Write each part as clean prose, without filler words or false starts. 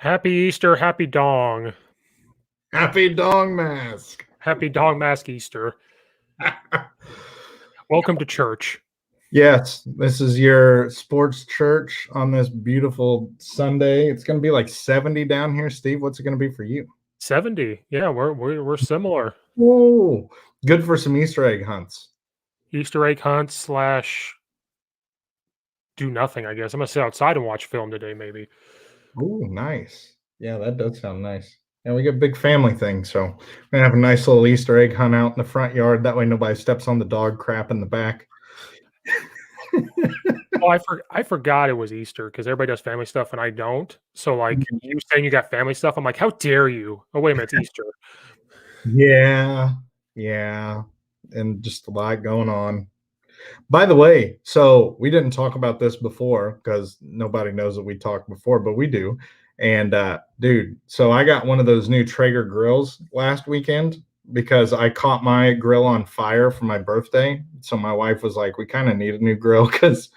Happy Easter, happy dong. Happy Dong Mask. Happy dong mask Easter. Welcome to church. Yes, this is your sports church on this beautiful Sunday. It's going to be like 70 down here. Steve, what's it going to be for you? 70. Yeah, we're similar. Oh, good for some Easter egg hunts. Easter egg hunts / do nothing, I guess. I'm gonna sit outside and watch film today, maybe. Oh, nice. Yeah, that does sound nice. And we got a big family thing, so we're gonna have a nice little Easter egg hunt out in the front yard. That way nobody steps on the dog crap in the back. Oh, I forgot it was Easter because everybody does family stuff and I don't. So like you saying you got family stuff, I'm like, how dare you? Oh, wait a minute, it's Easter. Yeah, and just a lot going on. By the way, so we didn't talk about this before because nobody knows that we talked before, but we do. And dude, so I got one of those new Traeger grills last weekend because I caught my grill on fire for my birthday. So my wife was like, "We kind of need a new grill." Because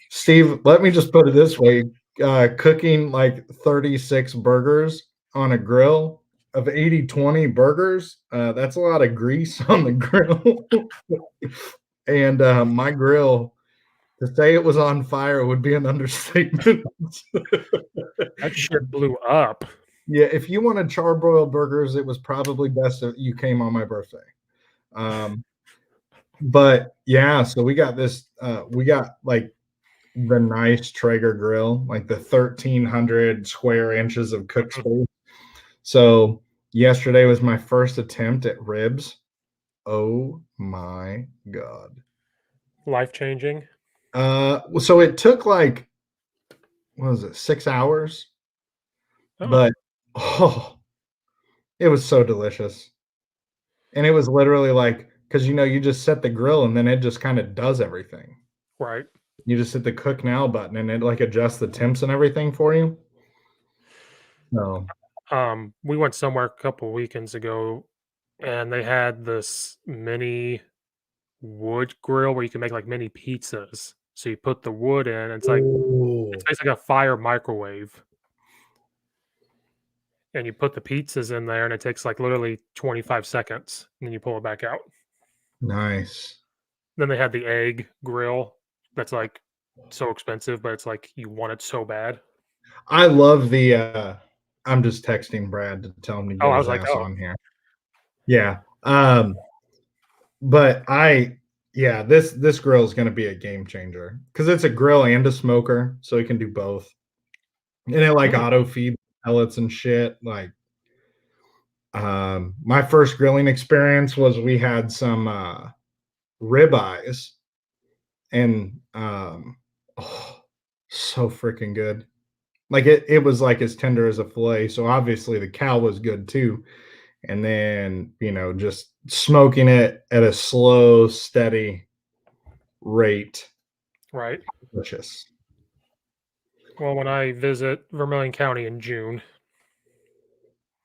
Steve, let me just put it this way: cooking like 36 burgers on a grill of 80/20 burgers, that's a lot of grease on the grill. And my grill, to say it was on fire would be an understatement. That shit blew up. Yeah, if you wanted charbroiled burgers, it was probably best if you came on my birthday. But yeah, so we got this. We got like the nice Traeger grill, like the 1,300 square inches of cook space. So yesterday was my first attempt at ribs. Oh my god! Life changing. So it took like, what was it, 6 hours? Oh, But it was so delicious. And it was literally like, because you just set the grill and then it just kind of does everything. right. You just hit the cook now button and it like adjusts the temps and everything for you. So We went somewhere a couple weekends ago and they had this mini wood grill where you can make like mini pizzas. So you put the wood in, and it's ooh, basically like a fire microwave. And you put the pizzas in there and it takes like literally 25 seconds and then you pull it back out. nice. Then they had the egg grill that's like so expensive, but it's like you want it so bad. I love the I'm just texting Brad to tell him to Oh, get I his was like, ass oh, on here. Yeah. But yeah, this grill is going to be a game changer because it's a grill and a smoker, so it can do both. And it like auto feed pellets and shit. Like, my first grilling experience was we had some rib eyes, and oh, so freaking good. Like it was like as tender as a fillet. So obviously the cow was good too. And then, just smoking it at a slow, steady rate. right. Delicious. Well, when I visit Vermilion County in June,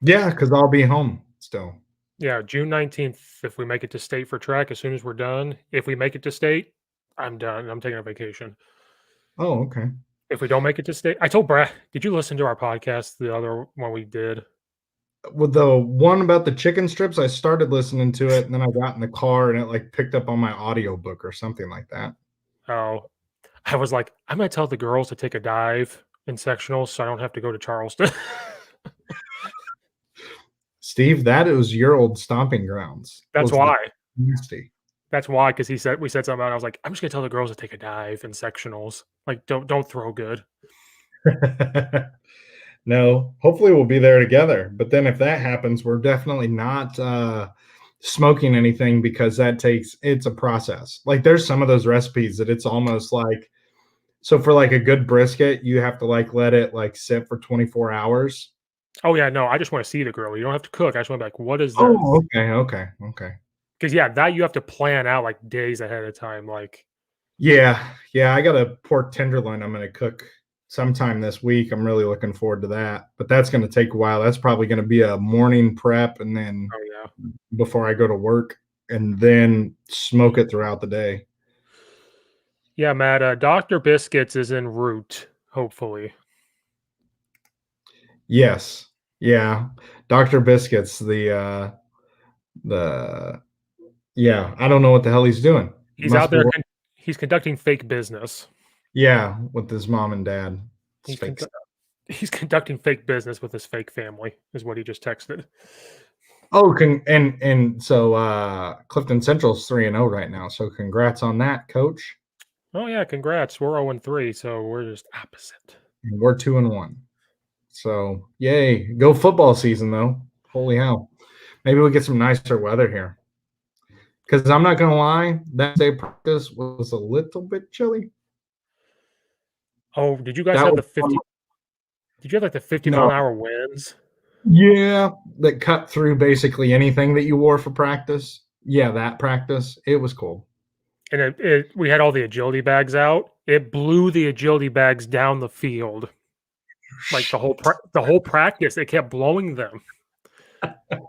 Yeah, because I'll be home still. yeah, June 19th, if we make it to state for track, as soon as we're done, if we make it to state, I'm done. I'm taking a vacation. Oh, okay. If we don't make it to state, I told Brad, did you listen to our podcast, the other one we did? With the one about the chicken strips, I started listening to it, and then I got in the car and it like picked up on my audiobook or something like that. Oh, I was like, I'm gonna tell the girls to take a dive in sectionals so I don't have to go to Charleston. Steve, that is your old stomping grounds. That's Was the why. nasty. That's why, because we said something about it. I was like, I'm just gonna tell the girls to take a dive in sectionals. Like, don't throw good. No, hopefully we'll be there together. But then if that happens, we're definitely not smoking anything because it's a process. Like there's some of those recipes that it's almost like, so for like a good brisket, you have to like let it like sit for 24 hours. Oh yeah, no, I just want to see the girl. You don't have to cook. I just want to be like, what is this? Oh, okay. Because yeah, that you have to plan out like days ahead of time. Like, Yeah, I got a pork tenderloin I'm going to cook sometime this week. I'm really looking forward to that, but that's going to take a while. That's probably going to be a morning prep and then oh yeah, before I go to work and then smoke it throughout the day. yeah, Matt. Doctor Biscuits is en route. Hopefully, Yes. Yeah. Dr. Biscuits, the yeah, I don't know what the hell he's doing. He's out Must be there. He's conducting fake business. yeah, with his mom and dad. It's He's fake condu- stuff. he's conducting fake business with his fake family. Is what he just texted. Oh, and so Clifton Central's 3-0 right now. So congrats on that, coach. Oh yeah, congrats. We're 0-3, so we're just opposite. And we're 2-1. So yay. Go football season though. Holy hell. Maybe we get some nicer weather here. Because I'm not gonna lie, that day practice was a little bit chilly. Oh, did you guys That have was the 50? Did you have like the 50 mile no, an hour winds? yeah, that cut through basically anything that you wore for practice. Yeah, that practice. It was cold. And we had all the agility bags out. It blew the agility bags down the field. Like the whole practice, it kept blowing them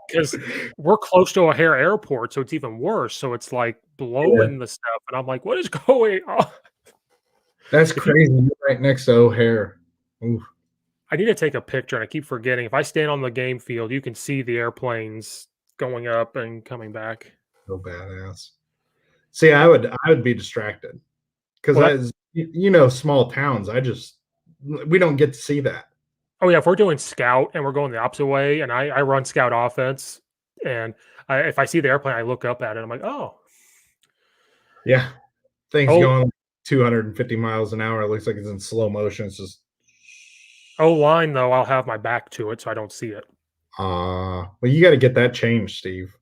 because we're close to O'Hare Airport, so it's even worse. So it's like Yeah. blowing the stuff, and I'm like, "What is going on?" That's If you, crazy. You're right next to O'Hare. Ooh, I need to take a picture, and I keep forgetting. If I stand on the game field, you can see the airplanes going up and coming back. so badass. See, I would be distracted because Well, that as you know, small towns, we don't get to see that. Oh yeah, if we're doing scout and we're going the opposite way, and I run scout offense, and if I see the airplane, I look up at it. I'm like, Yeah, things oh, going 250 miles an hour. It looks like it's in slow motion. It's just oh line though, I'll have my back to it so I don't see it. well, you got to get that changed, Steve.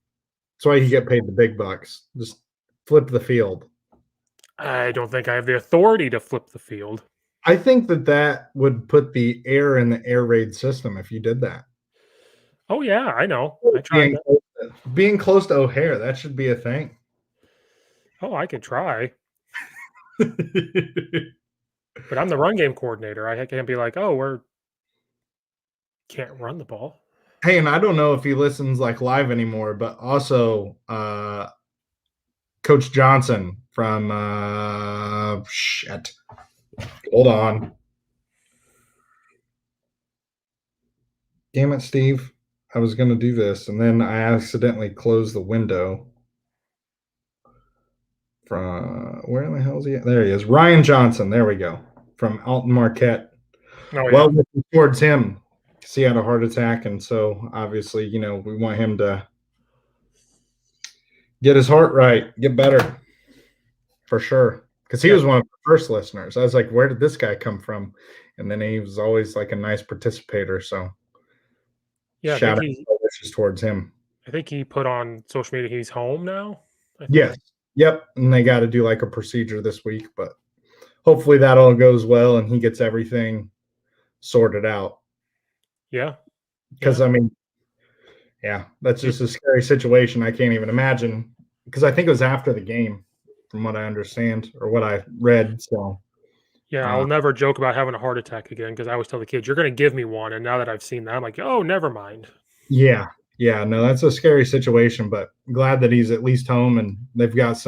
That's why you get paid the big bucks. Just flip the field. I don't think I have the authority to flip the field. I think that would put the air in the air raid system if you did that. Oh yeah, I know. I tried Being that. being close to O'Hare, that should be a thing. Oh, I could try, but I'm the run game coordinator. I can't be like, oh, we're can't run the ball. Hey, and I don't know if he listens like live anymore, but also Coach Johnson from shit. Hold on. Damn it, Steve. I was gonna do this and then I accidentally closed the window. From where the hell is he at? There he is. Ryan Johnson. There we go. From Alton Marquette. Oh Well, yeah, looking towards him. He had a heart attack, and so obviously, we want him to get his heart right, get better for sure. Because he yeah, was one of the first listeners. I was like, where did this guy come from? And then he was always like a nice participator. So yeah. shout out wishes towards him. I think he put on social media he's home now. I think. Yes. Yep. And they got to do like a procedure this week, but hopefully that all goes well and he gets everything sorted out. Yeah, Because yeah. I mean, yeah, that's just a scary situation. I can't even imagine. Because I think it was after the game, from what I understand or what I read. So, Yeah, uh, I'll never joke about having a heart attack again because I always tell the kids, "You're going to give me one." And now that I've seen that, I'm like, "Oh, never mind." yeah, yeah, no, that's a scary situation. But glad that he's at least home and they've got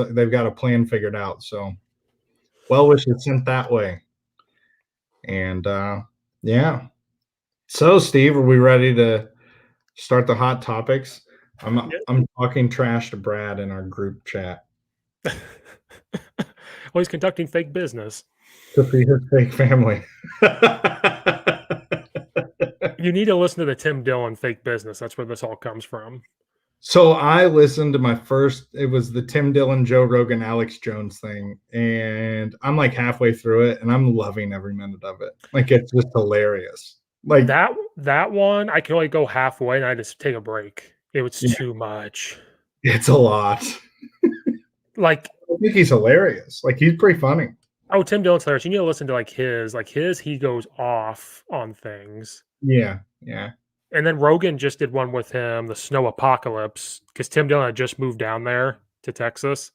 a plan figured out. So, well wishes sent that way. And yeah. So, Steve, are we ready to start the hot topics? Yeah. I'm talking trash to Brad in our group chat Well, he's conducting fake business. to feed his fake family. You need to listen to the Tim Dillon fake business. That's where this all comes from. So I listened to it was the Tim Dillon, Joe Rogan, Alex Jones thing, and I'm like halfway through it and I'm loving every minute of it. Like it's just hilarious. Like That one, I can only go halfway and I just take a break. It was yeah, too much. it's a lot. Like, I think he's hilarious. Like he's pretty funny. oh, Tim Dillon's hilarious. You need to listen to like his, he goes off on things. Yeah, yeah. And then Rogan just did one with him, the snow apocalypse, because Tim Dillon had just moved down there to Texas.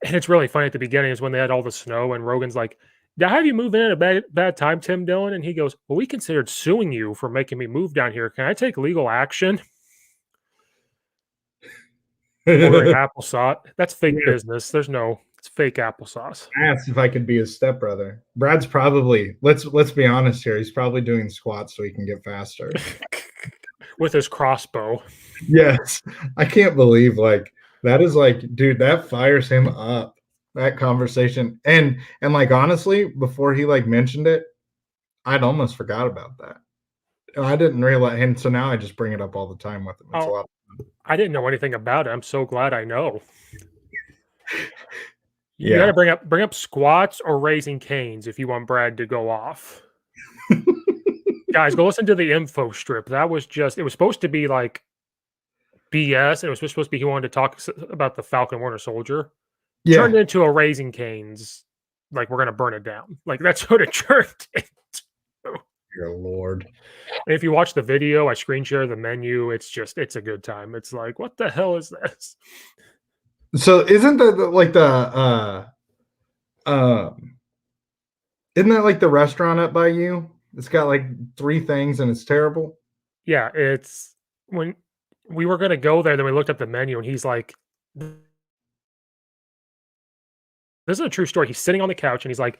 And it's really funny at the beginning is when they had all the snow, and Rogan's like, "Did I have you move in at a bad time, Tim Dillon?" And he goes, "Well, we considered suing you for making me move down here. Can I take legal action?" Ordering applesauce. That's fake Yeah. business. There's no. It's fake applesauce. I asked if I could be his stepbrother. Brad's probably, let's be honest here, he's probably doing squats so he can get faster. With his crossbow. Yes. I can't believe like that is like, dude, that fires him up. That conversation. And like honestly, before he like mentioned it, I'd almost forgot about that. And I didn't realize, and so now I just bring it up all the time with him. It's a lot. I didn't know anything about it. I'm so glad I know. You Yeah. got to bring up squats or Raisin Canes if you want Brad to go off. Guys, go listen to the info strip. That was just, it was supposed to be like BS. And it was supposed to be he wanted to talk about the Falcon Winter Soldier. Yeah. Turned into a Raisin Canes. Like, we're going to burn it down. Like, that's what it turned into. Dear Lord. And if you watch the video, I screen share the menu. It's just, it's a good time. It's like, what the hell is this? So isn't that like isn't that like the restaurant up by you? It's got like 3 things and it's terrible. Yeah, it's when we were gonna go there, then we looked up the menu and he's like, this is a true story. He's sitting on the couch and he's like,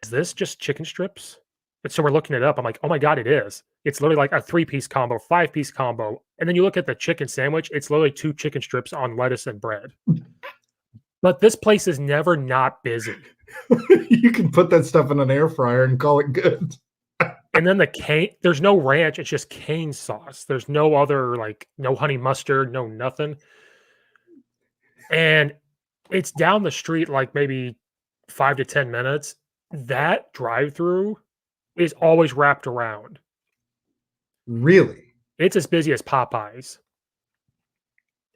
is this just chicken strips? And so we're looking it up. I'm like, oh my God, it is. It's literally like a 3-piece combo, 5-piece combo. And then you look at the chicken sandwich, it's literally 2 chicken strips on lettuce and bread. But this place is never not busy. You can put that stuff in an air fryer and call it good. And then the cane, there's no ranch, it's just cane sauce. There's no other, like, no honey mustard, no nothing. And it's down the street, like maybe 5 to 10 minutes. That drive-through is always wrapped around. Really? It's as busy as Popeyes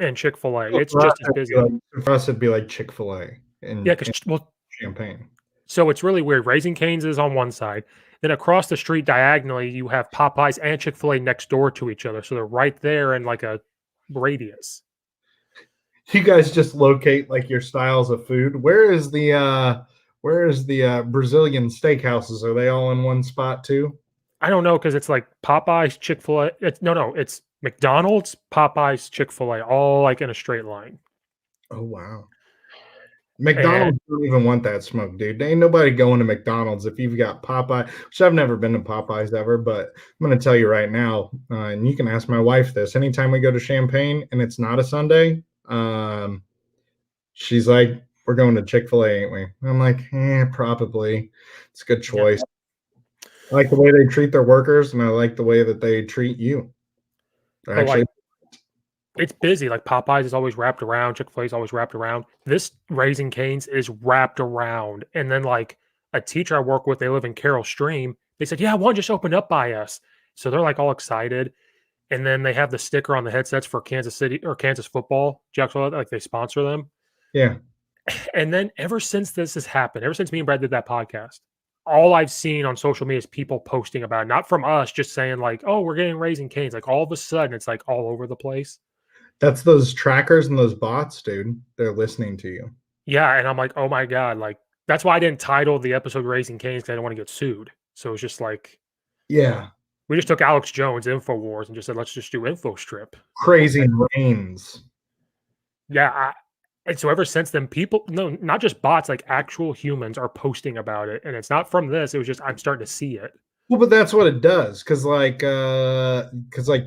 and Chick-fil-A. Well, It's just as busy. For us, it'd be like Chick-fil-A. Yeah, because, well, Champagne. so it's really weird. Raisin Canes is on one side. Then across the street diagonally, you have Popeyes and Chick-fil-A next door to each other. So they're right there in like a radius. You guys just locate like your styles of food. Where is the Brazilian steakhouses? Are they all in one spot too? I don't know because it's like Popeyes, Chick-fil-A. It's McDonald's, Popeyes, Chick-fil-A, all like in a straight line. Oh wow. McDonald's don't even want that smoke, dude. Ain't nobody going to McDonald's if you've got Popeye, which I've never been to Popeyes ever, but I'm going to tell you right now, and you can ask my wife this. Anytime we go to Champagne and it's not a Sunday, she's like, we're going to Chick-fil-A, ain't we? I'm like, probably. It's a good choice. Yeah. I like the way they treat their workers, and I like the way that they treat you. Actually, it's busy. Like Popeyes is always wrapped around. Chick-fil-A is always wrapped around. This Raisin Canes is wrapped around. And then like a teacher I work with, they live in Carroll Stream. They said, yeah, one just opened up by us. So they're like all excited. And then they have the sticker on the headsets for Kansas City or Kansas football. Jacksonville, like they sponsor them. Yeah. And then ever since this has happened, ever since me and Brad did that podcast, all I've seen on social media is people posting about it. Not from us, just saying like, oh, we're getting Raisin Canes. Like all of a sudden it's like all over the place. That's those trackers and those bots, dude. They're listening to you. Yeah, and I'm like, oh my God. Like, that's why I didn't title the episode Raisin Canes because I didn't want to get sued. So it's just like, yeah. We just took Alex Jones, InfoWars, and just said, let's just do Info Strip. Crazy Rains. Yeah. And so ever since then, people, no, not just bots, like actual humans are posting about it. And it's not from this. It was just, I'm starting to see it. Well, but that's what it does, because like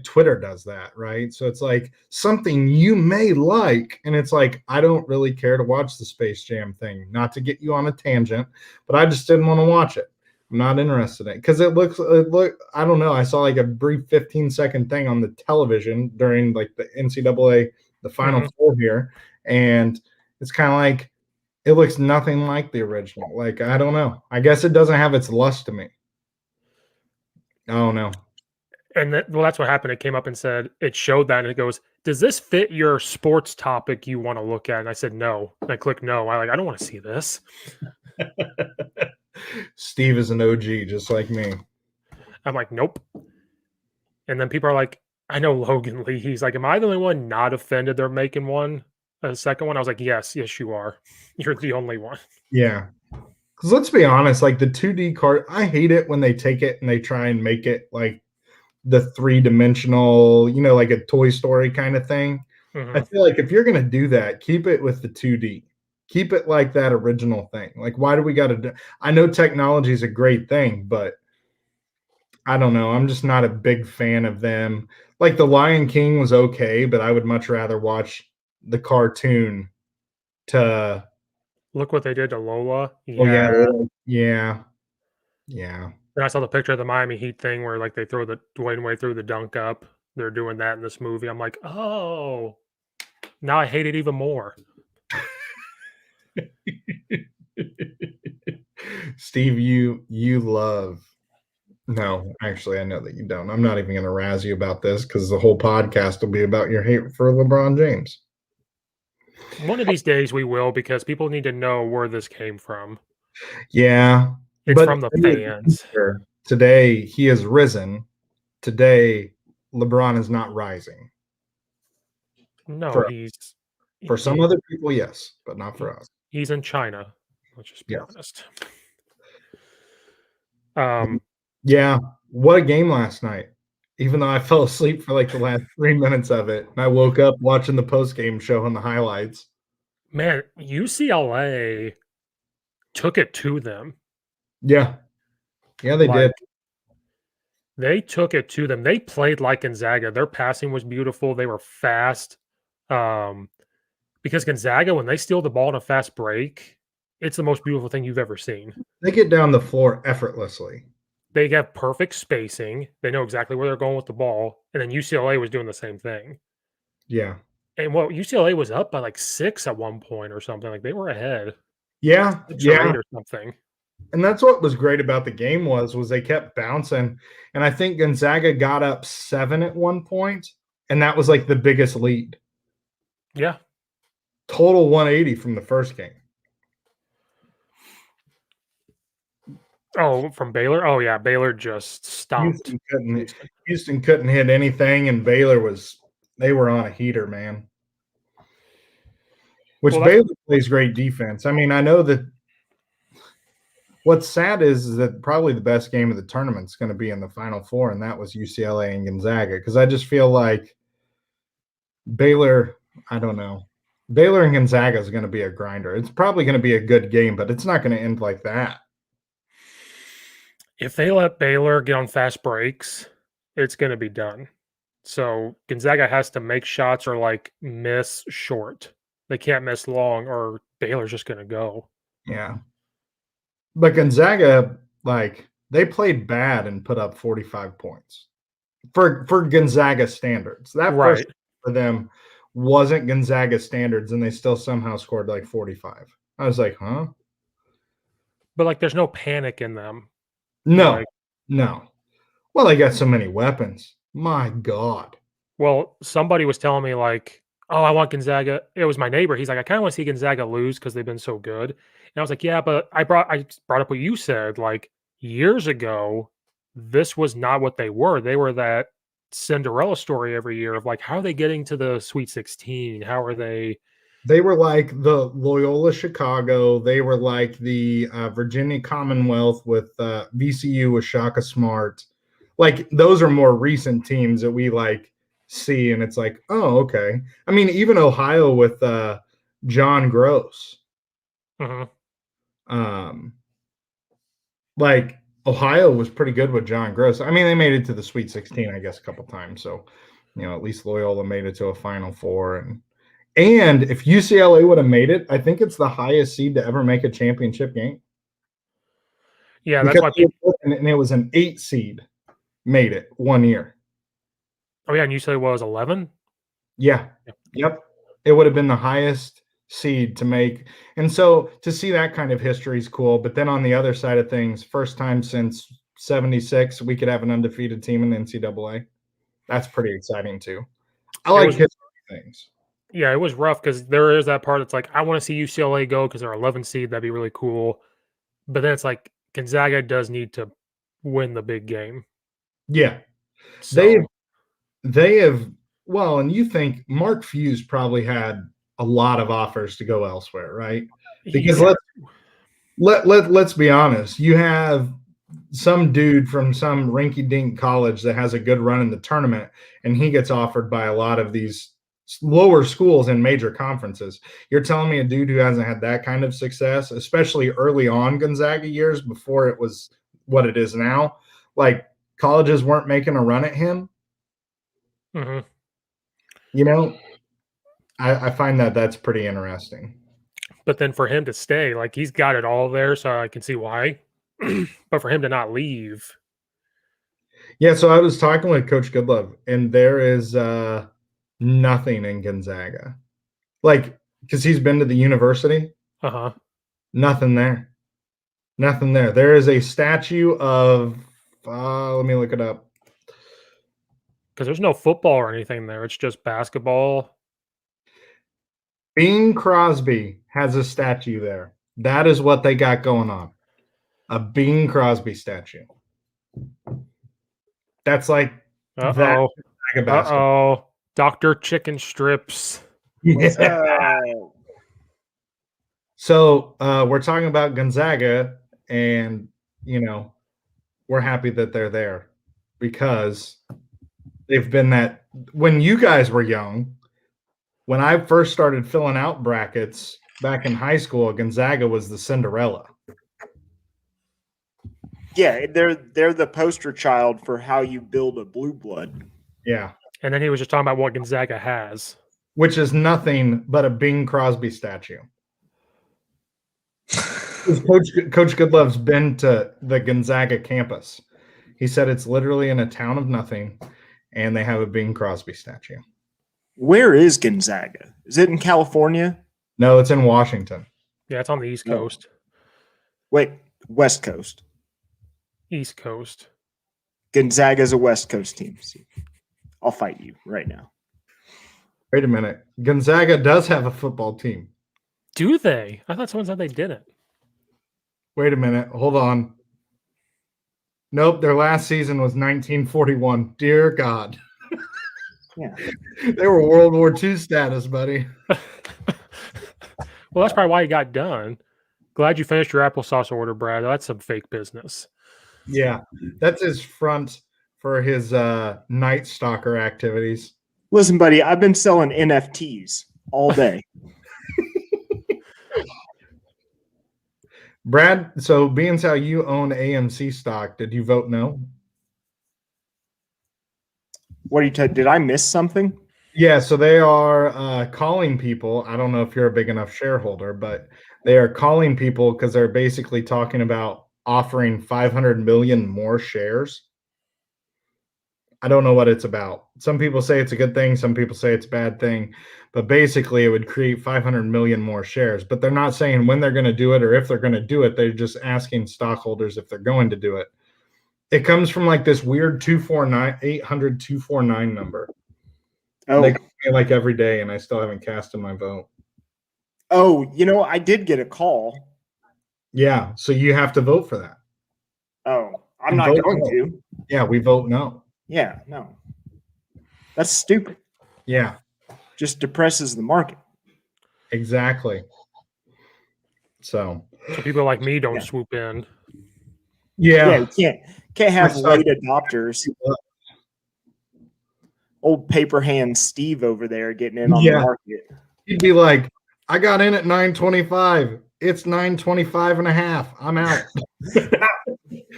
Twitter does that, right? So it's like something you may like, and it's like I don't really care to watch the Space Jam thing. Not to get you on a tangent, but I just didn't want to watch it. I'm not interested in it because it look. I don't know. I saw like a brief 15-second thing on the television during like the NCAA, the Final Four here, and it's kind of like it looks nothing like the original. Like I don't know. I guess it doesn't have its lust to me. Oh no. And that's what happened. It came up and said, it showed that and it goes, does this fit your sports topic you want to look at? And I said, no. And I clicked no. I don't want to see this. Steve is an OG just like me. I'm like, nope. And then people are like, I know Logan Lee. He's like, am I the only one not offended they're making a second one? I was like, yes, you are. You're the only one. Yeah. Because let's be honest, like the 2D card, I hate it when they take it and they try and make it like the 3-dimensional, like a Toy Story kind of thing. I feel like if you're going to do that, keep it with the 2D. Keep it like that original thing. Like, why do we got to do? I know technology is a great thing, but I don't know. I'm just not a big fan of them. Like the Lion King was okay, but I would much rather watch the cartoon to. Look what they did to Lola. Oh yeah, Yeah. yeah, yeah. And I saw the picture of the Miami Heat thing where like they throw the Dwayne Wade threw the dunk up. They're doing that in this movie. I'm like, oh, now I hate it even more. Steve, you love. No, actually, I know that you don't. I'm not even going to razz you about this because the whole podcast will be about your hate for LeBron James. One of these days we will, because people need to know where this came from. Yeah, It's but from the fans. today he has risen. Today, LeBron is not rising. No, For some other people, yes, but not for us. He's in China. Let's just be Yes. honest. Yeah, what a game last night. Even though I fell asleep for like the last 3 minutes of it, and I woke up watching the post-game show and the highlights. Man, UCLA took it to them. Yeah. Yeah, they did. They took it to them. They played like Gonzaga. Their passing was beautiful. They were fast. Because Gonzaga, when they steal the ball in a fast break, it's the most beautiful thing you've ever seen. They get down the floor effortlessly. They have perfect spacing. They know exactly where they're going with the ball. And then UCLA was doing the same thing. Yeah. And UCLA was up by like 6 at one point or something. Like they were ahead. Yeah. 6 or 8 or something. And that's what was great about the game was they kept bouncing. And I think Gonzaga got up 7 at one point, and that was like the biggest lead. Yeah. Total 180 from the first game. Oh, from Baylor? Oh, yeah. Baylor just stomped. Houston couldn't hit anything, and Baylor they were on a heater, man. Which Baylor plays great defense. I mean, I know that what's sad is that probably the best game of the tournament is going to be in the Final Four, and that was UCLA and Gonzaga, because I just feel like Baylor, I don't know. Baylor and Gonzaga is going to be a grinder. It's probably going to be a good game, but it's not going to end like that. If they let Baylor get on fast breaks, it's going to be done. So Gonzaga has to make shots or like miss short. They can't miss long, or Baylor's just going to go. Yeah. But Gonzaga, like, they played bad and put up 45 points for Gonzaga standards. That first for them wasn't Gonzaga standards, and they still somehow scored like 45. I was like, huh? But like, there's no panic in them. No, no. Well, they got so many weapons. My God. Well, somebody was telling me like, oh, I want Gonzaga. It was my neighbor. He's like, I kind of want to see Gonzaga lose because they've been so good. And I was like, yeah, but I brought up what you said. Like years ago, this was not what they were. They were that Cinderella story every year of like, how are they getting to the Sweet 16? How are they? They were like the Loyola Chicago. They were like the Virginia Commonwealth with VCU with Shaka Smart. Like those are more recent teams that we like see, and it's like, oh, okay. I mean, even Ohio with John Gross. Like Ohio was pretty good with John Gross. I mean, they made it to the Sweet 16, I guess, a couple times. So, at least Loyola made it to a Final Four. And if UCLA would have made it, I think it's the highest seed to ever make a championship game. Yeah, that's why and it was an 8 seed made it one year. Oh, yeah, and UCLA was 11? Yeah. Yep. It would have been the highest seed to make. And so to see that kind of history is cool. But then on the other side of things, first time since 76, we could have an undefeated team in the NCAA. That's pretty exciting too. I like history things. Yeah, it was rough because there is that part that's like, I want to see UCLA go because they're 11 seed. That'd be really cool. But then it's like Gonzaga does need to win the big game. Yeah. So. They have, well, and you think Mark Fuse probably had a lot of offers to go elsewhere, right? Because let's be honest. You have some dude from some rinky-dink college that has a good run in the tournament, and he gets offered by a lot of these lower schools in major conferences. You're telling me a dude who hasn't had that kind of success, especially early on Gonzaga years before it was what it is now, like colleges weren't making a run at him. Mm-hmm. You know, I find that's pretty interesting. But then for him to stay, like he's got it all there, so I can see why. But for him to not leave, Yeah, so I was talking with Coach Goodlove, and there is nothing in Gonzaga. Like, because he's been to the university, nothing there. Nothing there. There is a statue of, let me look it up. Because there's no football or anything there. It's just basketball. Bing Crosby has a statue there. That is what they got going on. A Bing Crosby statue. That's like Uh-oh. Uh-oh. Dr. Chicken Strips. Yeah. So we're talking about Gonzaga, and, we're happy that they're there because they've been that when you guys were young, when I first started filling out brackets back in high school, Gonzaga was the Cinderella. Yeah, they're the poster child for how you build a blue blood. Yeah. And then he was just talking about what Gonzaga has. Which is nothing but a Bing Crosby statue. Coach Goodlove's been to the Gonzaga campus. He said it's literally in a town of nothing, and they have a Bing Crosby statue. Where is Gonzaga? Is it in California? No, it's in Washington. Yeah, it's on the East Coast. Wait, West Coast. East Coast. Gonzaga's a West Coast team. I'll fight you right now. Wait a minute. Gonzaga does have a football team. Do they? I thought someone said they didn't. Wait a minute. Hold on. Nope, their last season was 1941. Dear God. Yeah. They were World War II status, buddy. Well, that's probably why you got done. Glad you finished your applesauce order, Brad. That's some fake business. Yeah, that's his front for his Night Stalker activities. Listen, buddy, I've been selling NFTs all day. Brad, so being as how you own AMC stock, did you vote no? What are you did I miss something? Yeah, so they are calling people. I don't know if you're a big enough shareholder, but they are calling people because they're basically talking about offering 500 million more shares. I don't know what it's about. Some people say it's a good thing. Some people say it's a bad thing. But basically, it would create 500 million more shares. But they're not saying when they're going to do it or if they're going to do it. They're just asking stockholders if they're going to do it. It comes from like this weird 800-249 number. Oh, they call me like every day, and I still haven't casted my vote. Oh, I did get a call. Yeah, so you have to vote for that. Oh, I'm not going to. Yeah, we vote no. Yeah, no. That's stupid. Yeah. Just depresses the market. Exactly. So people like me don't swoop in. Yeah. You can't have late adopters. Old paper hand Steve over there getting in on the market. He'd be like, I got in at 925. It's 925 and a half. I'm out.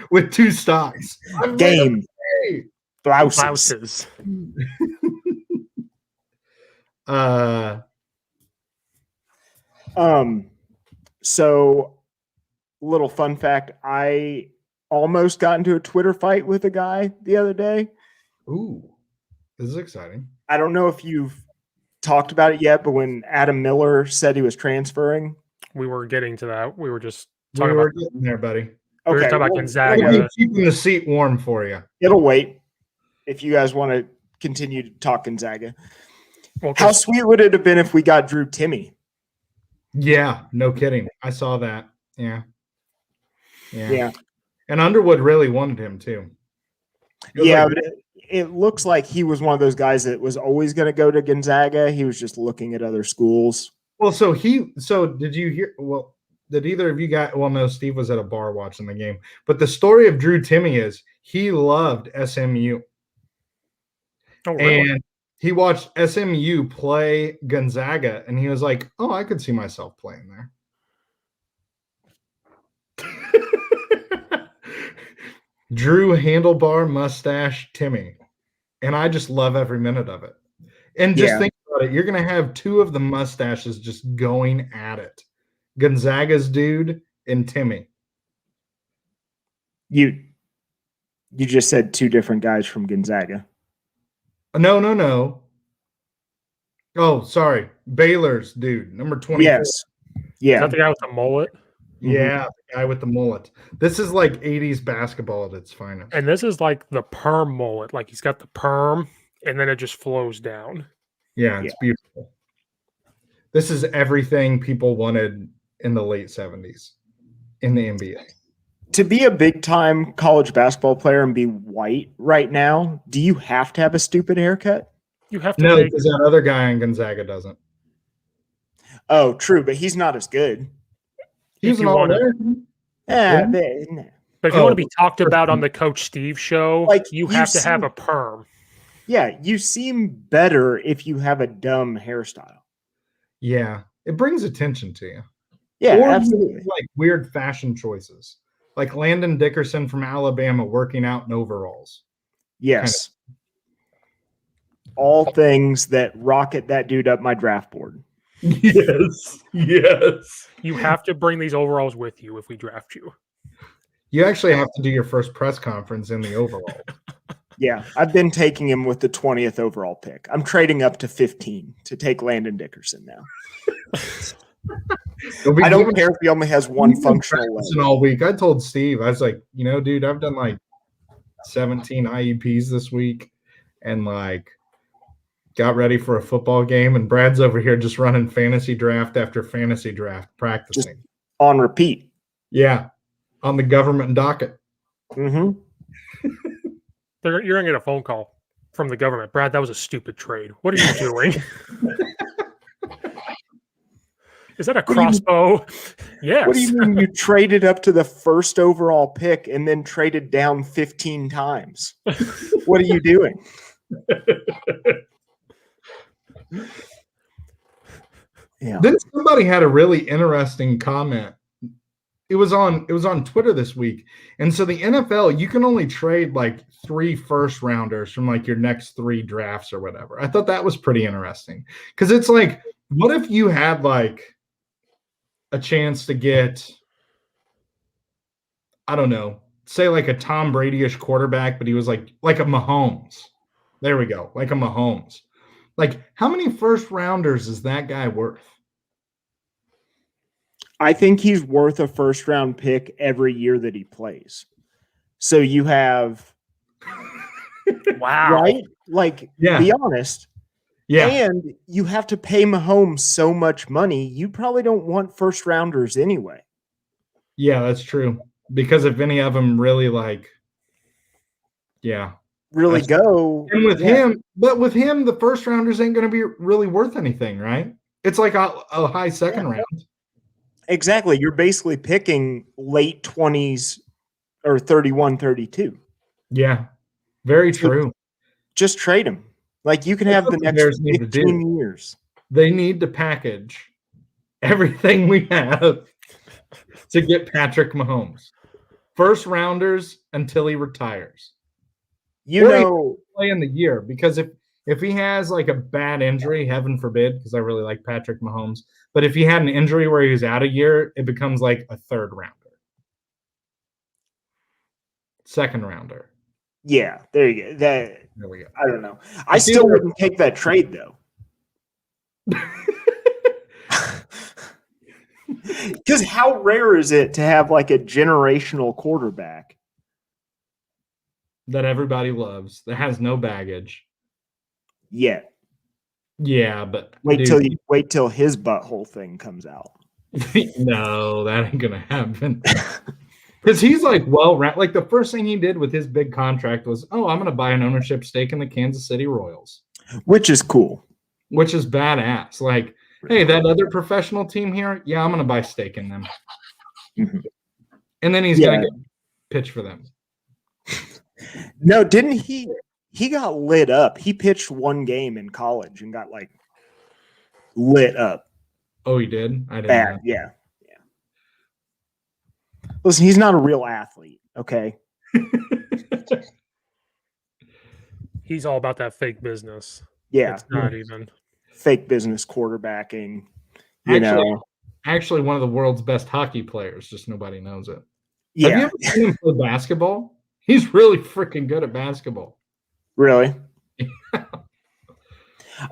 With 2 stocks. Game. Blouses. So little fun fact, I almost got into a Twitter fight with a guy the other day. Ooh, this is exciting. I don't know if you've talked about it yet, but when Adam Miller said he was transferring, we were getting to that. We were just talking about getting there, buddy. We were talking about Gonzaga. Keeping the seat warm for you. It'll wait if you guys want to continue to talk Gonzaga. Well, how sweet would it have been if we got Drew Timme? Yeah, no kidding. I saw that. Yeah. And Underwood really wanted him too. Yeah, but it looks like he was one of those guys that was always going to go to Gonzaga. He was just looking at other schools. Well, so did you hear? Well, did either of you guys? Well, no, Steve was at a bar watching the game. But the story of Drew Timme is he loved SMU. Oh, really? And he watched SMU play Gonzaga, and he was like, "Oh, I could see myself playing there." Drew handlebar mustache Timmy, and I just love every minute of it. And just think about it, you're gonna have two of the mustaches just going at it. Gonzaga's dude and Timmy. You just said two different guys from Gonzaga. No. Oh, sorry. Baylor's dude, number 24. Yes. Yeah. Is that the guy with the mullet? Yeah, the guy with the mullet. This is like 80s basketball at its finest. And this is like the perm mullet. Like he's got the perm and then it just flows down. Yeah, it's beautiful. This is everything people wanted in the late 70s in the NBA. To be a big-time college basketball player and be white right now, do you have to have a stupid haircut? You have to. No, because that other guy in Gonzaga doesn't. Oh, true, but he's not as good. He's an All-American. Yeah, but if you want to be talked about on the Coach Steve show, like you have to have a perm. Yeah, you seem better if you have a dumb hairstyle. Yeah, it brings attention to you. Yeah, or absolutely. Like weird fashion choices, like Landon Dickerson from Alabama working out in overalls. Yes. All things that rocket that dude up my draft board. Yes. You have to bring these overalls with you if we draft you. You actually have to do your first press conference in the overall. Yeah, I've been taking him with the 20th overall pick. I'm trading up to 15 to take Landon Dickerson now. I don't care if he only has one functional leg. All week. I told Steve, I was like, dude, I've done like 17 IEPs this week and like got ready for a football game, and Brad's over here just running fantasy draft after fantasy draft, practicing. Just on repeat. Yeah, on the government docket. Mm-hmm. You're going to get a phone call from the government. Brad, that was a stupid trade. What are you doing? Is that a crossbow? Yes. What do you mean you traded up to the first overall pick and then traded down 15 times? What are you doing? Yeah. Then somebody had a really interesting comment. It was on Twitter this week. And so the NFL, you can only trade like 3 first rounders from like your next 3 drafts or whatever. I thought that was pretty interesting. Because it's like, what if you had like a chance to get, I don't know, say like a Tom Brady-ish quarterback, but he was like a Mahomes. There we go. Like a Mahomes. Like, how many first rounders is that guy worth? I think he's worth a first round pick every year that he plays. So you have, wow, right? Like, be honest. Yeah. And you have to pay Mahomes so much money. You probably don't want first rounders anyway. Yeah, that's true. Because if any of them really really go. And with him, the first rounders ain't going to be really worth anything, right? It's like a high second round. Exactly. You're basically picking late 20s or 31, 32. Yeah, very true. Just trade him. Like you can have the next 15 years. They need to package everything we have to get Patrick Mahomes. First rounders until he retires. Play in the year, because if he has like a bad injury, heaven forbid, because I really like Patrick Mahomes, but if he had an injury where he was out a year, it becomes like a third rounder. Second rounder. Yeah, there you go. There we go. I don't know. I still wouldn't take that trade though. Because how rare is it to have like a generational quarterback that everybody loves, that has no baggage yet? Yeah, but wait till his butthole thing comes out. No, that ain't gonna happen. Because he's like, like the first thing he did with his big contract was, I'm gonna buy an ownership stake in the Kansas City Royals, which is cool, which is badass. Like, hey, that other professional team here, I'm gonna buy stake in them, and then he's gonna get pitch for them. No, didn't he? he got lit up. He pitched one game in college and got like lit up. Oh, he did? I didn't Bad. know. Yeah. Listen, he's not a real athlete, okay? He's all about that fake business. Yeah. It's not even Fake business quarterbacking. You know. Actually, one of the world's best hockey players, just nobody knows it. Yeah. Have you ever seen him play basketball? He's really freaking good at basketball. Really?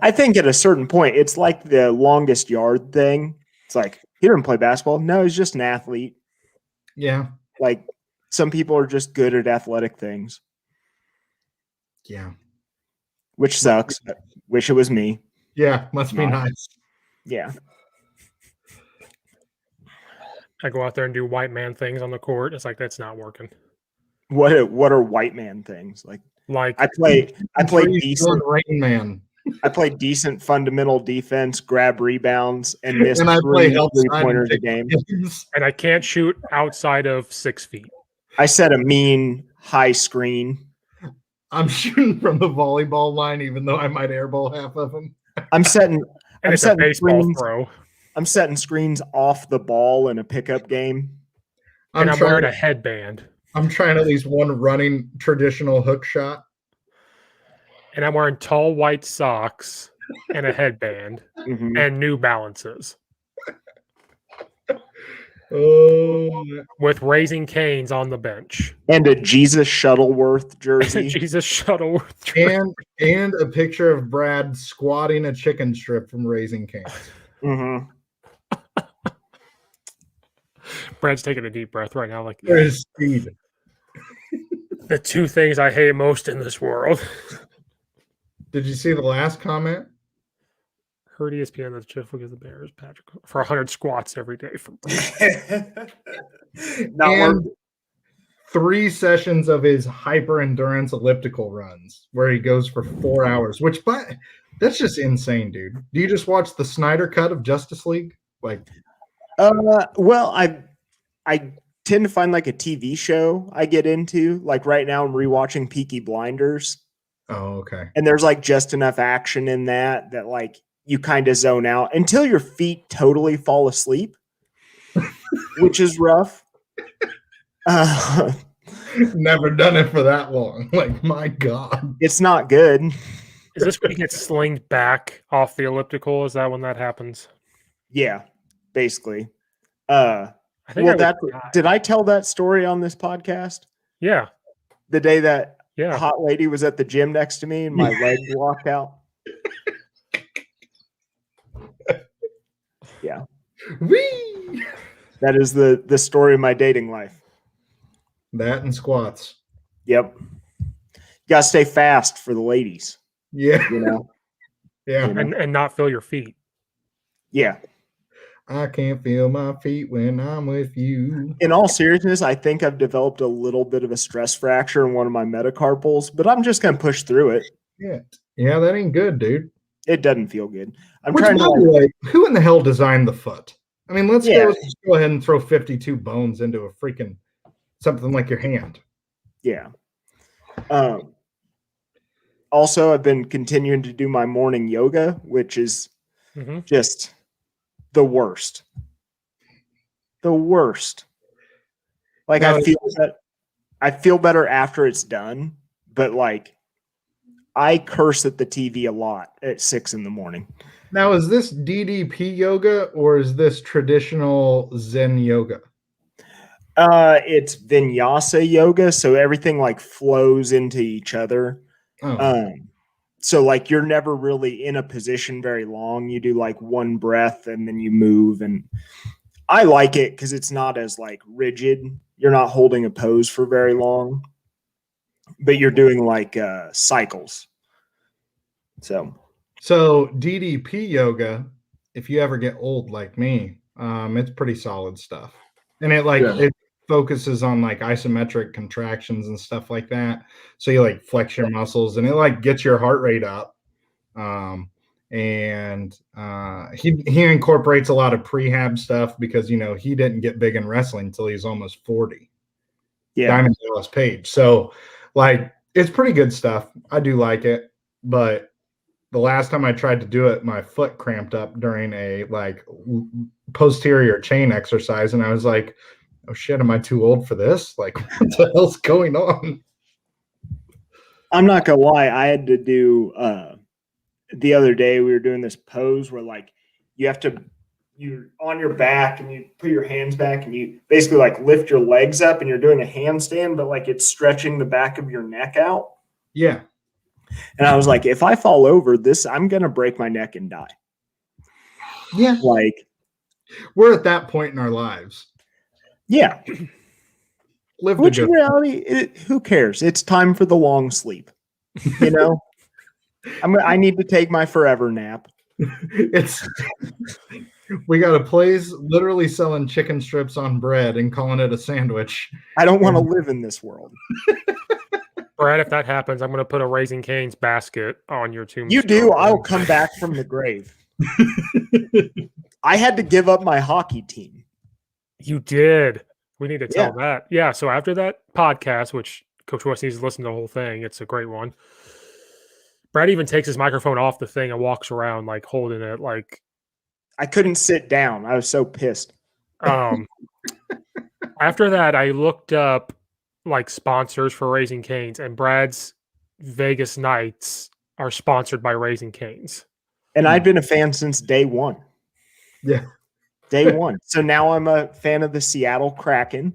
I think at a certain point, it's like the longest yard thing. It's like, he didn't play basketball. No, he's just an athlete. Yeah. Like, some people are just good at athletic things. Yeah. Which sucks. I wish it was me. Yeah, must be nice. Yeah. I go out there and do white man things on the court. It's like, that's not working. What are white man things? Like I play decent Rain Man. I play decent fundamental defense, grab rebounds, and miss And I play 3-pointers a game. And I can't shoot outside of 6 feet. I set a mean high screen. I'm shooting from the volleyball line, even though I might airball half of them. I'm setting baseball screens. throw. I'm setting screens off the ball in a pickup game. And I'm wearing a headband. I'm trying at least one running traditional hook shot. And I'm wearing tall white socks and a headband and New Balances. Oh, with Raisin Canes on the bench. And a Jesus Shuttleworth jersey. Jesus Shuttleworth jersey. And a picture of Brad squatting a chicken strip from Raisin Canes. Mm-hmm. Brad's taking a deep breath right now. Like, there's speed. The two things I hate most in this world. Did you see the last comment? Heard ESPN that Jeff will give the Bears Patrick for 100 squats every day. And 3 sessions of his hyper endurance elliptical runs where he goes for 4 hours, that's just insane, dude. Do you just watch the Snyder cut of Justice League? Like, well, I tend to find like a TV show I get into. Like right now, I'm rewatching Peaky Blinders. Oh, okay. And there's like just enough action in that like you kind of zone out until your feet totally fall asleep, which is rough. Never done it for that long. Like, my God. It's not good. Is this when you get slinged back off the elliptical? Is that when that happens? Yeah, basically. Did I tell that story on this podcast? Yeah. The day that a hot lady was at the gym next to me and my leg walked out. Yeah. Whee! That is the story of my dating life. That and squats. Yep. You gotta stay fast for the ladies. Yeah. You know? Yeah. And not feel your feet. Yeah. I can't feel my feet when I'm with you. In all seriousness, I think I've developed a little bit of a stress fracture in one of my metacarpals, but I'm just going to push through it. Yeah, that ain't good, dude. It doesn't feel good. Who in the hell designed the foot? I mean, let's go ahead and throw 52 bones into a freaking something like your hand. Yeah. Also, I've been continuing to do my morning yoga, which is just the worst. The worst. Like, no, I feel better after it's done, but like I curse at the TV a lot at 6 a.m. Now, is this DDP yoga or is this traditional Zen yoga? It's vinyasa yoga, so everything like flows into each other. Oh. So like you're never really in a position very long. You do like one breath and then you move, and I like it because it's not as like rigid. You're not holding a pose for very long, but you're doing like cycles. So DDP yoga, if you ever get old like me, it's pretty solid stuff. And it focuses on like isometric contractions and stuff like that. So you like flex your muscles and it like gets your heart rate up. And he incorporates a lot of prehab stuff because, you know, he didn't get big in wrestling until he was almost 40. Yeah. Diamond Dallas Page. So like It's pretty good stuff. I do like it, but the last time I tried to do it, my foot cramped up during a posterior chain exercise, and I was like, "Oh shit, am I too old for this? Like, what the hell's going on?" I'm not gonna lie, I had to do the other day we were doing this pose where like you're on your back and you put your hands back and you basically like lift your legs up and you're doing a handstand, but like it's stretching the back of your neck out. Yeah. And I was like, if I fall over this, I'm gonna break my neck and die. Yeah. Like we're at that point in our lives. Yeah. Which in reality, who cares? It's time for the long sleep. You know? I need to take my forever nap. We got a place literally selling chicken strips on bread and calling it a sandwich. I don't want to live in this world. Brad, if that happens, I'm going to put a Raisin Canes basket on your tombstone. You do. I'll come back from the grave. I had to give up my hockey team. You did. We need to tell that. Yeah. So after that podcast, which Coach West needs to listen to the whole thing, it's a great one. Brad even takes his microphone off the thing and walks around like holding it. Like I couldn't sit down. I was so pissed. After that, I looked up like sponsors for Raisin Canes, and Brad's Vegas Nights are sponsored by Raisin Canes. And I've been a fan since day one. Yeah. Day one. So now I'm a fan of the Seattle Kraken.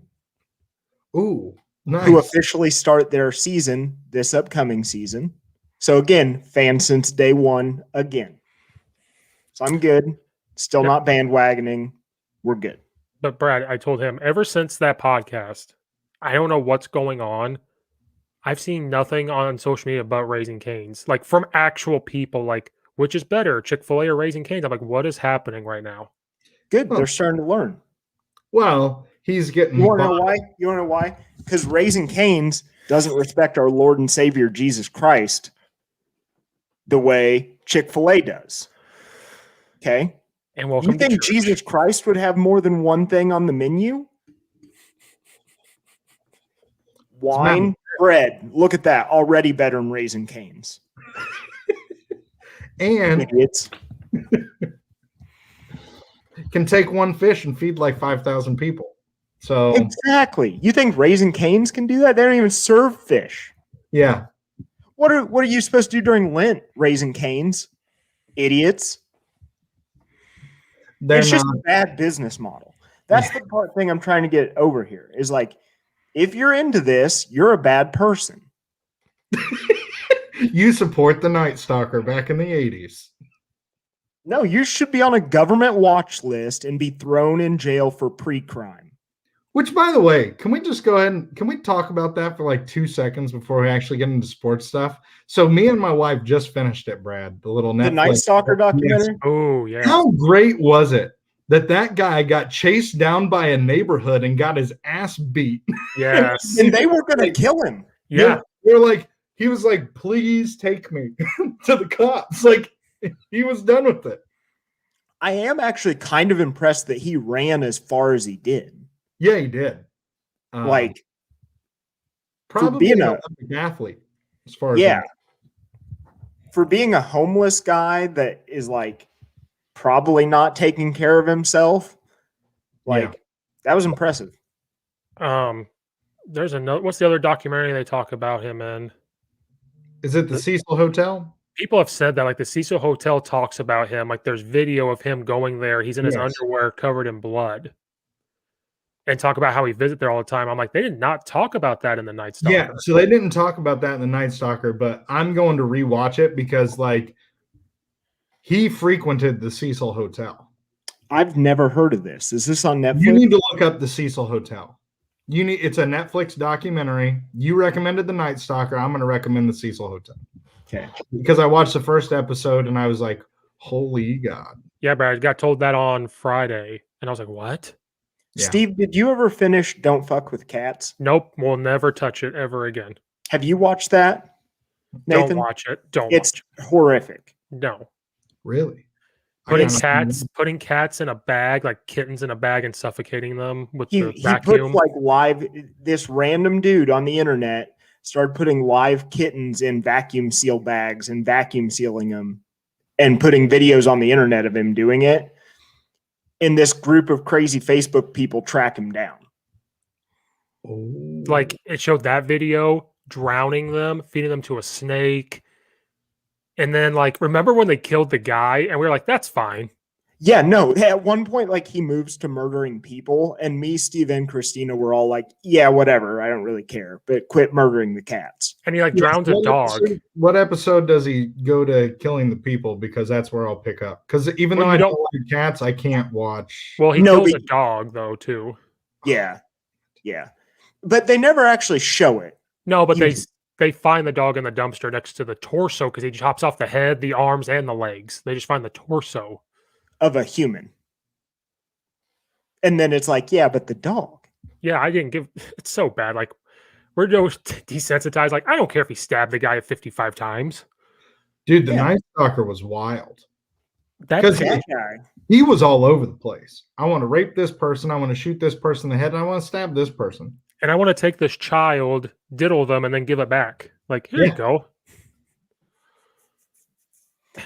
Ooh, nice. Who officially start their season this upcoming season. So again, fan since day one again. So I'm good. Still not bandwagoning. We're good. But Brad, I told him ever since that podcast, I don't know what's going on. I've seen nothing on social media about Raisin Canes, like from actual people, like which is better, Chick-fil-A or Raisin Canes? I'm like, what is happening right now? Good. They're starting to learn. Well, he's getting. You want to know why? You want to know why? Because Raisin Canes doesn't respect our Lord and Savior Jesus Christ the way Chick-fil-A does. Okay. And welcome. You think Jesus Christ would have more than one thing on the menu? Wine, bread. Look at that. Already better than Raisin Canes. And idiots. Can take one fish and feed like 5,000 people. So exactly. You think Raisin Canes can do that? They don't even serve fish. Yeah. What are you supposed to do during Lent, Raisin Canes? Idiots. It's just a bad business model. That's the thing I'm trying to get over here is like, if you're into this, you're a bad person. You support the Night Stalker back in the 80s. No, you should be on a government watch list and be thrown in jail for pre-crime. Which, by the way, can we just go ahead and can we talk about that for like 2 seconds before we actually get into sports stuff? So me and my wife just finished it, Brad, the little Netflix. The Night Stalker documentary? Yes. Oh, yeah. How great was it that guy got chased down by a neighborhood and got his ass beat? Yes. And they were going to kill him. Yeah. They're like, he was like, please take me to the cops. Like, he was done with it. I am actually kind of impressed that he ran as far as he did. Yeah, he did. Like, probably being an athlete, as far as for being a homeless guy that is like probably not taking care of himself, like that was impressive. There's another. What's the other documentary they talk about him in? Is it the Cecil Hotel? People have said that, like the Cecil Hotel talks about him. Like there's video of him going there. He's in his underwear covered in blood. And talk about how he visits there all the time. I'm like, they did not talk about that in the Night Stalker. Yeah, so they didn't talk about that in the Night Stalker, but I'm going to rewatch it because, like, he frequented the Cecil Hotel. I've never heard of this. Is this on Netflix? You need to look up the Cecil Hotel. It's a Netflix documentary. You recommended the Night Stalker. I'm going to recommend the Cecil Hotel. Okay. Because I watched the first episode and I was like, holy God. Yeah, but I got told that on Friday. And I was like, what? Yeah. Steve, did you ever finish Don't Fuck with Cats? Nope. We'll never touch it ever again. Have you watched that, Nathan? Don't watch it. It's horrific. No. Really? Putting cats in a bag, like kittens in a bag, and suffocating them with the vacuum. He puts like this random dude on the internet started putting live kittens in vacuum seal bags and vacuum sealing them and putting videos on the internet of him doing it. And this group of crazy Facebook people track him down. Like it showed that video drowning them, feeding them to a snake. And then like, remember when they killed the guy and we were like, that's fine. Yeah, no. At one point, like he moves to murdering people, and me, Steve, and Christina were all like, "Yeah, whatever. I don't really care, but quit murdering the cats." And he like drowns a dog. What episode does he go to killing the people? Because that's where I'll pick up. Because even though I don't like cats, I can't watch. Well, he kills a dog though too. Yeah, yeah, but they never actually show it. No, but they find the dog in the dumpster next to the torso because he chops off the head, the arms, and the legs. They just find the torso of a human. And then it's like, yeah, but the dog. Yeah, I didn't give it's so bad. Like we're just desensitized. Like, I don't care if he stabbed the guy 55 times. Dude, the Night Stalker was wild. That guy. He was all over the place. I want to rape this person, I want to shoot this person in the head, and I want to stab this person. And I want to take this child, diddle them, and then give it back. Like, here you go.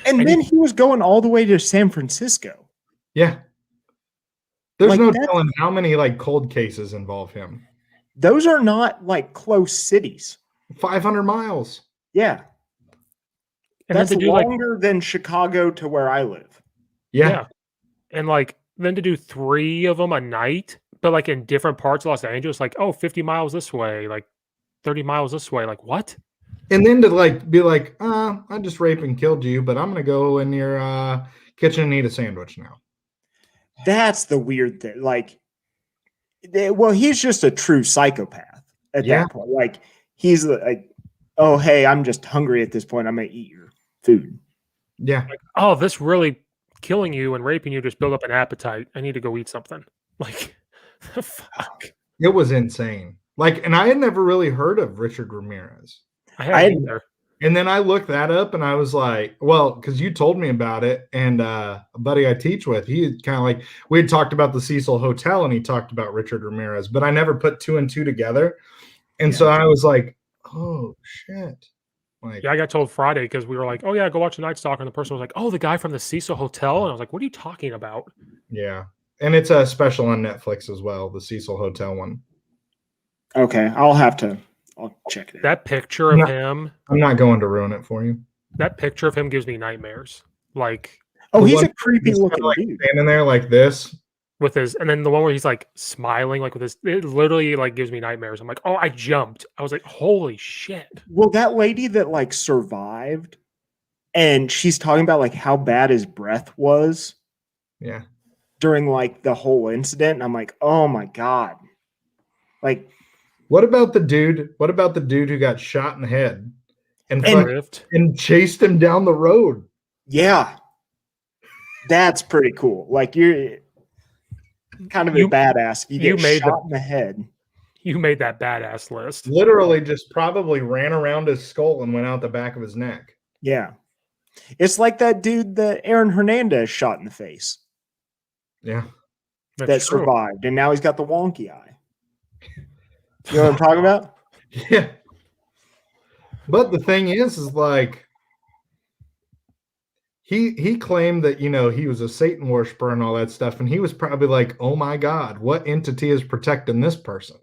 And then he was going all the way to San Francisco. Yeah. There's like no telling how many like cold cases involve him. Those are not like close cities. 500 miles. Yeah. And that's longer than Chicago to where I live. Yeah. And like then to do 3 of them a night, but like in different parts of Los Angeles, like, 50 miles this way, like 30 miles this way. Like, what? And then to like be like, I just raped and killed you, but I'm gonna go in your kitchen and eat a sandwich now. That's the weird thing. Like, well, he's just a true psychopath at that point. Like, he's like, oh, hey, I'm just hungry at this point. I'm gonna eat your food. Yeah. Like, this really killing you and raping you just build up an appetite. I need to go eat something. Like, the fuck. It was insane. Like, and I had never really heard of Richard Ramirez. I hadn't either. And then I looked that up and I was like, well, because you told me about it. And a buddy I teach with, he kind of like, we had talked about the Cecil Hotel and he talked about Richard Ramirez, but I never put 2 and 2 together. And so I was like, oh, shit. Like, I got told Friday because we were like, oh, yeah, go watch the Night Stalker. And the person was like, oh, the guy from the Cecil Hotel. And I was like, what are you talking about? Yeah. And it's a special on Netflix as well, the Cecil Hotel one. Okay. I'll check it out. That picture of him. I'm not going to ruin it for you. That picture of him gives me nightmares. Like, he's a creepy looking dude. Standing there like this. With his, and then the one where he's like smiling, like with his, it literally like gives me nightmares. I'm like, I jumped. I was like, holy shit. Well, that lady that like survived and she's talking about like how bad his breath was. Yeah. During like the whole incident. And I'm like, oh my God. Like, What about the dude who got shot in the head and chased him down the road? Yeah. That's pretty cool. Like, you're kind of a badass. You get shot in the head. You made that badass list. Literally just probably ran around his skull and went out the back of his neck. Yeah. It's like that dude that Aaron Hernandez shot in the face. Yeah. That survived. And now he's got the wonky eye. You know what I'm talking about? Yeah. But the thing is like he claimed that, he was a Satan worshiper and all that stuff. And he was probably like, oh my God, what entity is protecting this person?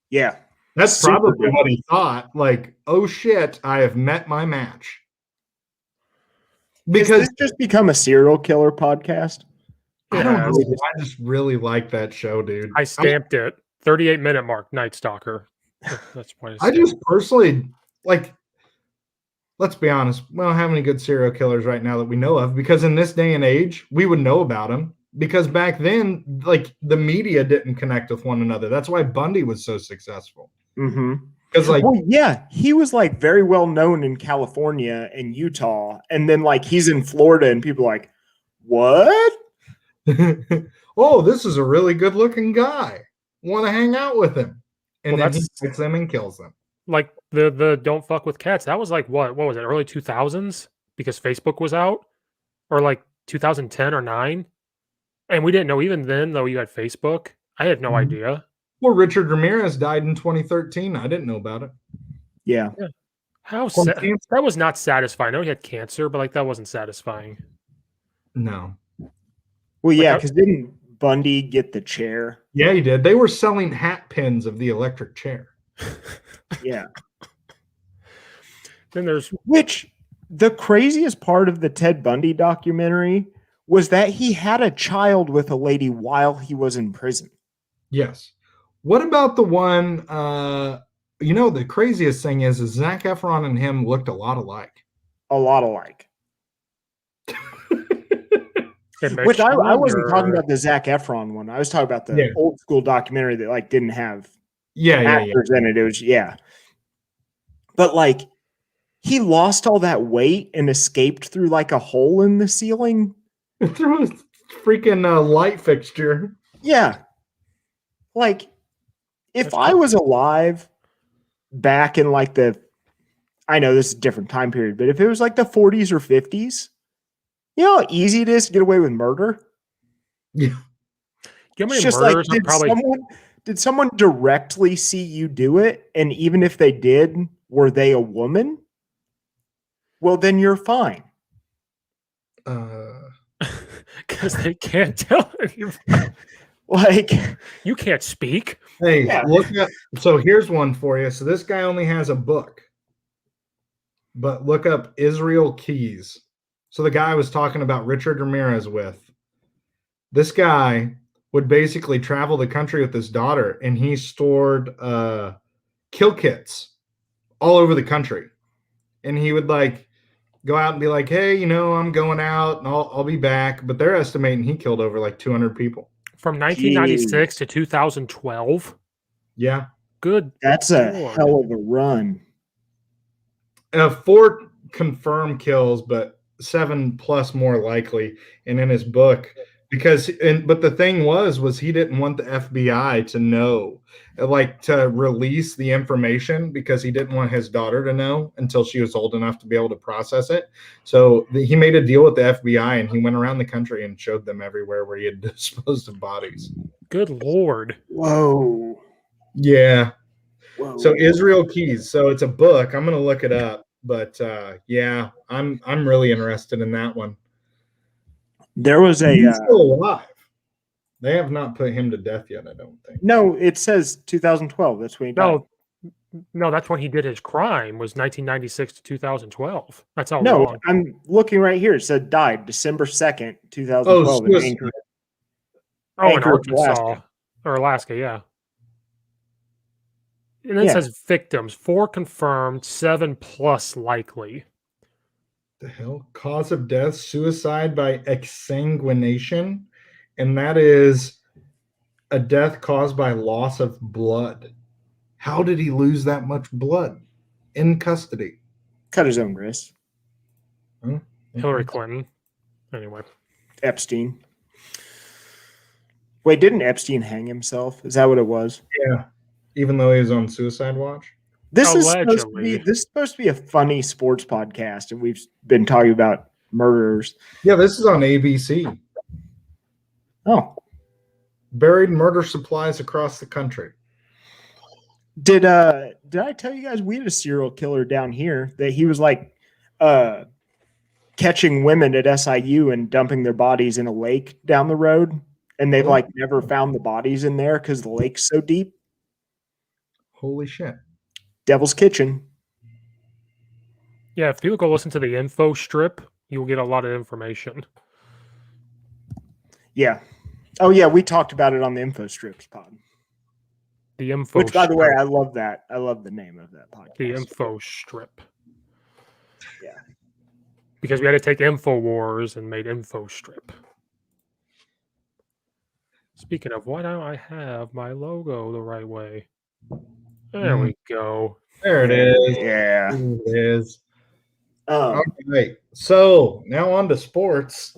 Yeah. That's probably what he thought. Like, oh shit, I have met my match. Because this just become a serial killer podcast. I don't know. I just really like that show, dude. I stamped it. 38-minute mark, Night Stalker. That's why I just personally like. Let's be honest. We don't have any good serial killers right now that we know of, because in this day and age, we would know about them. Because back then, like, the media didn't connect with one another. That's why Bundy was so successful. Mm-hmm. Because, like, he was like very well known in California and Utah, and then like he's in Florida, and people are like, what? Oh, this is a really good looking guy. Want to hang out with him, and then he takes them and kills them. Like the don't fuck with cats. That was like what was it? Early 2000s, because Facebook was out, or like 2010 or 9, and we didn't know even then though you had Facebook. I had no idea. Well, Richard Ramirez died in 2013. I didn't know about it. Yeah. That was not satisfying. I know he had cancer, but like that wasn't satisfying. No. Well, yeah, because didn't Bundy get the chair? Yeah, he did. They were selling hat pins of the electric chair. Yeah. Then there's which the craziest part of the Ted Bundy documentary was that he had a child with a lady while he was in prison. Yes. What about the one? The craziest thing is Zac Efron and him looked a lot alike. A lot alike. Which I wasn't talking about the Zac Efron one. I was talking about the old school documentary that like didn't have actors in it. It was but like he lost all that weight and escaped through like a hole in the ceiling through a freaking light fixture. Yeah, like if I was alive back in like I know this is a different time period, but if it was like the 40s or 50s. You know how easy it is to get away with murder? Yeah. It's just like, did someone directly see you do it? And even if they did, were they a woman? Well, then you're fine. Because they can't tell you. Like, you can't speak. Hey, look up. So here's one for you. So this guy only has a book. But look up Israel Keys. So the guy I was talking about Richard Ramirez with, this guy would basically travel the country with his daughter, and he stored kill kits all over the country. And he would like go out and be like, hey, I'm going out and I'll be back. But they're estimating he killed over like 200 people. From 1996 to 2012? Yeah. Good. That's a hell of a run. 4 confirmed kills, but 7+ more likely. And in his book, but the thing was he didn't want the FBI to know, like to release the information, because he didn't want his daughter to know until she was old enough to be able to process it. So he made a deal with the FBI, and he went around the country and showed them everywhere where he had disposed of bodies. Good Lord. Whoa. Yeah. Whoa. So Israel Keys. So it's a book. I'm going to look it up. But I'm really interested in that one. There was He's still alive. They have not put him to death yet, I don't think. No, it says 2012. That's when he died. No, that's when he did his crime. Was 1996 to 2012. That's how long. No, I'm looking right here. It said died December 2nd, 2012. In Arkansas or Alaska, yeah. And then it says victims, 4 confirmed, 7+ likely. The hell? Cause of death, suicide by exsanguination. And that is a death caused by loss of blood. How did he lose that much blood in custody? Cut his own wrist. Hillary Clinton. Anyway. Epstein. Wait, didn't Epstein hang himself? Is that what it was? Yeah. Even though he was on suicide watch? This is supposed to be a funny sports podcast, and we've been talking about murderers. Yeah, this is on ABC. Oh. Buried murder supplies across the country. Did I tell you guys we had a serial killer down here that he was like catching women at SIU and dumping their bodies in a lake down the road, and they've like never found the bodies in there because the lake's so deep. Holy shit. Devil's Kitchen. Yeah, if people go listen to the info strip, you'll get a lot of information. Yeah. Oh, yeah, we talked about it on the info strips pod. The info Which, by the way, I love that. I love the name of that podcast. The info strip. Yeah. Because we had to take InfoWars and made info strip. Speaking of, why don't I have my logo the right way? There we go. There it is. Yeah. There it is. All right. So now on to sports.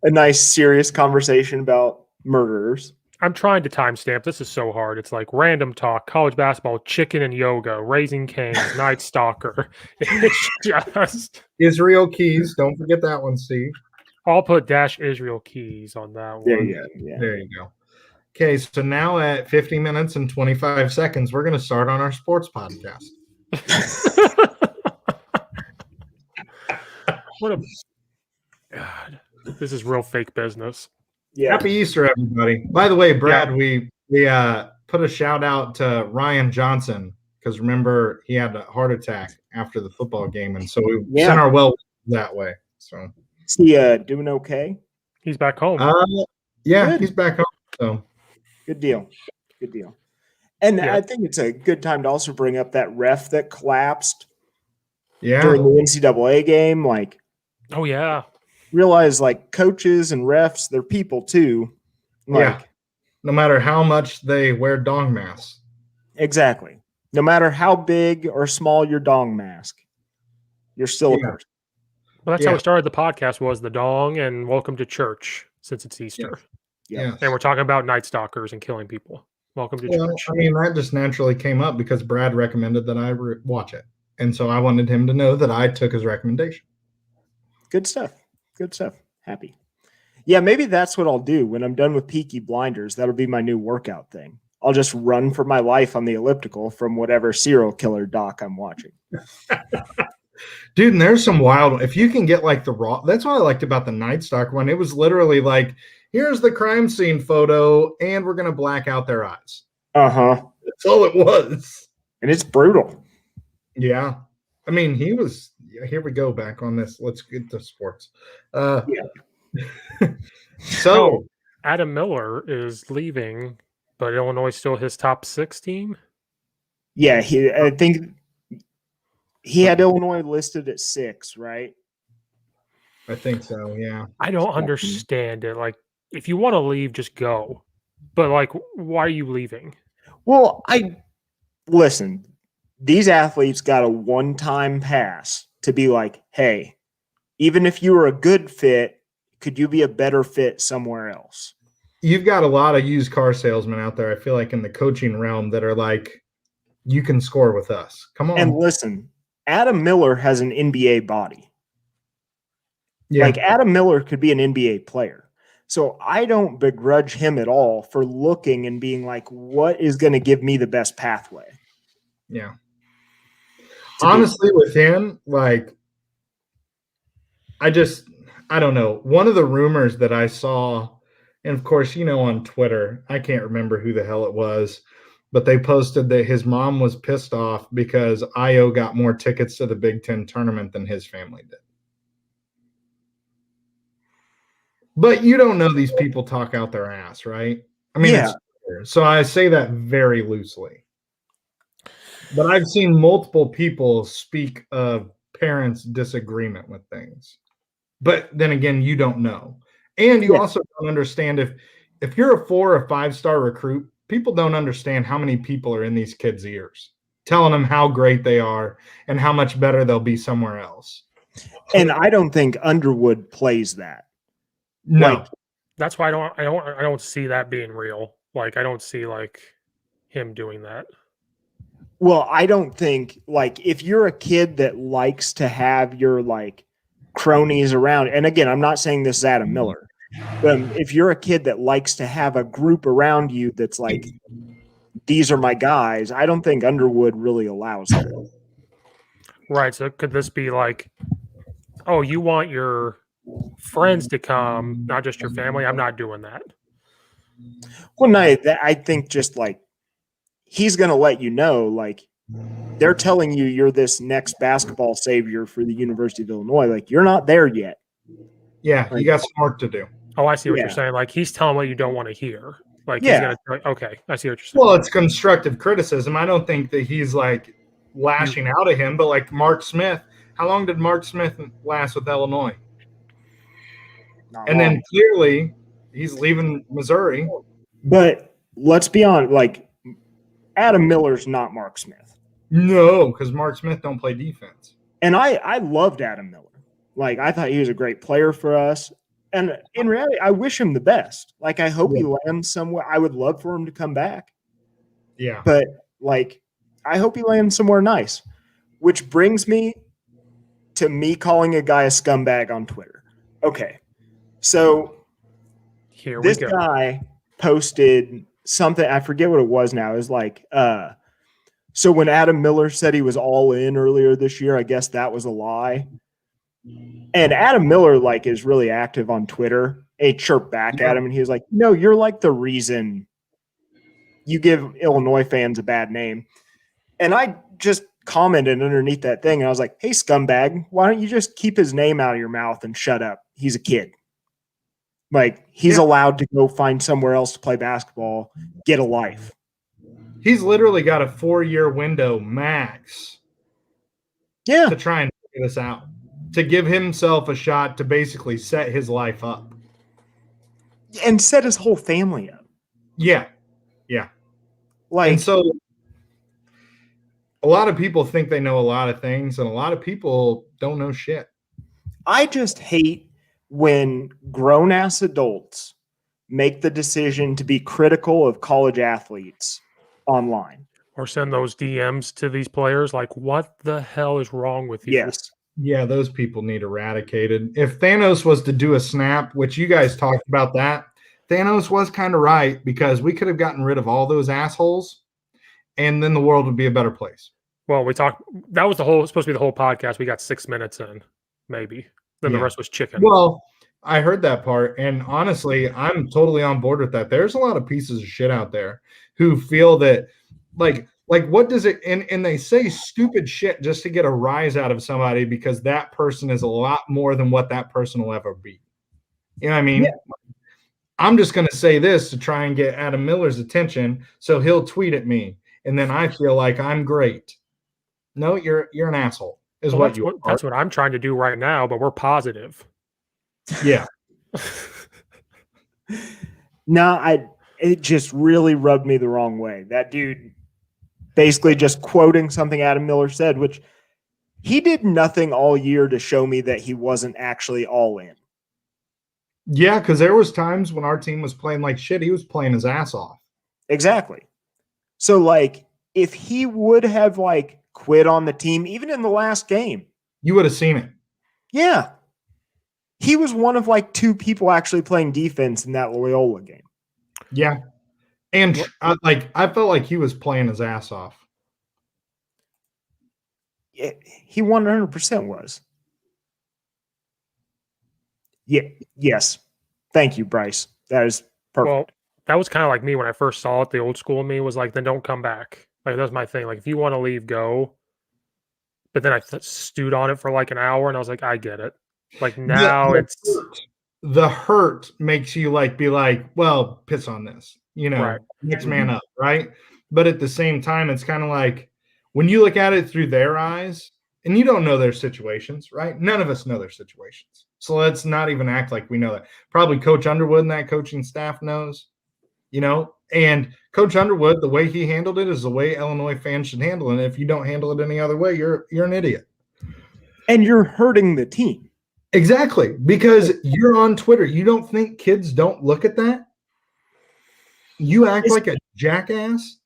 A nice, serious conversation about murderers. I'm trying to timestamp. This is so hard. It's like random talk, college basketball, chicken and yoga, Raisin Canes, Night Stalker. It's just Israel Keys. Don't forget that one, Steve. I'll put -- Israel Keys on that one. Yeah. There you go. Okay, so now at 50 minutes and 25 seconds, we're going to start on our sports podcast. What a God. This is real fake business. Yeah. Happy Easter, everybody. By the way, Brad, we put a shout out to Ryan Johnson because remember he had a heart attack after the football game, and so we sent our well that way. So is he doing okay? He's back home. Yeah, he's back home. So good deal. Good deal. And Yeah. I think it's a good time to also bring up that ref that collapsed Yeah. during the NCAA game. Like, Oh yeah. realize like coaches and refs, they're people too. Like, Yeah. No matter how much they wear dong masks. exactly. No matter how big or small your dong mask, you're still a Yeah. person. Well, that's Yeah. how we started the podcast. Was the dong and welcome to church since it's Easter, Yeah. and we're talking about night stalkers and killing people. Welcome to Well, church. I mean, that just naturally came up because Brad recommended that I watch it. And so I wanted him to know that I took his recommendation. Good stuff. Good stuff. Happy. Yeah, maybe that's what I'll do when I'm done with Peaky Blinders. That'll be my new workout thing. I'll just run for my life on the elliptical from whatever serial killer doc I'm watching. Dude, and there's some wild. If you can get like the raw, that's what I liked about the Night Stalker one. It was literally like, here's the crime scene photo, and we're gonna black out their eyes. That's all it was. And it's brutal. Yeah, I mean, he was. Here we go back on this. Let's get to sports. So Adam Miller is leaving, but Illinois is still his top 6 team. Yeah, I think he had Illinois listed at 6, right? I think so. Yeah. I don't understand it. Like, if you want to leave, just go. But like, why are you leaving? Well, listen. These athletes got a one-time pass to be like, hey, even if you were a good fit, could you be a better fit somewhere else? You've got a lot of used car salesmen out there, I feel like, in the coaching realm that are like, you can score with us. Come on. And listen, Adam Miller has an NBA body. Yeah. Like, Adam Miller could be an NBA player. So I don't begrudge him at all for looking and being like, what is going to give me the best pathway? Yeah. Honestly, with him, like, I don't know. One of the rumors that I saw, and of course, on Twitter, I can't remember who the hell it was, but they posted that his mom was pissed off because Io got more tickets to the Big Ten tournament than his family did. But you don't know these people talk out their ass, right? I mean, Yeah. So I say that very loosely. But I've seen multiple people speak of parents' disagreement with things. But then again, you don't know. And you also don't understand if you're a 4 or 5-star recruit, people don't understand how many people are in these kids' ears, telling them how great they are and how much better they'll be somewhere else. And I don't think Underwood plays that. No. Like, that's why I don't see that being real. Like, I don't see like him doing that. Well, I don't think, like, if you're a kid that likes to have your like cronies around, and again, I'm not saying this is Adam Miller, but if you're a kid that likes to have a group around you that's like, these are my guys, I don't think Underwood really allows that. Right. So could this be like, oh, you want your friends to come, not just your family? I'm not doing that. Well, no, I think just like he's going to let you know, like, they're telling you you're this next basketball savior for the University of Illinois. Like, you're not there yet. Yeah, you got some work to do. Oh, I see what you're saying. Like, he's telling what you don't want to hear. Like, he's gonna. Okay, I see what you're saying. Well, it's constructive criticism. I don't think that he's like lashing out at him, but like Mark Smith, how long did Mark Smith last with Illinois? Then clearly he's leaving Missouri. But let's be honest, like, Adam Miller's not Mark Smith. No, because Mark Smith don't play defense. And I loved Adam Miller. Like, I thought he was a great player for us. And in reality, I wish him the best. Like, I hope he lands somewhere. I would love for him to come back. Yeah. But, like, I hope he lands somewhere nice. Which brings me to me calling a guy a scumbag on Twitter. Okay. So Here this we go. guy posted something. I forget what it was now. It was like, so when Adam Miller said he was all in earlier this year, I guess that was a lie. And Adam Miller like is really active on Twitter. He chirped back at him and he was like, no, you're like the reason you give Illinois fans a bad name. And I just commented underneath that thing. And I was like, hey, scumbag, why don't you just keep his name out of your mouth and shut up? He's a kid. Like, he's allowed to go find somewhere else to play basketball, get a life. He's literally got a 4-year window max to try and figure this out, to give himself a shot to basically set his life up. And set his whole family up. Yeah. Like, and so a lot of people think they know a lot of things, and a lot of people don't know shit. I just hate when grown-ass adults make the decision to be critical of college athletes online. Or send those DMs to these players like, what the hell is wrong with you? Yes. Yeah, those people need eradicated. If Thanos was to do a snap, which you guys talked about that, Thanos was kind of right, because we could have gotten rid of all those assholes, and then the world would be a better place. Well, that was supposed to be the whole podcast. We got 6 minutes in, maybe. Then the rest was chicken. Well, I heard that part, and honestly, I'm totally on board with that. There's a lot of pieces of shit out there who feel that, like what does it, and they say stupid shit just to get a rise out of somebody, because that person is a lot more than what that person will ever be. You know what I mean? Yeah. I'm just going to say this to try and get Adam Miller's attention, so he'll tweet at me, and then I feel like I'm great. No, you're an asshole. That's what I'm trying to do right now, but we're positive. Yeah. No, it just really rubbed me the wrong way. That dude basically just quoting something Adam Miller said, which he did nothing all year to show me that he wasn't actually all in. Yeah, because there was times when our team was playing like shit. He was playing his ass off. Exactly. So, like, if he would have, like, quit on the team, even in the last game, you would have seen it. Yeah. He was one of, like, 2 people actually playing defense in that Loyola game. Yeah. And, I felt like he was playing his ass off. He 100% was. Yeah. Yes. Thank you, Bryce. That is perfect. Well, that was kind of like me when I first saw it. The old school in me was like, then don't come back. Like, that was my thing. Like, if you want to leave, go. But then I stewed on it for like an hour, and I was like, I get it. Like, now the hurt makes you like be like, well, piss on this, right. Next man up, right? But at the same time, it's kind of like when you look at it through their eyes, and you don't know their situations, right? None of us know their situations. So let's not even act like we know that. Probably Coach Underwood and that coaching staff knows, and Coach Underwood, the way he handled it is the way Illinois fans should handle it. And if you don't handle it any other way, you're an idiot. And you're hurting the team. Exactly. Because you're on Twitter. You don't think kids don't look at that? You act like a jackass?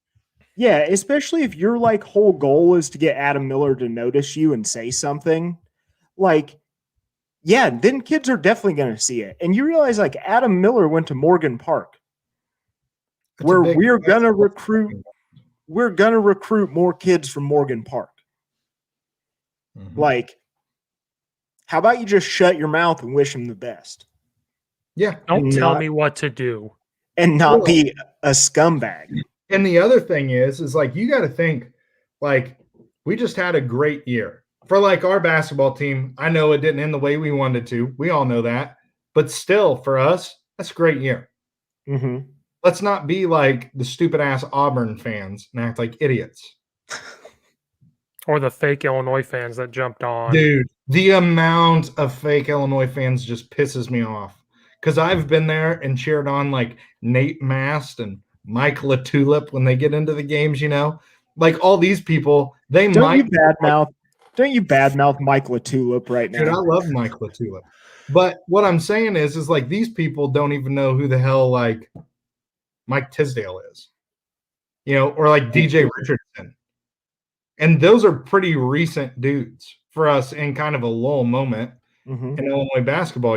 Yeah, especially if your like whole goal is to get Adam Miller to notice you and say something. Like, yeah, then kids are definitely going to see it. And you realize like Adam Miller went to Morgan Park. Where we're going to recruit more kids from Morgan Park. Mm-hmm. Like, how about you just shut your mouth and wish him the best? Yeah. Don't tell me what to do. And not be a scumbag. And the other thing is like, you got to think, like, we just had a great year. For like our basketball team, I know it didn't end the way we wanted to. We all know that. But still, for us, that's a great year. Mm-hmm. Let's not be like the stupid-ass Auburn fans and act like idiots. Or the fake Illinois fans that jumped on. Dude, the amount of fake Illinois fans just pisses me off. Because I've been there and cheered on like Nate Mast and Mike LaTulip when they get into the games, Like all these people, Don't you badmouth Mike LaTulip right now? Dude, I love Mike LaTulip. But what I'm saying is like these people don't even know who the hell like Mike Tisdale is, or like DJ Richardson. And those are pretty recent dudes for us in kind of a lull moment in Illinois basketball,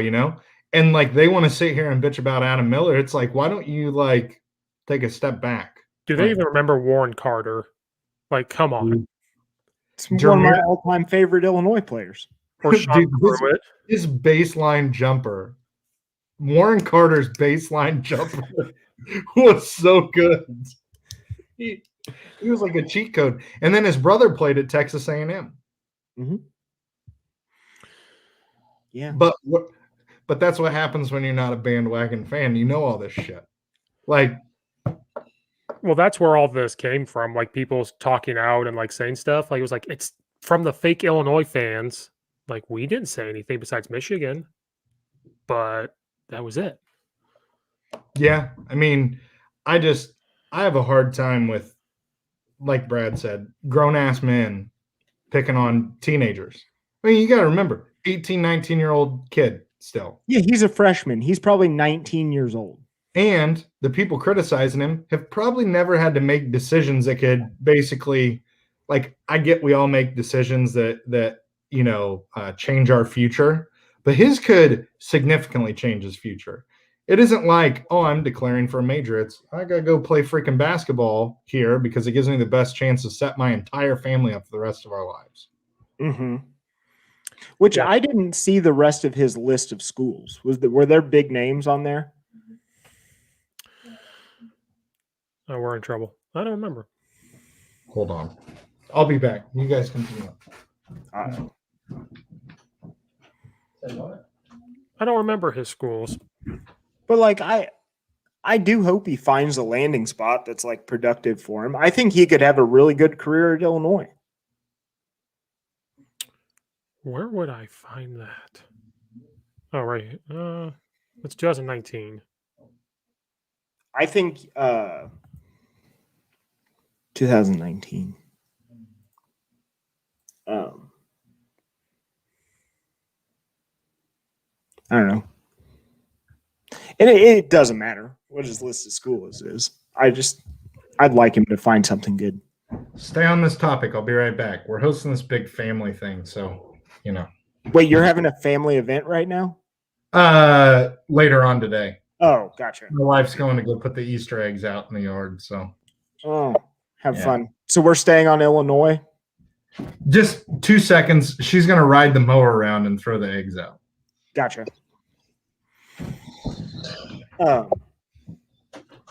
And like they want to sit here and bitch about Adam Miller. It's like, why don't you like take a step back? Do they Like, even remember Warren Carter? Like, come on. It's one of my all-time favorite Illinois players. Or Sean Pruitt. His baseline jumper, Warren Carter's baseline jumper was so good. He was like a cheat code. And then his brother played at Texas A&M. Mm-hmm. Yeah. But that's what happens when you're not a bandwagon fan. You know all this shit. Like, well, that's where all this came from. Like people talking out and like saying stuff. Like it was like it's from the fake Illinois fans. Like we didn't say anything besides Michigan, but that was it. Yeah, I mean, I have a hard time with, like Brad said, grown ass men picking on teenagers. I mean, you got to remember, 18, 19-year-old kid still. Yeah, he's a freshman. He's probably 19 years old. And the people criticizing him have probably never had to make decisions that could basically, like, I get we all make decisions that change our future, but his could significantly change his future. It isn't like, oh, I'm declaring for a major. It's, I got to go play freaking basketball here because it gives me the best chance to set my entire family up for the rest of our lives. Mm-hmm. Which I didn't see the rest of his list of schools. Were there big names on there? Oh, we're in trouble. I don't remember. Hold on. I'll be back. You guys continue. I don't remember his schools. But like I do hope he finds a landing spot that's like productive for him. I think he could have a really good career at Illinois. Where would I find that? Oh, right. It's 2019. I think 2019. I don't know. And it doesn't matter what his list of schools is. I'd like him to find something good. Stay on this topic. I'll be right back. We're hosting this big family thing, so, you know. Wait, you're having a family event right now? Later on today. Oh, gotcha. My wife's going to go put the Easter eggs out in the yard, so. Oh, have fun. So we're staying on Illinois? Just 2 seconds. She's going to ride the mower around and throw the eggs out. Gotcha.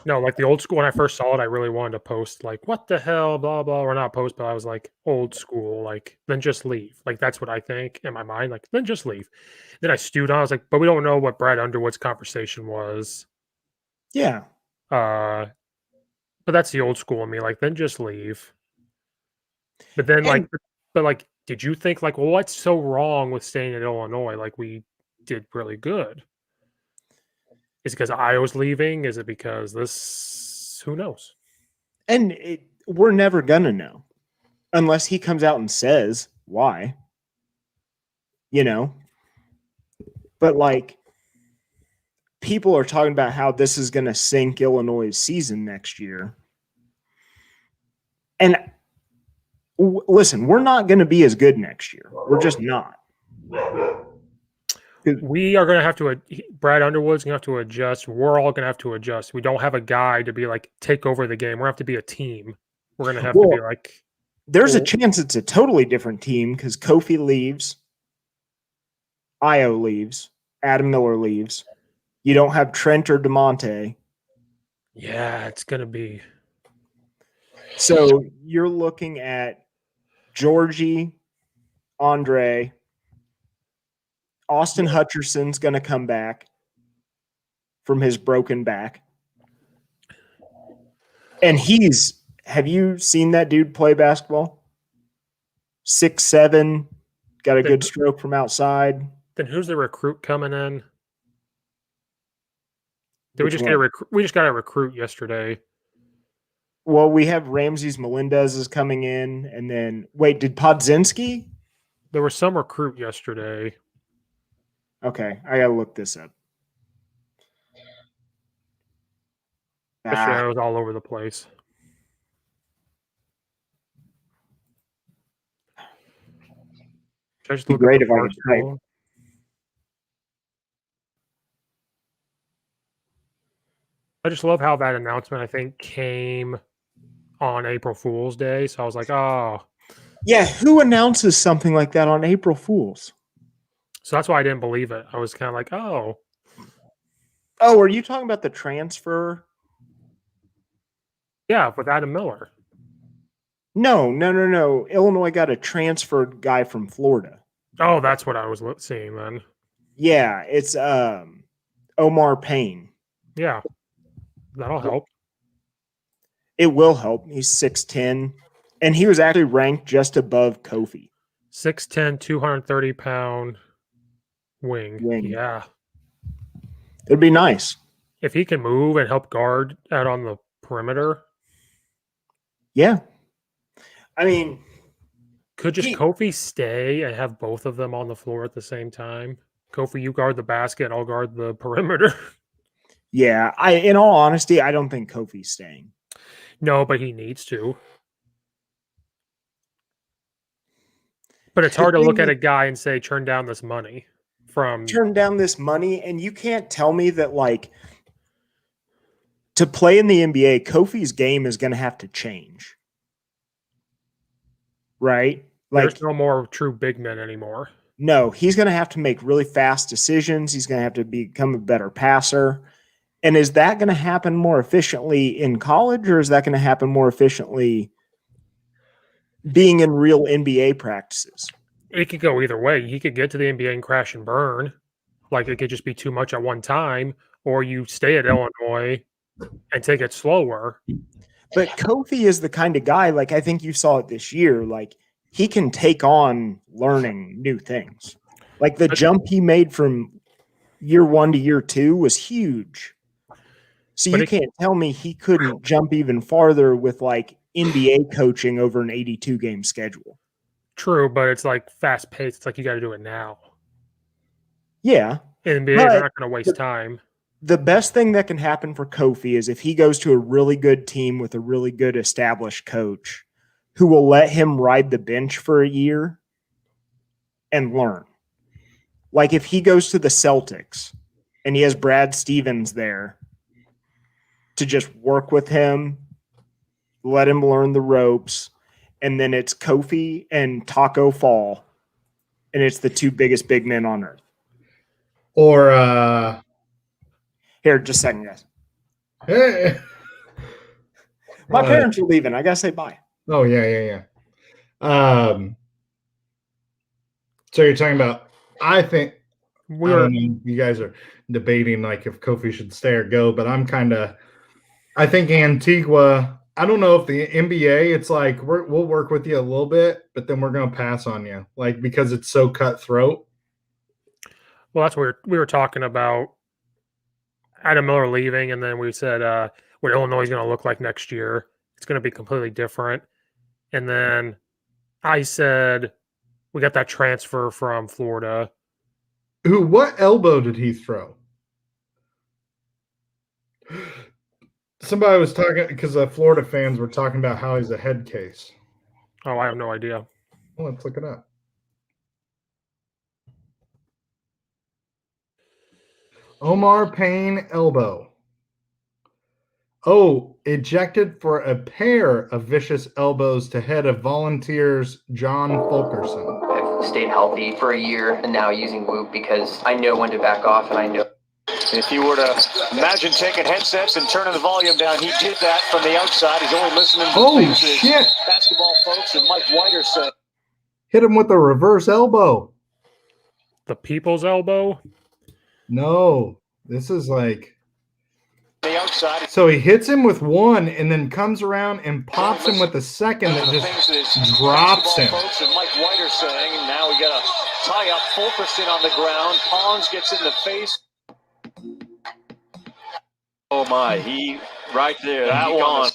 No, like the old school, when I first saw it, I really wanted to post like, what the hell, blah, blah, or not post, but I was like, old school, like, then just leave. Like, that's what I think in my mind, like, then just leave. Then I stewed on, I was like, but we don't know what Brad Underwood's conversation was. Yeah. But that's the old school in me, like, then just leave. But then, like, did you think, like, well, what's so wrong with staying in Illinois? Like, we did really good. Is it because Iowa's leaving? Is it because this? Who knows? And we're never going to know unless he comes out and says why. You know? But, like, people are talking about how this is going to sink Illinois' season next year. And listen, we're not going to be as good next year. We're just not. We are going to have to, Brad Underwood's going to have to adjust. We're all going to have to adjust. We don't have a guy to be like, take over the game. We're going to have to be a team. We're going to have to be like. There's a chance it's a totally different team because Kofi leaves. Io leaves. Adam Miller leaves. You don't have Trent or DeMonte. Yeah, it's going to be. So you're looking at Georgie, Andre, Austin Hutcherson's going to come back from his broken back. And have you seen that dude play basketball? 6'7", got a good stroke from outside. Then who's the recruit coming in? Did we just get a recruit? We just got a recruit yesterday. Well, we have Ramses Melendez is coming in. And then, wait, did Podzinski? There was some recruit yesterday. Okay, I gotta look this up. Yesterday I was all over the place. Should I just look great at if I could type. I just love how that announcement, I think, came on April Fool's Day. So I was like, oh. Yeah, who announces something like that on April Fool's? So that's why I didn't believe it. I was kind of like, oh. Oh, are you talking about the transfer? Yeah, with Adam Miller. No. Illinois got a transferred guy from Florida. Oh, that's what I was seeing then. Yeah, it's Omar Payne. Yeah, that'll help. It will help. He's 6'10", and he was actually ranked just above Kofi. 6'10", 230-pound wing. Yeah. It'd be nice. If he can move and help guard out on the perimeter. Yeah. I mean, could just Kofi stay and have both of them on the floor at the same time? Kofi, you guard the basket, and I'll guard the perimeter. Yeah, in all honesty, I don't think Kofi's staying. No, but he needs to. But it's hard to look at a guy and say, turn down this money. And you can't tell me that, like, to play in the NBA, Kofi's game is going to have to change. Right? Like, there's no more true big men anymore. No, he's going to have to make really fast decisions. He's going to have to become a better passer. And is that going to happen more efficiently in college, or is that going to happen more efficiently being in real NBA practices? It could go either way. He could get to the NBA and crash and burn. Like, it could just be too much at one time, or you stay at Illinois and take it slower. But Kofi is the kind of guy, like, I think you saw it this year, like, he can take on learning new things. Like, the jump he made from year 1 to year 2 was huge. So you can't tell me he couldn't jump even farther with, like, NBA coaching over an 82-game schedule. True, but it's like fast paced. It's like you got to do it now. Yeah. NBA, they're not going to waste time. The best thing that can happen for Kofi is if he goes to a really good team with a really good established coach who will let him ride the bench for a year and learn. Like, if he goes to the Celtics and he has Brad Stevens there to just work with him, let him learn the ropes, and then it's Kofi and Taco Fall, and it's the two biggest big men on earth. Or here, just a second, guys. Hey. My parents are leaving. I gotta say bye. Oh yeah. So you're talking about? I think I don't know, you guys are debating like if Kofi should stay or go, but I think Antigua. I don't know if the NBA, it's like we'll work with you a little bit, but then we're going to pass on you, like, because it's so cutthroat. Well, that's what we were talking about. Adam Miller leaving, and then we said what Illinois is going to look like next year. It's going to be completely different. And then I said we got that transfer from Florida. What elbow did he throw? Somebody was talking because the Florida fans were talking about how he's a head case. Oh, I have no idea. Well, let's look it up. Omar Payne elbow. Oh, ejected for a pair of vicious elbows to head of Volunteers John Fulkerson. I've stayed healthy for a year and now using Whoop because I know when to back off and I know. If you were to imagine taking headsets and turning the volume down, he did that from the outside. He's only listening to Holy shit. Basketball folks and Mike Whiter said. Hit him with a reverse elbow. The people's elbow? No, this is like the outside. So he hits him with one and then comes around and pops him with the second that just drops him. Folks and Mike Whiter saying, and now we got a tie up. Fulkerson on the ground. Pons gets in the face. Oh my, he right there. That one.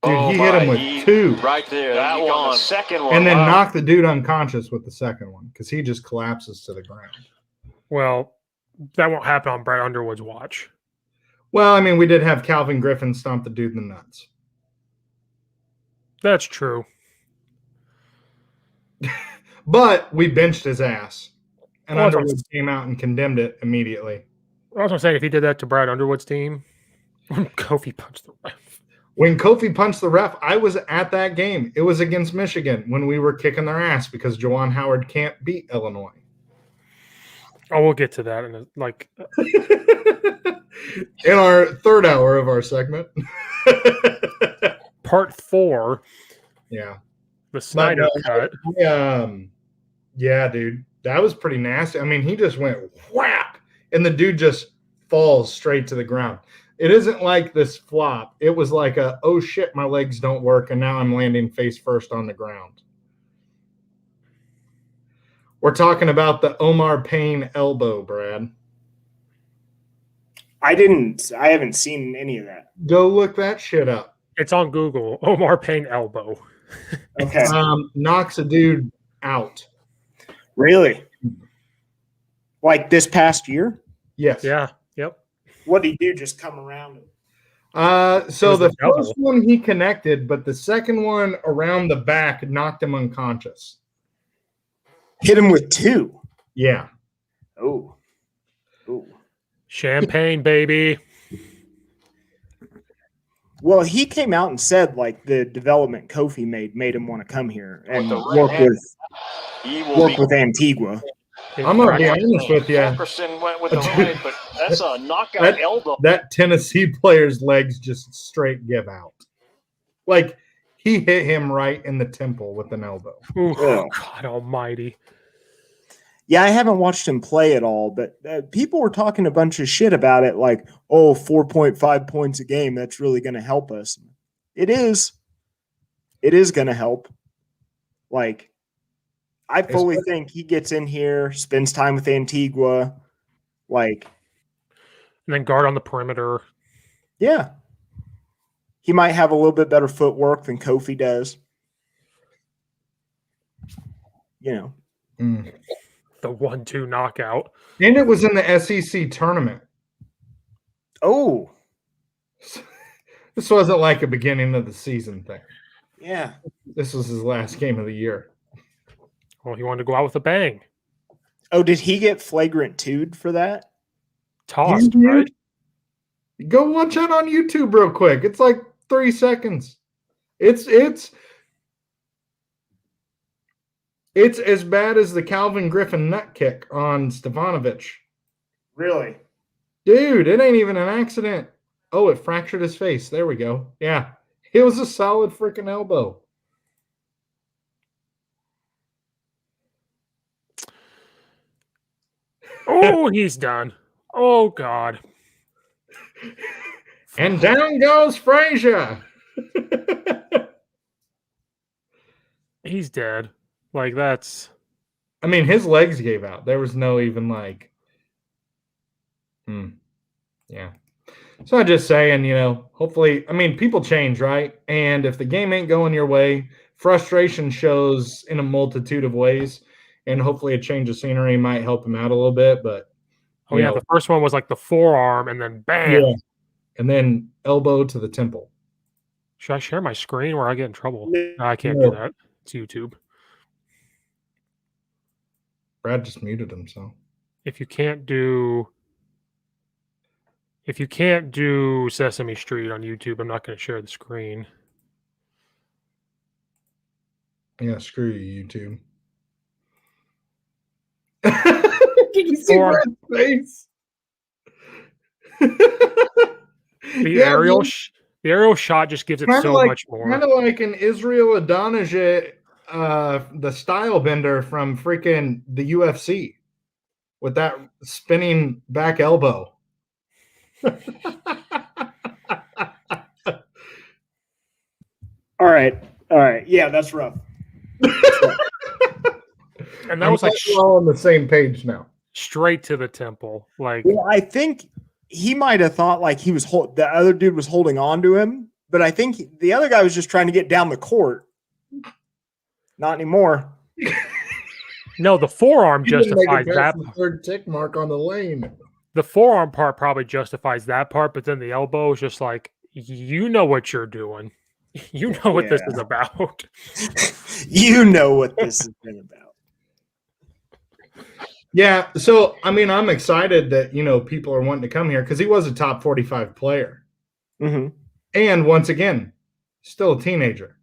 Dude, he hit him with two. Right there. That one. The second one. And then knocked the dude unconscious with the second one because he just collapses to the ground. Well, that won't happen on Brad Underwood's watch. Well, I mean, we did have Calvin Griffin stomp the dude in the nuts. That's true. But we benched his ass. And Underwood came out and condemned it immediately. I was going to say, if he did that to Brad Underwood's team, Kofi punched the ref. When Kofi punched the ref, I was at that game. It was against Michigan when we were kicking their ass because Juwan Howard can't beat Illinois. Oh, we'll get to that in our third hour of our segment. Part 4. Yeah. The Snyder cut. Yeah, dude. That was pretty nasty. I mean, he just went whap, and the dude just falls straight to the ground. It isn't like this flop. It was like oh shit, my legs don't work, and now I'm landing face first on the ground. We're talking about the Omar Payne elbow, Brad. I haven't seen any of that. Go look that shit up. It's on Google. Omar Payne elbow. Okay. Knocks a dude out. Really? Like this past year? Yes. Yeah. Yep. What did he do? Just come around? So the first one he connected, but the second one around the back knocked him unconscious. Hit him with 2. Yeah. Oh. Champagne, baby. Well, he came out and said like the development Kofi made him want to come here and work with Antigua. I'm gonna be honest with you. Wilkerson went with the right, but that's a knockout elbow. That Tennessee player's legs just straight give out. Like he hit him right in the temple with an elbow. Ooh, oh, God almighty. Yeah, I haven't watched him play at all, but people were talking a bunch of shit about it, like, 4.5 points a game, that's really going to help us. It is. It is going to help. Like, I fully think he gets in here, spends time with Antigua, like. And then guard on the perimeter. Yeah. He might have a little bit better footwork than Kofi does. You know. Mm. The 1-2 knockout. And it was in the SEC tournament. Oh. This wasn't like a beginning of the season thing. Yeah. This was his last game of the year. Well, he wanted to go out with a bang. Oh, did he get flagrant 2'd for that? Tossed, right? Go watch it on YouTube real quick. It's like 3 seconds. It's as bad as the Calvin Griffin nut kick on Stefanovic. Really? Dude, it ain't even an accident. Oh, it fractured his face. There we go. Yeah. It was a solid freaking elbow. Oh, he's done. Oh, God. And down goes Frazier. He's dead. Like, that's... I mean, his legs gave out. There was no even like... Yeah. So I'm just saying, hopefully... I mean, people change, right? And if the game ain't going your way, frustration shows in a multitude of ways. And hopefully a change of scenery might help him out a little bit. But the first one was like the forearm and then bam. Yeah. And then elbow to the temple. Should I share my screen where I get in trouble? No, I can't do that. It's YouTube. Brad just muted himself. If you can't do Sesame Street on YouTube, I'm not going to share the screen. Yeah, screw you, YouTube. Did you see Brad's face? The aerial shot just gives it so much more. Kind of like an Israel Adonijah, the style bender from freaking the UFC with that spinning back elbow. All right. Yeah, that's rough. And that was like we're all on the same page now. Straight to the temple. Like, well, I think he might have thought like the other dude was holding on to him, but I think the other guy was just trying to get down the court. Not anymore. No, the forearm justifies that. The third tick mark on the lane. The forearm part probably justifies that part, but then the elbow is just like, you know what you're doing. You know what this is about. You know what this has been about. Yeah, so I mean, I'm excited that people are wanting to come here because he was a top 45 player. Mm-hmm. And once again, still a teenager.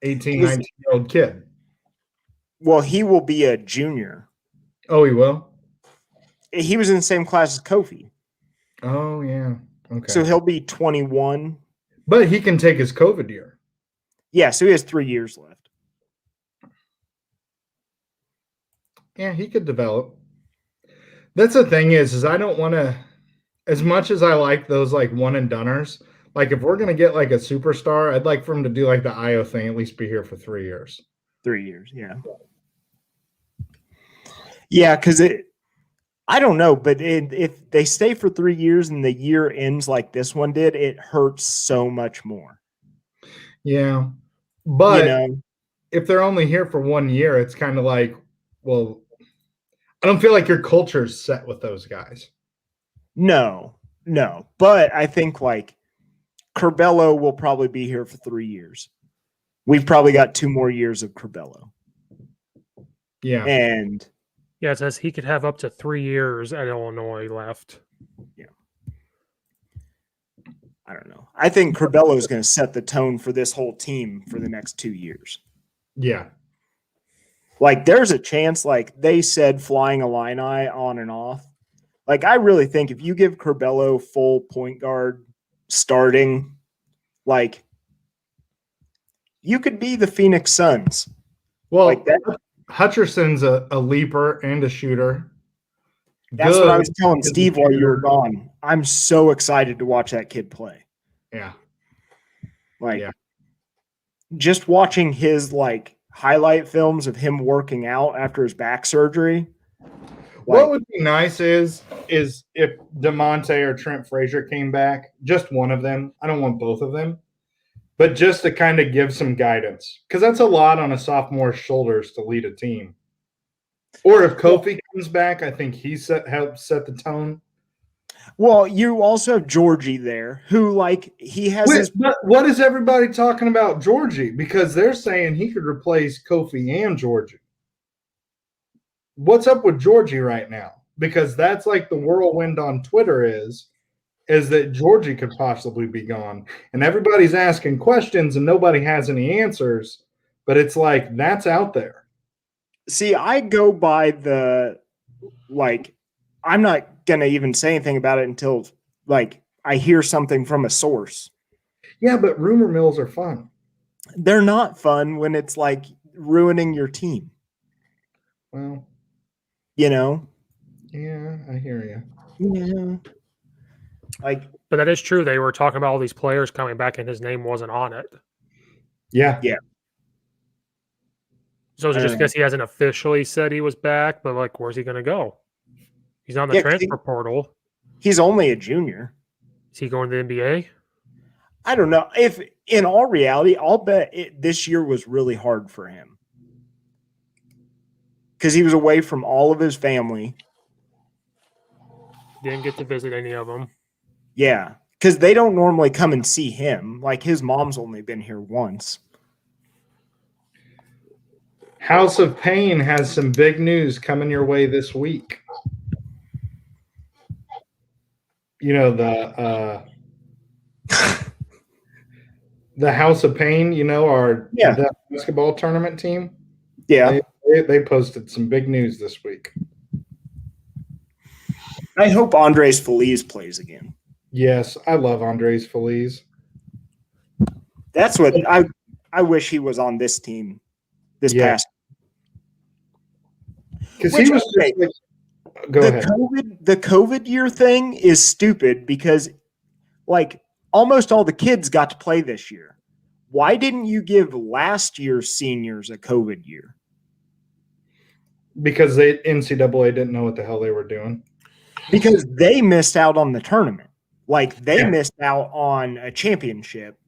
18, 19-year-old kid. Well, he will be a junior. Oh, he will? He was in the same class as Kofi. Oh, yeah. Okay. So he'll be 21. But he can take his COVID year. Yeah, so he has 3 years left. Yeah, he could develop. That's the thing is I don't want to, as much as I like those like one and doners, like if we're going to get like a superstar, I'd like for him to do like the IO thing, at least be here for 3 years. 3 years, yeah. Yeah, because I don't know, but if they stay for 3 years and the year ends like this one did, it hurts so much more. Yeah. But you know, if they're only here for 1 year, it's kind of like, well, I don't feel like your culture's set with those guys. No. But I think like Curbelo will probably be here for 3 years. We've probably got 2 more years of Curbelo. Yeah. And yeah, it says he could have up to 3 years at Illinois left. Yeah. I don't know. I think Curbelo is going to set the tone for this whole team for the next 2 years. Yeah. Like, there's a chance, like they said, flying Illini on and off. Like, I really think if you give Curbelo full point guard starting, like, you could be the Phoenix Suns. Well, like that. Hutcherson's a leaper and a shooter. That's what I was telling Steve while you were gone. I'm so excited to watch that kid play. Yeah. Like, just watching his, like, highlight films of him working out after his back surgery. What would be nice is if DeMonte or Trent Frazier came back, just one of them. I don't want both of them. But just to kind of give some guidance. Because that's a lot on a sophomore's shoulders to lead a team. Or if Kofi comes back, I think he helps set the tone. Well, you also have Georgie there, who, like, he has But what is everybody talking about Georgie? Because they're saying he could replace Kofi and Georgie. What's up with Georgie right now? Because that's like the whirlwind on Twitter is that Georgie could possibly be gone. And everybody's asking questions and nobody has any answers. But it's like, that's out there. See, I go by the, like, I'm not going to even say anything about it until, like, I hear something from a source. Yeah, but rumor mills are fun. They're not fun when it's, like, ruining your team. Well, you know? Yeah, I hear you. Yeah. Like, but that is true. They were talking about all these players coming back and his name wasn't on it. Yeah. Yeah. So is it just because he hasn't officially said he was back, but like, where's he going to go? He's not in the transfer portal. He's only a junior. Is he going to the NBA? I don't know. If in all reality, I'll bet this year was really hard for him because he was away from all of his family. Didn't get to visit any of them. Yeah, because they don't normally come and see him. Like, his mom's only been here once. House of Pain has some big news coming your way this week. You know, the House of Pain, you know, our basketball tournament team. Yeah. They posted some big news this week. I hope Andres Feliz plays again. Yes, I love Andres Feliz. That's what I wish he was on this team this past. Because he was just like, go ahead. The COVID year thing is stupid because, like, almost all the kids got to play this year. Why didn't you give last year's seniors a COVID year? Because NCAA didn't know what the hell they were doing. Because they missed out on the tournament. Like, they missed out on a championship.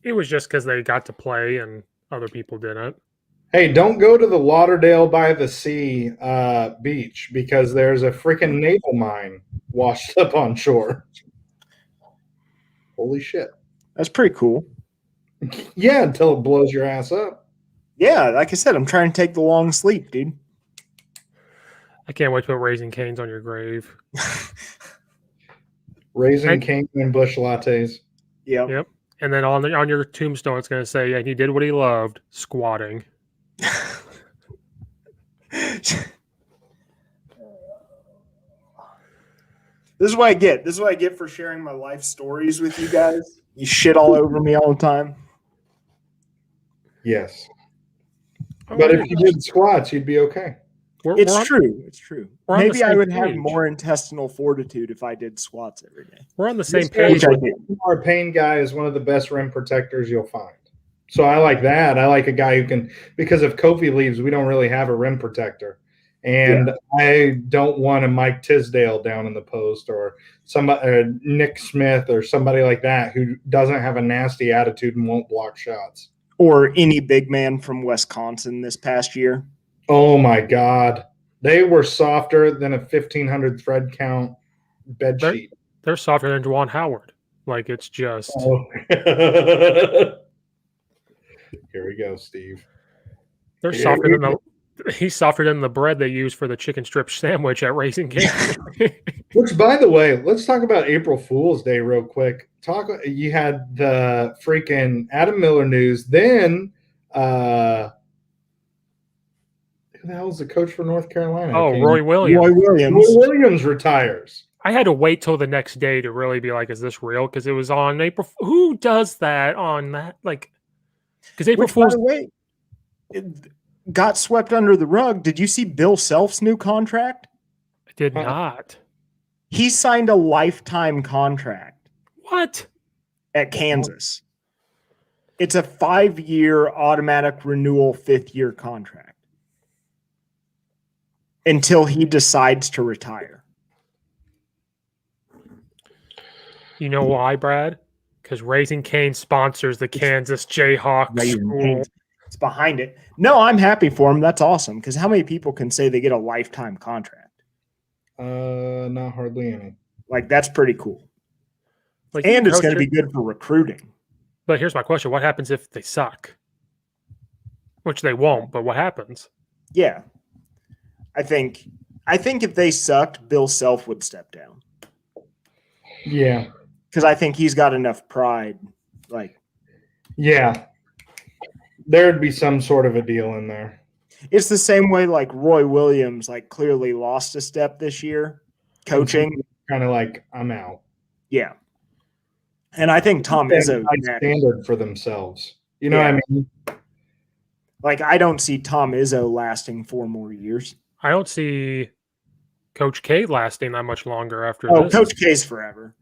It was just because they got to play and other people didn't. Hey, don't go to the Lauderdale by the Sea beach because there's a freaking naval mine washed up on shore. Holy shit. That's pretty cool. Yeah, until it blows your ass up. Yeah, like I said, I'm trying to take the long sleep, dude. I can't wait to put Raisin Canes on your grave. Raisin Canes and Bush lattes. Yep. Yep. And then on your tombstone, it's going to say, he did what he loved, squatting. This is what I get. This is what I get for sharing my life stories with you guys. You shit all over me all the time. Yes. But if you did squats, you'd be okay. It's true. It's true. Maybe I would have page. more intestinal fortitude if I did squats every day. We're on the same page. Our pain guy is one of the best rim protectors you'll find. So I like that. I like a guy who can, because if Kofi leaves, we don't really have a rim protector. And I don't want a Mike Tisdale down in the post or somebody, Nick Smith or somebody like that who doesn't have a nasty attitude and won't block shots. Or any big man from Wisconsin this past year. Oh my God. They were softer than a 1,500 thread count bed sheet. They're softer than Juwan Howard. Like, it's just. Oh. Here we go, Steve. They're softer than the. He's softer than the bread they use for the chicken strip sandwich at Raisin Canes. Which, by the way, let's talk about April Fool's Day real quick. You had the freaking Adam Miller news. Then, who the hell is the coach for North Carolina? Oh, Roy Williams. Roy Williams. Roy Williams retires. I had to wait till the next day to really be like, is this real? Because it was on April. Who does that on that? Like, because April Fool's. By the way, got swept under the rug. Did you see Bill Self's new contract? I did not. He signed a lifetime contract. What? At Kansas. It's a 5-year automatic renewal, 5th-year contract. Until he decides to retire. You know why, Brad? Because Raisin Canes sponsors the Kansas Jayhawks school. It's behind it. No, I'm happy for him. That's awesome. Because how many people can say they get a lifetime contract? Not hardly any. Like, that's pretty cool. Like, and it's going to be good for recruiting. But here's my question. What happens if they suck? Which they won't, but what happens? Yeah. I think if they sucked, Bill Self would step down. Yeah. Because I think he's got enough pride. Like, yeah. There'd be some sort of a deal in there. It's the same way like Roy Williams like clearly lost a step this year coaching. Kind of like, I'm out. Yeah. And I think Tom Izzo standard for themselves. You know what I mean? Like, I don't see Tom Izzo lasting 4 more years. I don't see Coach K lasting that much longer after this. Coach K's forever.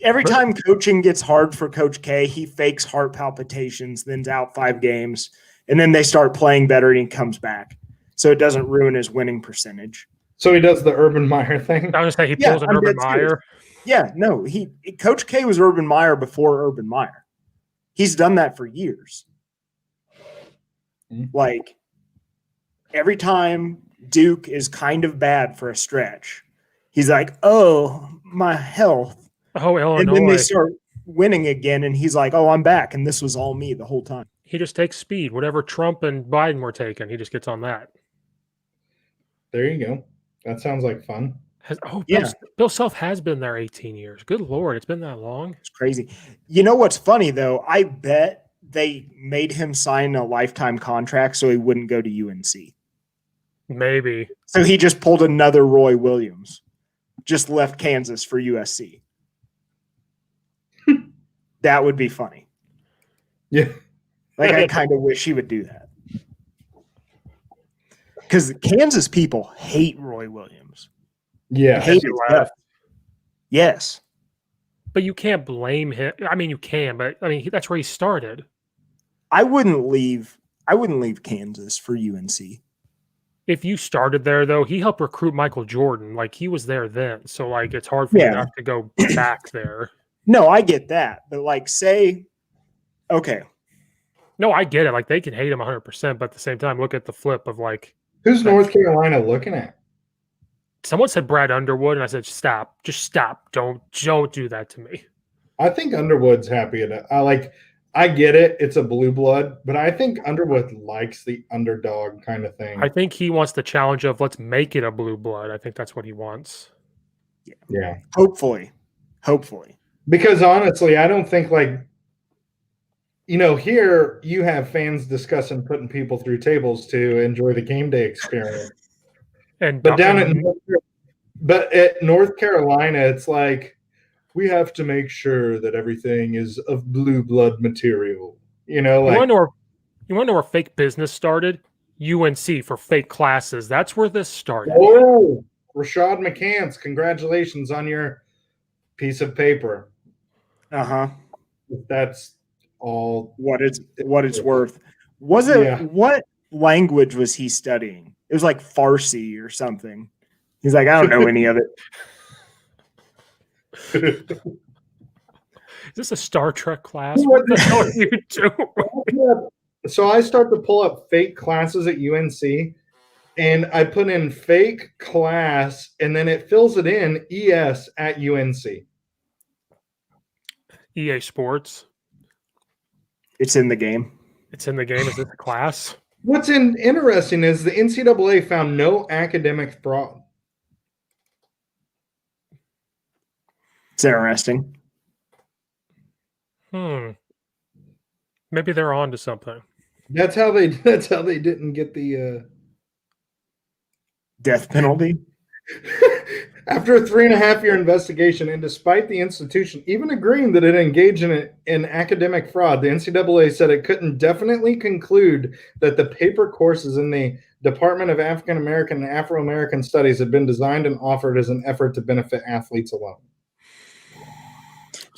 Every time coaching gets hard for Coach K, he fakes heart palpitations, then's out 5 games, and then they start playing better and he comes back. So it doesn't ruin his winning percentage. So he does the Urban Meyer thing? I was going to say he pulls an Urban Meyer. Yeah, no, Coach K was Urban Meyer before Urban Meyer. He's done that for years. Like, every time Duke is kind of bad for a stretch, he's like, oh, my health. Oh, Illinois. And then they start winning again, and he's like, oh, I'm back, and this was all me the whole time. He just takes speed. Whatever Trump and Biden were taking, he just gets on that. There you go. That sounds like fun. Bill Self has been there 18 years. Good Lord, it's been that long. It's crazy. You know what's funny, though? I bet they made him sign a lifetime contract so he wouldn't go to UNC. Maybe. So he just pulled another Roy Williams. Just left Kansas for USC. That would be funny. Yeah. Like, I kind of wish he would do that. Because Kansas people hate Roy Williams. Yeah. Hate his guts. Yes. But you can't blame him. I mean, you can, but I mean, that's where he started. I wouldn't leave Kansas for UNC. If you started there, though, he helped recruit Michael Jordan. Like, he was there then. So, like, it's hard for you not to go back there. No, I get that. But, like, say, okay. No, I get it. Like, they can hate him 100%. But at the same time, look at the flip of, like. Who's North Carolina looking at? Someone said Brad Underwood, and I said, stop. Just stop. Don't do that to me. I think Underwood's happy enough. I get it. It's a blue blood, but I think Underwood likes the underdog kind of thing. I think he wants the challenge of let's make it a blue blood. I think that's what he wants. Yeah. Hopefully. Hopefully. Because honestly, I don't think here you have fans discussing putting people through tables to enjoy the game day experience. But at North Carolina, it's like we have to make sure that everything is of blue blood material. You want to know where fake business started? UNC for fake classes. That's where this started. Oh, Rashad McCants, congratulations on your piece of paper. That's all what it's worth. What language was he studying? It was like Farsi or something. He's like, I don't know any of it. Is this a Star Trek class? What the hell are you doing? So I start to pull up fake classes at UNC, and I put in fake class, and then it fills it in ES at UNC. EA Sports. It's in the game. It's in the game. Is this a class? What's interesting is the NCAA found no academic fraud. It's interesting. Maybe they're on to something. That's how they didn't get the death penalty. After a 3.5-year investigation, and despite the institution even agreeing that it engaged in academic fraud, the NCAA said it couldn't definitely conclude that the paper courses in the Department of African American and Afro-American Studies had been designed and offered as an effort to benefit athletes alone.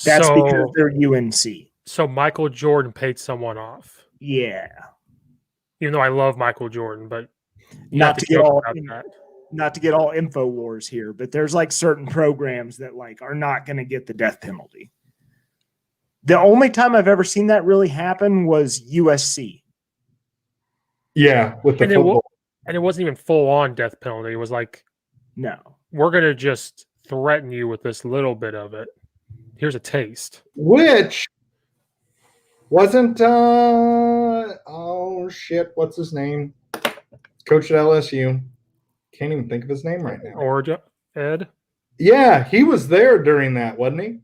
That's because they're UNC. So Michael Jordan paid someone off. Yeah. Even though I love Michael Jordan, but not to get all InfoWars here, but there's like certain programs that like are not going to get the death penalty. The only time I've ever seen that really happen was USC. Yeah, with the football. And it wasn't even full on death penalty. It was like, no, we're going to just threaten you with this little bit of it. Here's a taste. Which wasn't what's his name? Coach at LSU. Can't even think of his name right now. Ed? Yeah, he was there during that, wasn't he?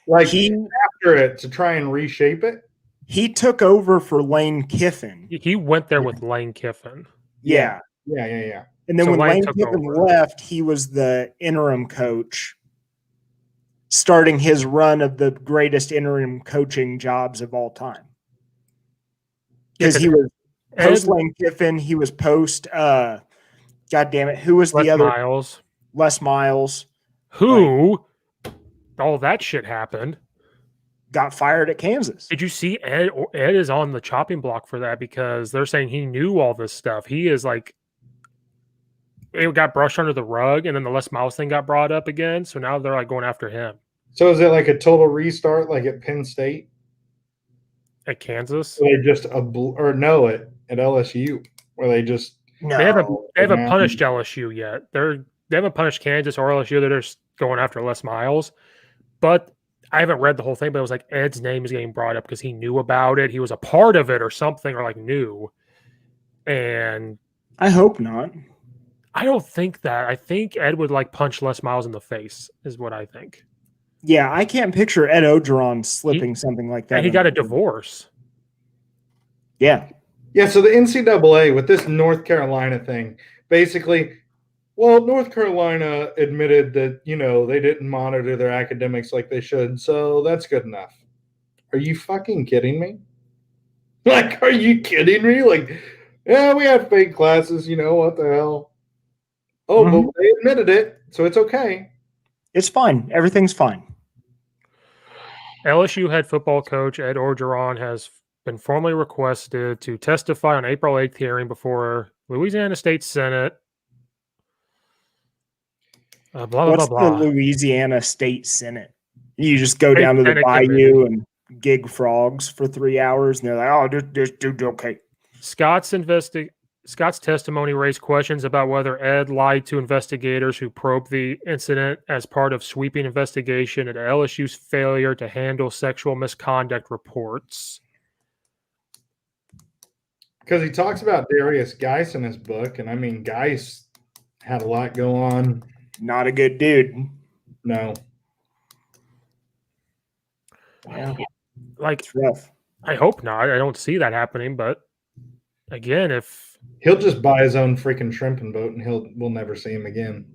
Like after it to try and reshape it. He took over for Lane Kiffin. He went there with Lane Kiffin. Yeah. And then when Lane Kiffin left, he was the interim coach, starting his run of the greatest interim coaching jobs of all time. Because he was post Lane Kiffin, he was post God damn it, who was the other? Miles. Les Miles. Who all that shit happened. Got fired at Kansas. Did you see Ed? Ed is on the chopping block for that because they're saying he knew all this stuff. He is like, it got brushed under the rug, and then the Les Miles thing got brought up again. So now they're like going after him. So is it like a total restart, like at Penn State? At Kansas? Or they just at LSU, where they just they haven't punished LSU yet. They haven't punished Kansas or LSU. They're just going after Les Miles. But I haven't read the whole thing, but it was like Ed's name is getting brought up because he knew about it. He was a part of it or something, or like knew. And I hope not. I don't think that. I think Ed would like punch Les Miles in the face, is what I think. Yeah, I can't picture Ed Ogeron slipping something like that. And he got a divorce. Yeah. Yeah, so the NCAA with this North Carolina thing, basically, well, North Carolina admitted that, they didn't monitor their academics like they should, so that's good enough. Are you fucking kidding me? Like, are you kidding me? Like, yeah, we had fake classes, what the hell? Oh, but they admitted it, so it's okay. It's fine. Everything's fine. LSU head football coach Ed Orgeron has been formally requested to testify on April 8th hearing before Louisiana State Senate. What's the Louisiana State Senate? You just go down to the bayou and gig frogs for 3 hours, and they're like, "Oh, this dude's okay." Scott's testimony raised questions about whether Ed lied to investigators who probed the incident as part of sweeping investigation into LSU's failure to handle sexual misconduct reports. Because he talks about Darius Geis in his book, and I mean, Geis had a lot go on. Not a good dude. No. Yeah, Like, it's rough. I hope not. I don't see that happening. But again, if He'll just buy his own freaking shrimping boat, and we'll never see him again.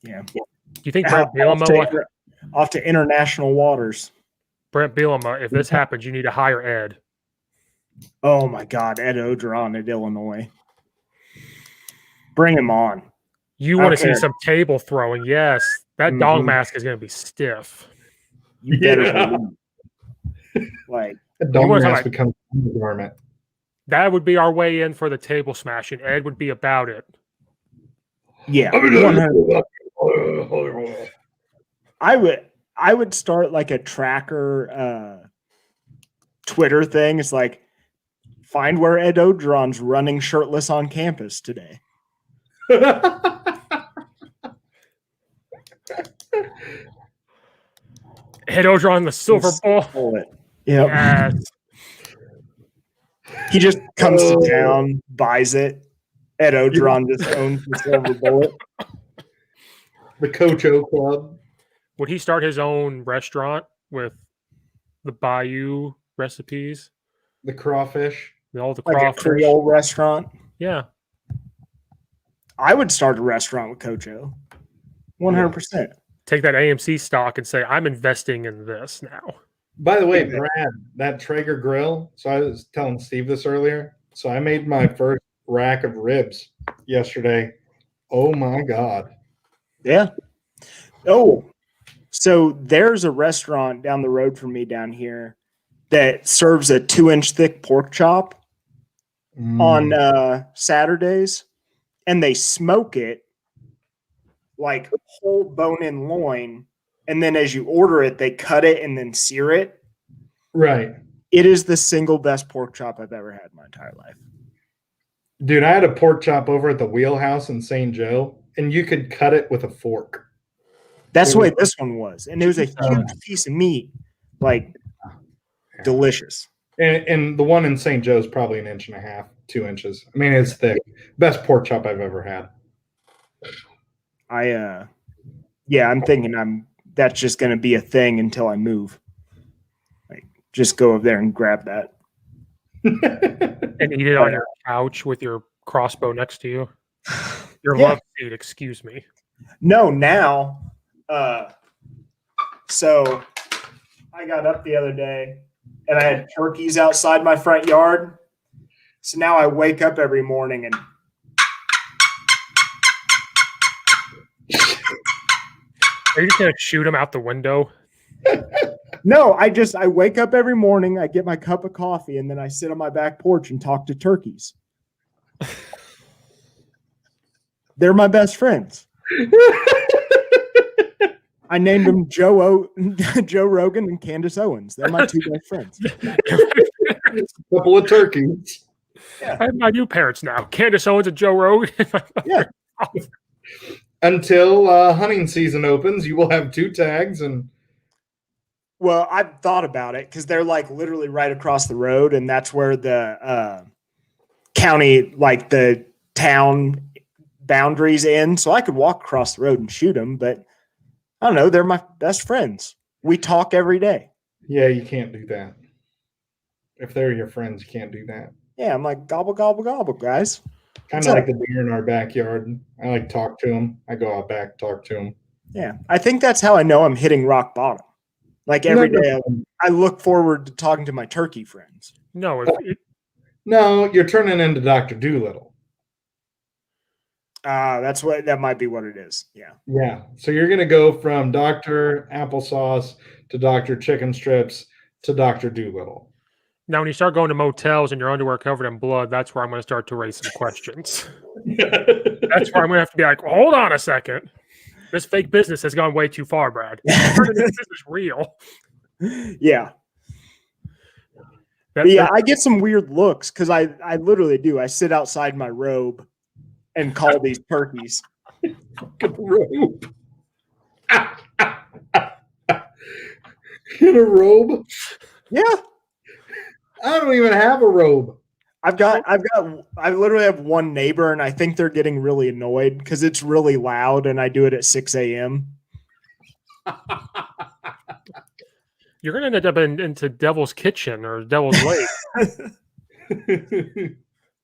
Yeah. do you think Brett Bielema, off to international waters? if this happens, you need to hire Ed. Oh my God, Ed Ogeron at Illinois. Bring him on. You want to see some table throwing? Yes, that dog Mhm. mask is going to be stiff. You better Yeah. believe. Like, A dog wanna talk mask about- becomes a garment. That would be our way in for the table smashing. Ed would be about it. yeah, 100%. I would start like a tracker Twitter thing. It's like, find where Ed Ogeron's running shirtless on campus today. Ed Ogeron, the silver ball. Bullet. Yep. Yes. He just comes to town, buys it. Ed Ogeron just owns the silver bullet. The Coach O Club. Would he start his own restaurant with the Bayou recipes? The crawfish. All the Like a crawfish. Creole restaurant. Yeah. I would start a restaurant with Coach O. 100%. Take that AMC stock and say, I'm investing in this now. By the way, Brad, that Traeger grill. So I was telling Steve this earlier. So I made my first rack of ribs yesterday. Oh my God. Yeah. Oh, so there's a restaurant down the road from me down here that serves a 2-inch thick pork chop on Saturdays, and they smoke it like whole bone-in loin, and then as you order it, they cut it and then sear it. Right. It is the single best pork chop I've ever had in my entire life. Dude, I had a pork chop over at the Wheelhouse in St. Joe, and you could cut it with a fork. That's the way this one was, and it was a huge piece of meat, like delicious. And the one in St. Joe is probably 1.5 inches, 2 inches. I mean, it's thick. Best pork chop I've ever had. I'm thinking that's just going to be a thing until I move. Like, just go over there and grab that. And eat it on your couch with your crossbow next to you. Your Yeah. love seat, excuse me. No, now. So I got up the other day and I had turkeys outside my front yard. So now I wake up every morning and Are you just going to shoot them out the window? no, I wake up every morning, I get my cup of coffee, and then I sit on my back porch and talk to turkeys. They're my best friends. I named them Joe Rogan and Candace Owens. They're my two best friends. Couple of turkeys. I have my new parents now. Candace Owens and Joe Rogan. Yeah. Until hunting season opens, you will have 2 tags. And Well, I've thought about it because they're like literally right across the road, and that's where the county, like the town boundaries end. So I could walk across the road and shoot them, but I don't know. They're my best friends. We talk every day. yeah, you can't do that. If they're your friends, you can't do that. Yeah, I'm like, gobble, gobble, gobble, guys. Kind What's of up? like the deer in our backyard. I like talk to them. I go out back, talk to them. Yeah, I think that's how I know I'm hitting rock bottom. Like every day, I look forward to talking to my turkey friends. No, No, you're turning into Dr. Doolittle. That might be what it is. Yeah. Yeah. So you're going to go from Dr. Applesauce to Dr. Chicken Strips to Dr. Doolittle. now when you start going to motels and your underwear covered in blood, that's where I'm going to start to raise some questions. That's where I'm going to have to be like, well, hold on a second. This fake business has gone way too far, Brad. This is real. Yeah. But yeah, I get some weird looks because I literally do. I sit outside my robe and call these turkeys. Fucking robe. In a robe? Yeah. I don't even have a robe. I literally have one neighbor, and I think they're getting really annoyed because it's really loud and I do it at 6 a.m. You're going to end up into Devil's Kitchen or Devil's Lake. I don't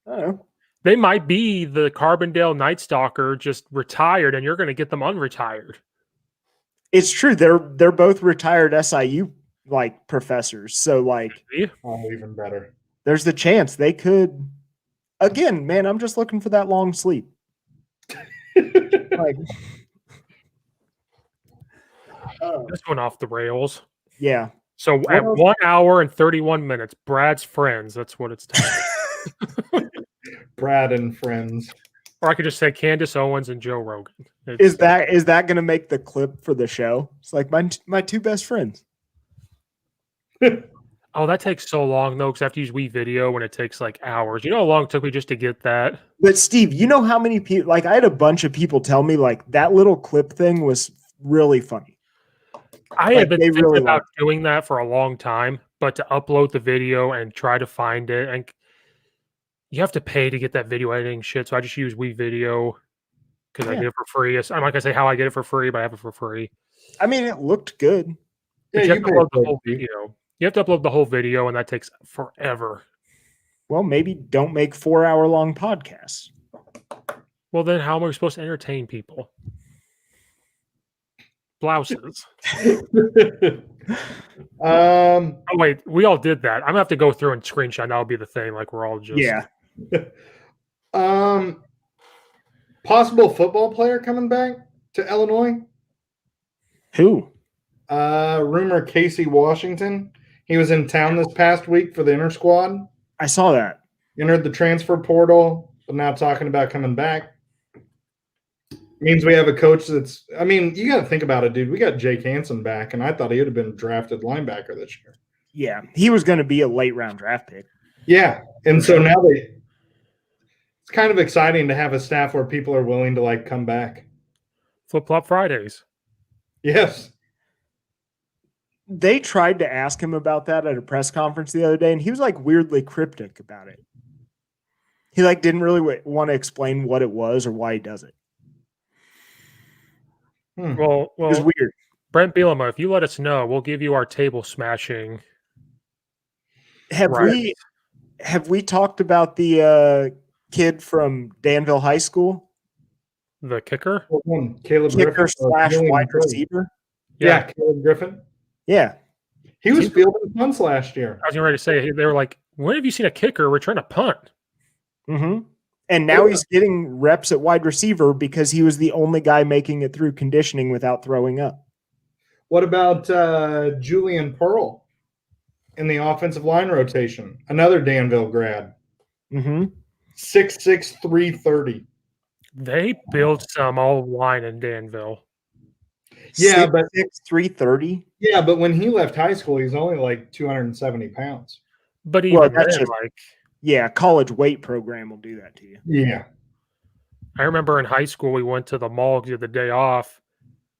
know. They might be the Carbondale Night Stalker just retired, and you're going to get them unretired. It's true. They're both retired SIU like professors. So like, Oh, even better. there's the chance they could. Again, man, I'm just looking for that long sleep. Like, This went off the rails. yeah. So at 1 hour and 31 minutes, Brad's friends. That's what it's titled. Brad and friends. Or I could just say Candace Owens and Joe Rogan. Is that going to make the clip for the show? It's like my two best friends. Oh, that takes so long though, because I have to use WeVideo when it takes like hours. You know how long it took me just to get that? But Steve, you know how many people? Like, I had a bunch of people tell me like that little clip thing was really funny. I Like, had been they thinking really about liked doing that for a long time, but to upload the video and try to find it, and you have to pay to get that video editing shit. So I just use WeVideo because I get it for free. I'm not gonna say how I get it for free, but I have it for free. I mean, it looked good. But Yeah, you have to pay upload the for whole it. video. You have to upload the whole video, and that takes forever. Well, maybe don't make 4-hour long podcasts. Well, then how am I supposed to entertain people? Blouses. Oh wait, we all did that. I'm gonna have to go through and screenshot. That'll be the thing. Like we're all just Possible football player coming back to Illinois. Who? Rumor Casey Washington. He was in town this past week for the inter squad. I saw that. Entered the transfer portal, but now talking about coming back. Means we have a coach that's. I mean, you got to think about it, dude. We got Jake Hansen back, and I thought he would have been drafted linebacker this year. Yeah, he was going to be a late round draft pick. Yeah, and so now it's kind of exciting to have a staff where people are willing to like come back. Flip Flop Fridays. Yes. They tried to ask him about that at a press conference the other day, and he was like weirdly cryptic about it. He like didn't really want to explain what it was or why he does it. Well, It was weird. Brent Bielema, if you let us know, we'll give you our table smashing. Have we talked about the – kid from Danville High School? The kicker? Caleb Kicker Griffin, / wide receiver? Yeah, Caleb Griffin. Yeah. He was fielding punts last year. I was ready to say, they were like, when have you seen a kicker return a punt? Mm-hmm. And now he's getting reps at wide receiver because he was the only guy making it through conditioning without throwing up. What about Julian Pearl in the offensive line rotation? Another Danville grad. Mm-hmm. 6'6", 330. They built some all line in Danville. Yeah, but 330. Yeah, but when he left high school, he's only like 270 pounds. But even that's then, college weight program will do that to you. Yeah. I remember in high school, we went to the mall the day off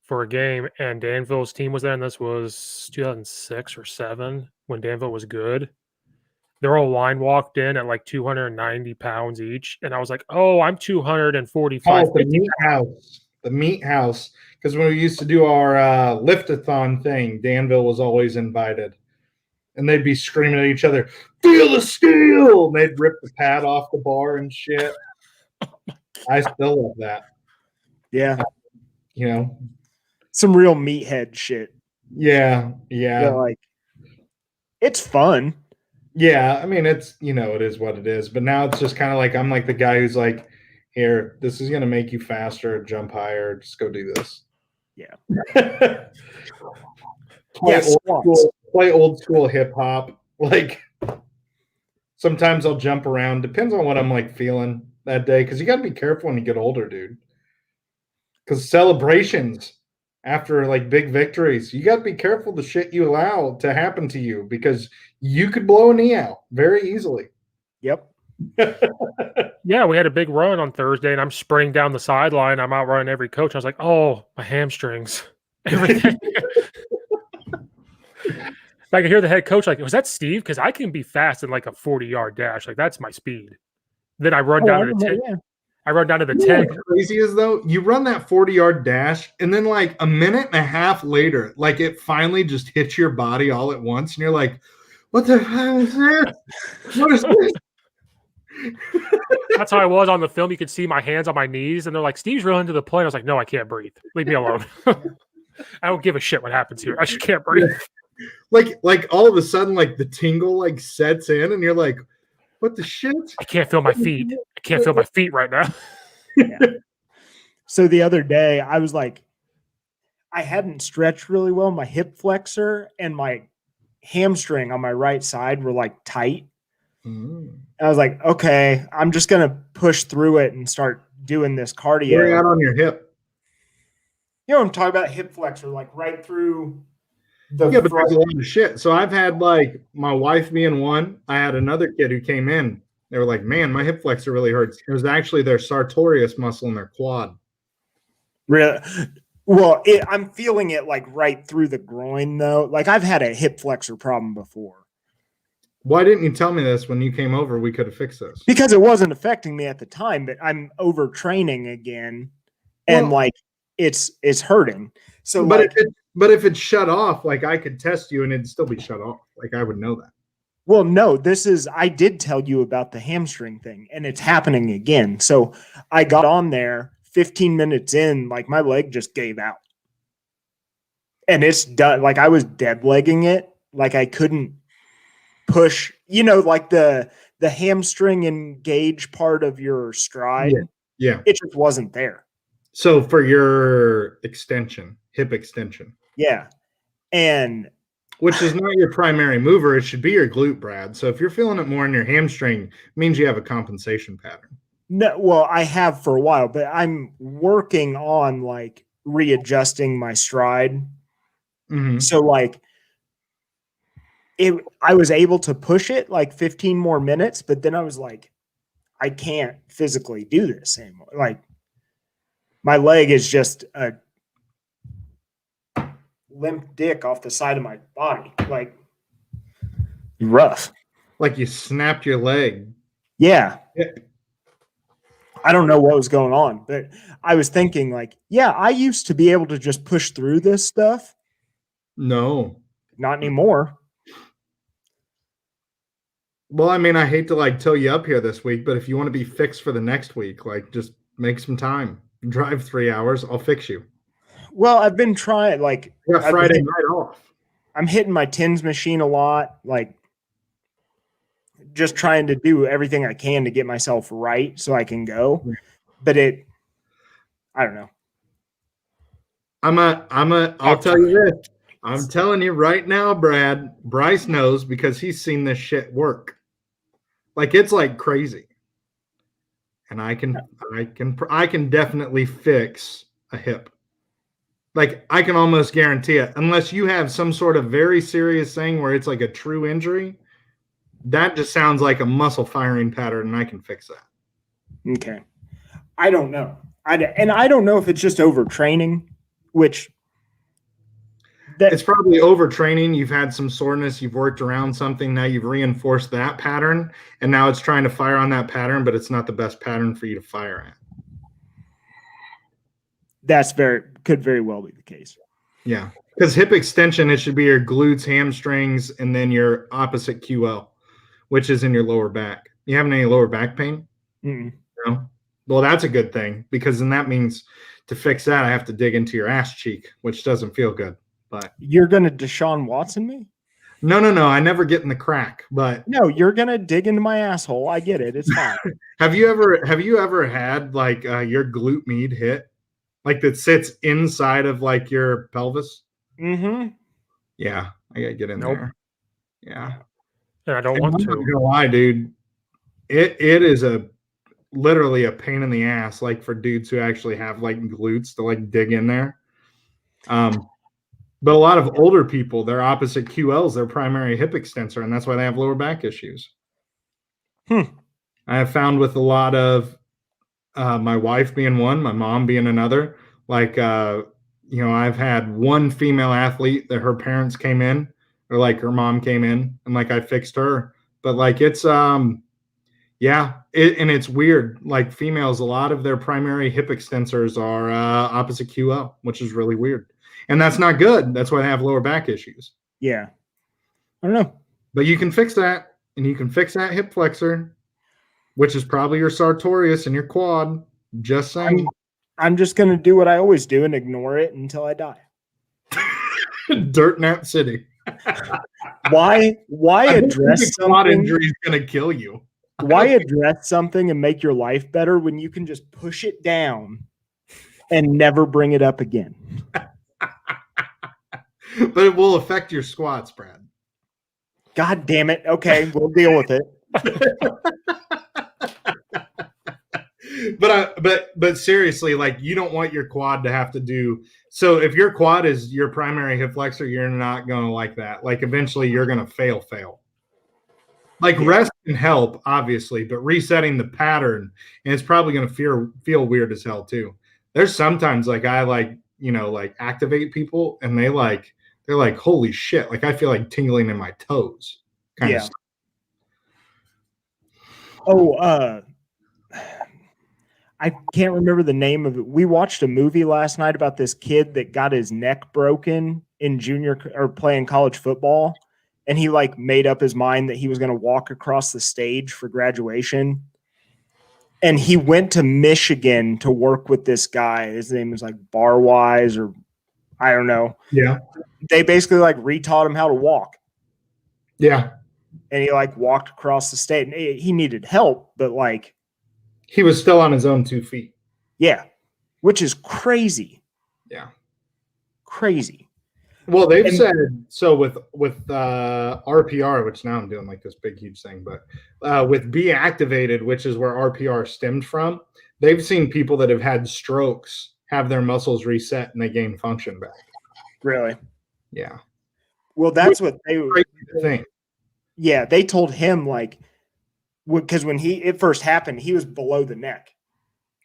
for a game, and Danville's team was there, and this was 2006 or 7 when Danville was good. Their whole line walked in at like 290 pounds each, and I was like, "Oh, I'm 245." Oh, the meat house. The meat house. Because when we used to do our lift-a-thon thing, Danville was always invited. And they'd be screaming at each other, "Feel the steel!" And they'd rip the pad off the bar and shit. I still love that. Yeah. You know? Some real meathead shit. Yeah. Like, it's fun. Yeah. I mean, it's, it is what it is. But now it's just kind of like, I'm like the guy who's like, here, this is going to make you faster, jump higher. Just go do this. Yeah. Play old school hip hop. Like sometimes I'll jump around. Depends on what I'm like feeling that day. Cause you got to be careful when you get older, dude. Cause celebrations after like big victories, you got to be careful the shit you allow to happen to you because you could blow a knee out very easily. Yep. Yeah, we had a big run on Thursday, and I'm sprinting down the sideline. I'm outrunning every coach. I was like, "Oh, my hamstrings, everything." I could hear the head coach like, "Was that Steve?" Because I can be fast in like a 40-yard dash. Like that's my speed. Then I run down to the 10. I run down to the You know 10. what's crazy is though, you run that 40-yard dash, and then like a minute and a half later, like it finally just hits your body all at once, and you're like, "What the hell is this? What is this?" That's how I was on the film. You could see my hands on my knees, and they're like, "Steve's running to the plane." I was like, "No, I can't breathe. Leave me alone. I don't give a shit what happens here. I just can't breathe." Like all of a sudden, like the tingle like sets in, and you're like, "What the shit?" I can't feel my feet. I can't feel my feet right now. Yeah. So the other day, I was like, I hadn't stretched really well. My hip flexor and my hamstring on my right side were like tight. Mm. I was like, okay, I'm just going to push through it and start doing this cardio. Where you at on your hip? You know what I'm talking about? Hip flexor, like right through the Yeah, but front. there's a lot of shit. So I've had like my wife being one. I had another kid who came in. They were like, "Man, my hip flexor really hurts." It was actually their sartorius muscle in their quad. Really? Well, I'm feeling it like right through the groin though. Like I've had a hip flexor problem before. Why didn't you tell me this when you came over? We could have fixed this. Because it wasn't affecting me at the time, but I'm overtraining again, and Well, like it's hurting. So, but like, if it's shut off, like I could test you and it'd still be shut off. Like I would know that. well, no, I did tell you about the hamstring thing, and it's happening again. So I got on there 15 minutes in, like my leg just gave out, and it's done. Like I was dead legging it, like I couldn't push. You know, like the hamstring engage part of your stride. Yeah. It just wasn't there. So for your extension, hip extension, Yeah. And which is not your primary mover, it should be your glute, Brad. So if you're feeling it more in your hamstring, it means you have a compensation pattern. no, well, I have for a while, but I'm working on like readjusting my stride. Mm-hmm. So like I was able to push it like 15 more minutes, but then I was like, I can't physically do this anymore. Like my leg is just a limp dick off the side of my body. Like rough. Like you snapped your leg. Yeah. Yeah. I don't know what was going on, but I was thinking like, yeah, I used to be able to just push through this stuff. No. Not anymore. Well, I mean, I hate to like tow you up here this week, but if you want to be fixed for the next week, like just make some time. Drive 3 hours. I'll fix you. Well, I've been trying like You got Friday night off. I'm hitting my tins machine a lot, like just trying to do everything I can to get myself right so I can go. But I don't know. I'll tell you this. I'm telling you right now, Brad, Bryce knows because he's seen this shit work. Like it's like crazy. And I can definitely fix a hip. Like I can almost guarantee it, unless you have some sort of very serious thing where it's like a true injury. That just sounds like a muscle firing pattern, and I can fix that. Okay. I don't know. I don't know if it's just overtraining, which it's probably overtraining. You've had some soreness. You've worked around something. Now you've reinforced that pattern, and now it's trying to fire on that pattern, but it's not the best pattern for you to fire at. Could very well be the case. Yeah, because hip extension, it should be your glutes, hamstrings, and then your opposite QL, which is in your lower back. You having any lower back pain? Mm-mm. No. Well, that's a good thing because then that means to fix that, I have to dig into your ass cheek, which doesn't feel good. But you're gonna Deshaun Watson me? No. I never get in the crack. But no, you're gonna dig into my asshole. I get it. It's fine. Have you ever had like your glute med hit, like that sits inside of like your pelvis? Mm-hmm. Yeah, I gotta get in there. Yeah. I don't want to. I'm not gonna lie, dude. It is literally a pain in the ass, like for dudes who actually have like glutes to like dig in there. But a lot of older people, their opposite QLs, their primary hip extensor, and that's why they have lower back issues. I have found with a lot of my wife being one, my mom being another. Like, I've had one female athlete that her parents came in, or like her mom came in, and like I fixed her. But like it's Yeah, and it's weird. Like females, a lot of their primary hip extensors are opposite QL, which is really weird. And that's not good. That's why they have lower back issues. Yeah. I don't know. But you can fix that, and you can fix that hip flexor, which is probably your sartorius and your quad. Just saying. I'm just going to do what I always do and ignore it until I die. Dirt nap city. Why address quad something? injury is going to kill you. Why address something and make your life better when you can just push it down and never bring it up again? But it will affect your squats, Brad. God damn it. Okay, we'll deal with it. But seriously, like, you don't want your quad to have to do. So if your quad is your primary hip flexor, you're not going to like that. Like, eventually you're going to fail. Like, rest can help, obviously, but resetting the pattern, and it's probably going to feel weird as hell too. There's sometimes, like, I activate people, and they're like, holy shit. Like, I feel like tingling in my toes. Kind of stuff. Oh, I can't remember the name of it. We watched a movie last night about this kid that got his neck broken in playing college football. And he like made up his mind that he was going to walk across the stage for graduation. And he went to Michigan to work with this guy. His name was like Barwise, or I don't know. Yeah. They basically like retaught him how to walk. Yeah. And he like walked across the stage. And he needed help, but like he was still on his own 2 feet. Yeah. Which is crazy. Yeah. Crazy. Well, they've said so with RPR, which now I'm doing like this big, huge thing, but with Be Activated, which is where RPR stemmed from, they've seen people that have had strokes have their muscles reset and they gain function back. Really? Yeah. Well, that's what they think. Yeah, they told him like, because when it first happened, he was below the neck.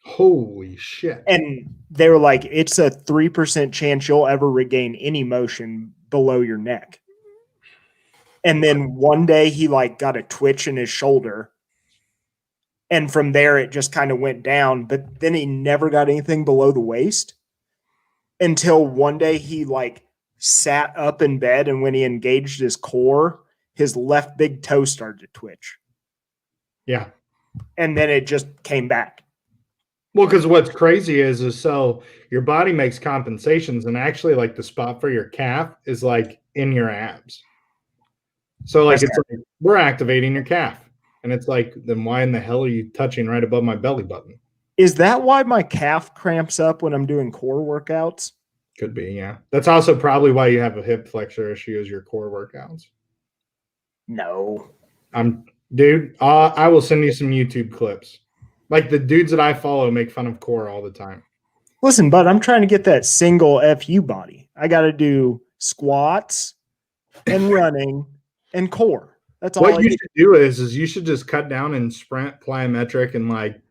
Holy shit. And they were like, it's a 3% chance you'll ever regain any motion below your neck. And then one day he like got a twitch in his shoulder. And from there, it just kind of went down. But then he never got anything below the waist until one day he like sat up in bed. And when he engaged his core, his left big toe started to twitch. Yeah. And then it just came back. Well, because what's crazy is so your body makes compensations, and actually, like, the spot for your calf is like in your abs. So, like, it's like we're activating your calf, and it's like, then why in the hell are you touching right above my belly button? Is that why my calf cramps up when I'm doing core workouts? Could be, yeah. That's also probably why you have a hip flexor issue is your core workouts. No, dude. I will send you some YouTube clips. Like, the dudes that I follow make fun of core all the time. Listen, bud, I'm trying to get that single FU body. I got to do squats and running and core. That's all. What you should do is you should just cut down and sprint, plyometric, and like.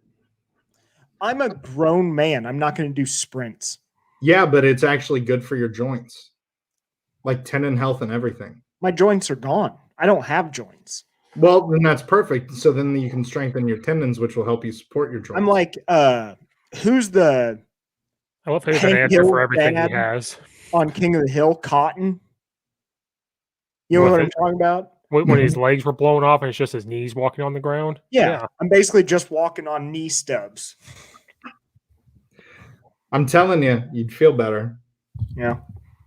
I'm a grown man. I'm not going to do sprints. Yeah, but it's actually good for your joints, like tendon health and everything. My joints are gone. I don't have joints. Well, then that's perfect. So then you can strengthen your tendons, which will help you support your joints. I'm like, who's the? I love how he's an answer for everything he has on King of the Hill. Cotton. You know what I'm talking about? When his legs were blown off and it's just his knees walking on the ground. Yeah. I'm basically just walking on knee stubs. I'm telling you, you'd feel better. Yeah.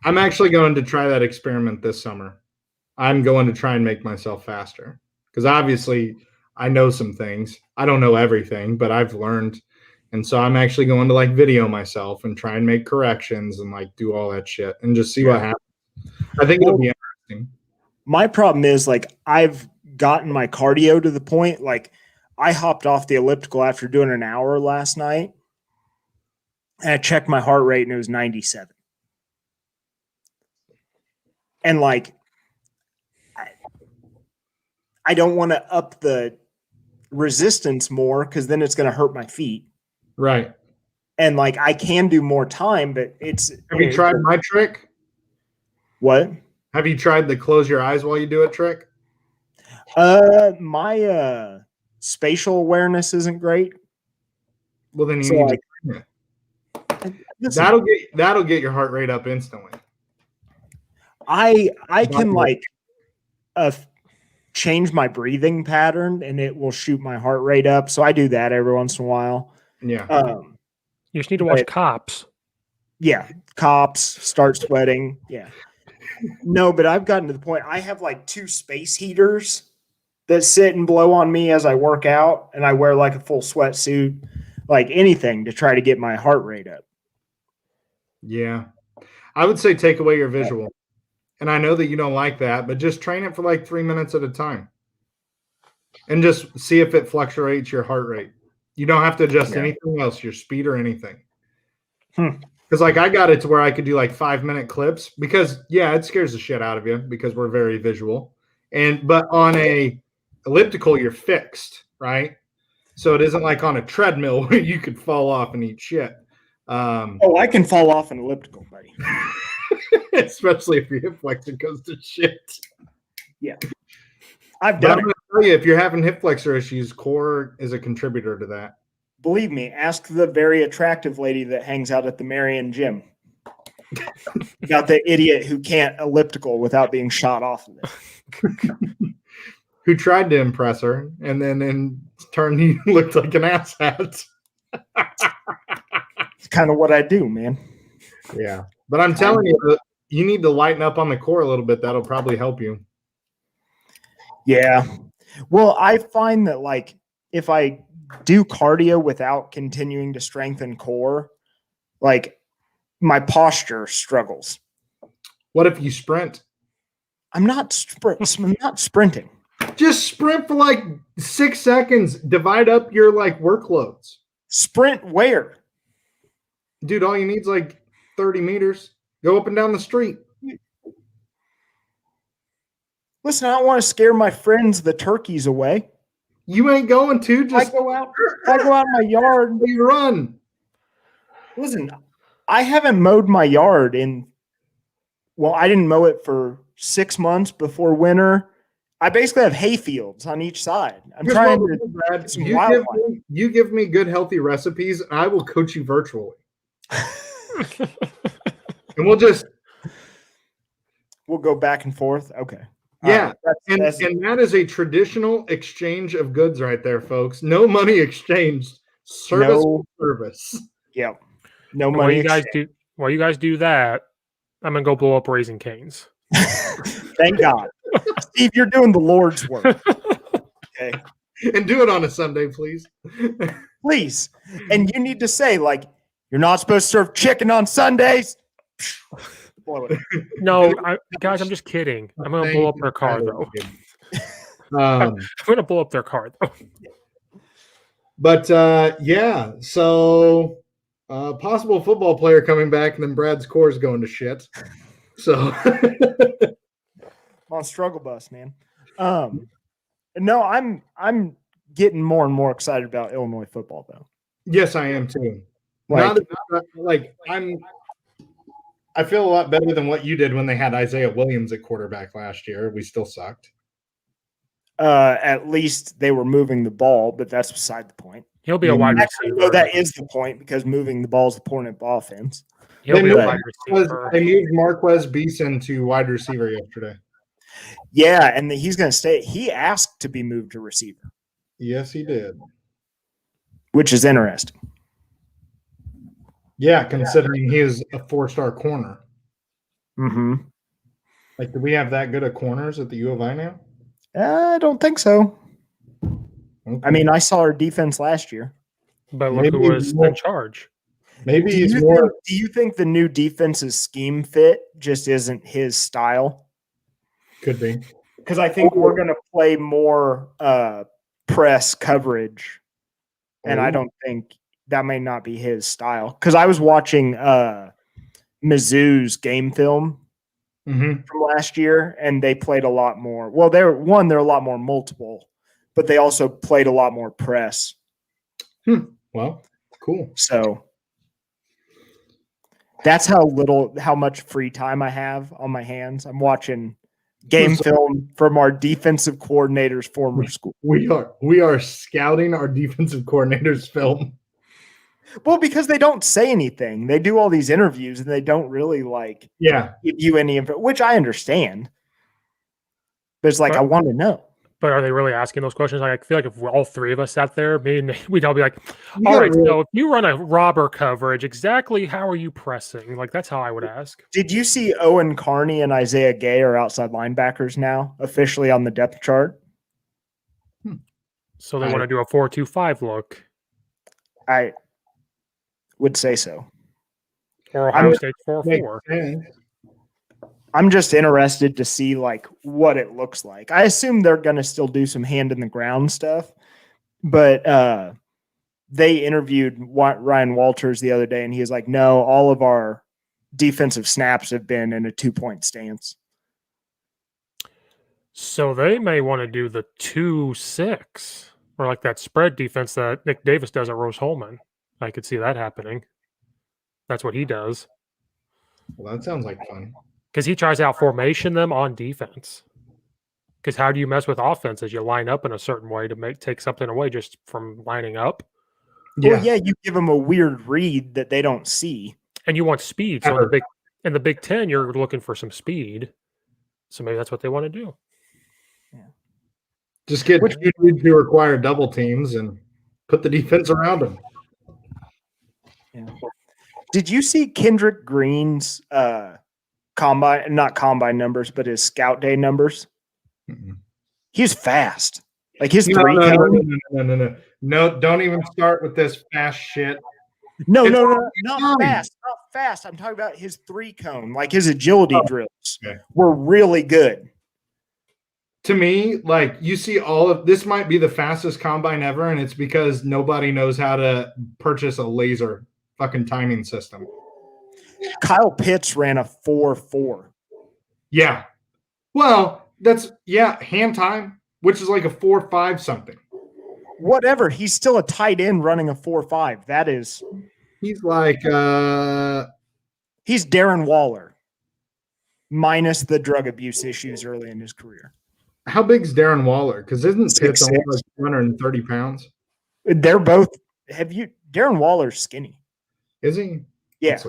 I'm actually going to try that experiment this summer. I'm going to try and make myself faster. Because obviously I know some things. I don't know everything, but I've learned. And so I'm actually going to like video myself and try and make corrections and like do all that shit and just see what happens. I think it'll be interesting. My problem is like I've gotten my cardio to the point like I hopped off the elliptical after doing an hour last night and I checked my heart rate and it was 97. And like I don't want to up the resistance more because then it's going to hurt my feet. Right. And like I can do more time, but it's. Have you tried my trick? What? Have you tried the close your eyes while you do a trick? My spatial awareness isn't great. Well, then you So, need like, to. listen, That'll get your heart rate up instantly. I can like change my breathing pattern and it will shoot my heart rate up. So I do that every once in a while. Yeah. You just need to watch but- Cops. Yeah. Cops, start sweating. Yeah. No, but I've gotten to the point I have like 2 space heaters that sit and blow on me as I work out, and I wear like a full sweatsuit, like anything to try to get my heart rate up. Yeah. I would say take away your visual. And I know that you don't like that, but just train it for like 3 minutes at a time. And just see if it fluctuates your heart rate. You don't have to adjust anything else, your speed or anything. Because like I got it to where I could do like 5-minute clips because it scares the shit out of you because we're very visual. But on a elliptical, you're fixed, right? So it isn't like on a treadmill where you could fall off and eat shit. I can fall off an elliptical, buddy. Especially if your hip flexor goes to shit. Yeah. I've But I'm done it. going to tell you, if you're having hip flexor issues, core is a contributor to that. Believe me, ask the very attractive lady that hangs out at the Marion gym. Got the idiot who can't elliptical without being shot off of it. Who tried to impress her, and then in turn he looked like an asshat. It's kind of what I do, man. Yeah. But I'm telling you, you need to lighten up on the core a little bit. That'll probably help you. Yeah. Well, I find that like if I do cardio without continuing to strengthen core, like my posture struggles. What if you sprint? I'm not sprinting. Just sprint for like 6 seconds. Divide up your like workloads. Sprint where? Dude, all you need is like 30 meters. Go up and down the street. Listen, I don't want to scare my friends, the turkeys, away. You ain't going to. Just I go out in my yard. you run. Listen, I haven't mowed my yard I didn't mow it for 6 months before winter. I basically have hay fields on each side. I'm trying to Brad, some you wildlife. give me good, healthy recipes, and I will coach you virtually. And we'll go back and forth. Okay. Yeah. All right. And that is a traditional exchange of goods right there, folks. No money exchanged. Service. Yeah. No And money. while you guys do that, I'm gonna go blow up Raisin Canes. Thank God. Steve, you're doing the Lord's work. Okay. And do it on a Sunday, please. Please. And you need to say, like, you're not supposed to serve chicken on Sundays. Blow it. No, guys, I'm just kidding. I'm gonna blow up their car though. I'm gonna blow up their car though. But so possible football player coming back, and then Brad's core is going to shit. So On struggle bus, man. No, I'm getting more and more excited about Illinois football, though. yes, I am too. Like, I feel a lot better than what you did when they had Isaiah Williams at quarterback last year. We still sucked. At least they were moving the ball, but that's beside the point. He'll be a wide receiver. No, that is the point because moving the ball is the point of offense. He'll be a wide They receiver. moved Marquez Beeson to wide receiver yesterday. Yeah, and he's going to stay. He asked to be moved to receiver, Yes, he did. which is interesting. Yeah, considering he is a 4-star corner. Mm-hmm. Like, do we have that good of corners at the U of I now? I don't think so. Okay. I mean, I saw our defense last year. But look Maybe who was more- in charge. Maybe Do he's you, more. think, do you think the new defense's scheme fit just isn't his style? Could be. Because I think we're going to play more press coverage, and I don't think that may not be his style. Because I was watching Mizzou's game film Mhm. from last year, and they played a lot more. Well, they're a lot more multiple, but they also played a lot more press. Well, cool. So that's how much free time I have on my hands. I'm watching game film from our defensive coordinator's former school. We are scouting our defensive coordinator's film. Well, because they don't say anything. They do all these interviews and they don't really give you any info, which I understand. But it's I want to know. But are they really asking those questions? I feel like if all three of us sat there, we'd all be like, all right, so if you run a robber coverage, exactly how are you pressing? That's how I would ask. Did you see Owen Carney and Isaiah Gay are outside linebackers now, officially on the depth chart? So they want to do a 4-2-5 look. I would say so. Or Ohio State 4-4. I'm just interested to see what it looks like. I assume they're going to still do some hand in the ground stuff, but they interviewed Ryan Walters the other day, and he was like, "No, all of our defensive snaps have been in a 2-point stance." So they may want to do the 2-6 or that spread defense that Nick Davis does at Rose-Hulman. I could see that happening. That's what he does. Well, that sounds like fun. Because he tries out formation them on defense. Because how do you mess with offenses? You line up in a certain way to take something away just from lining up. Yeah. Well, you give them a weird read that they don't see. And you want speed. So in the Big Ten, you're looking for some speed. So maybe that's what they want to do. Yeah. Just get two dudes who require double teams and put the defense around them. Yeah. Did you see Kendrick Green's not combine numbers, but his scout day numbers? Mm-mm. He's fast. His three cone. No, don't even start with this fast shit. No, not fast. Not fast. I'm talking about his 3 cone. His agility drills were really good. To me, you see all of this might be the fastest combine ever, and it's because nobody knows how to purchase a laser fucking timing system. Kyle Pitts ran a 4.4. Yeah. Well, that's hand time, which is like a 4.5 something. Whatever. He's still a tight end running a 4.5. That is. He's he's Darren Waller minus the drug abuse issues early in his career. How big's Darren Waller? Because isn't Pitts only 230 pounds? They're both. Darren Waller's skinny. Is he? Yeah.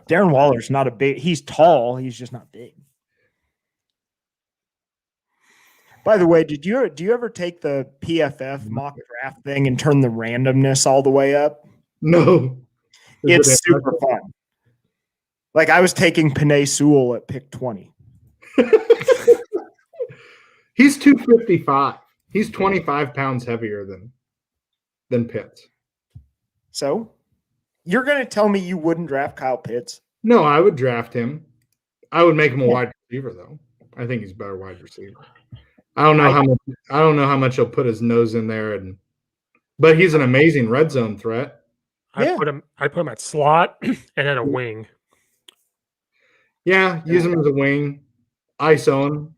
Darren Waller's not a big. He's tall. He's just not big. By the way, do you ever take the PFF mock draft thing and turn the randomness all the way up? No. It's super fun. I was taking Penei Sewell at pick 20. He's 255. He's 25 pounds heavier than Pitts. So you're going to tell me you wouldn't draft Kyle Pitts? No, I would draft him. I would make him a wide receiver, though. I think he's a better wide receiver. I don't know how much he'll put his nose in there, but he's an amazing red zone threat. I put him at slot and then a wing. Yeah, use him as a wing. ISO him.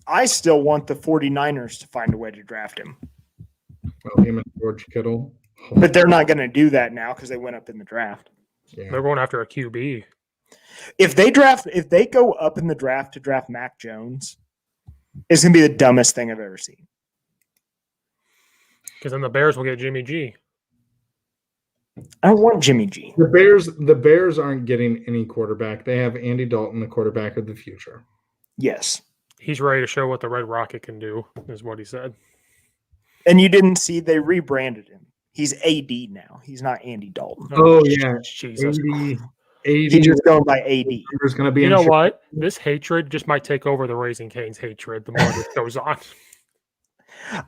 I still want the 49ers to find a way to draft him. Well, him and George Kittle. But they're not going to do that now because they went up in the draft. Yeah. They're going after a QB. If they go up in the draft to draft Mac Jones, it's going to be the dumbest thing I've ever seen. Because then the Bears will get Jimmy G. I don't want Jimmy G. The Bears aren't getting any quarterback. They have Andy Dalton, the quarterback of the future. Yes. He's ready to show what the Red Rocket can do, is what he said. And you didn't see they rebranded him. He's AD now. He's not Andy Dalton. Oh yeah. Jesus. AD. He's just going by AD. There's going to be. You know what? This hatred just might take over the Raisin Canes hatred the more this goes on.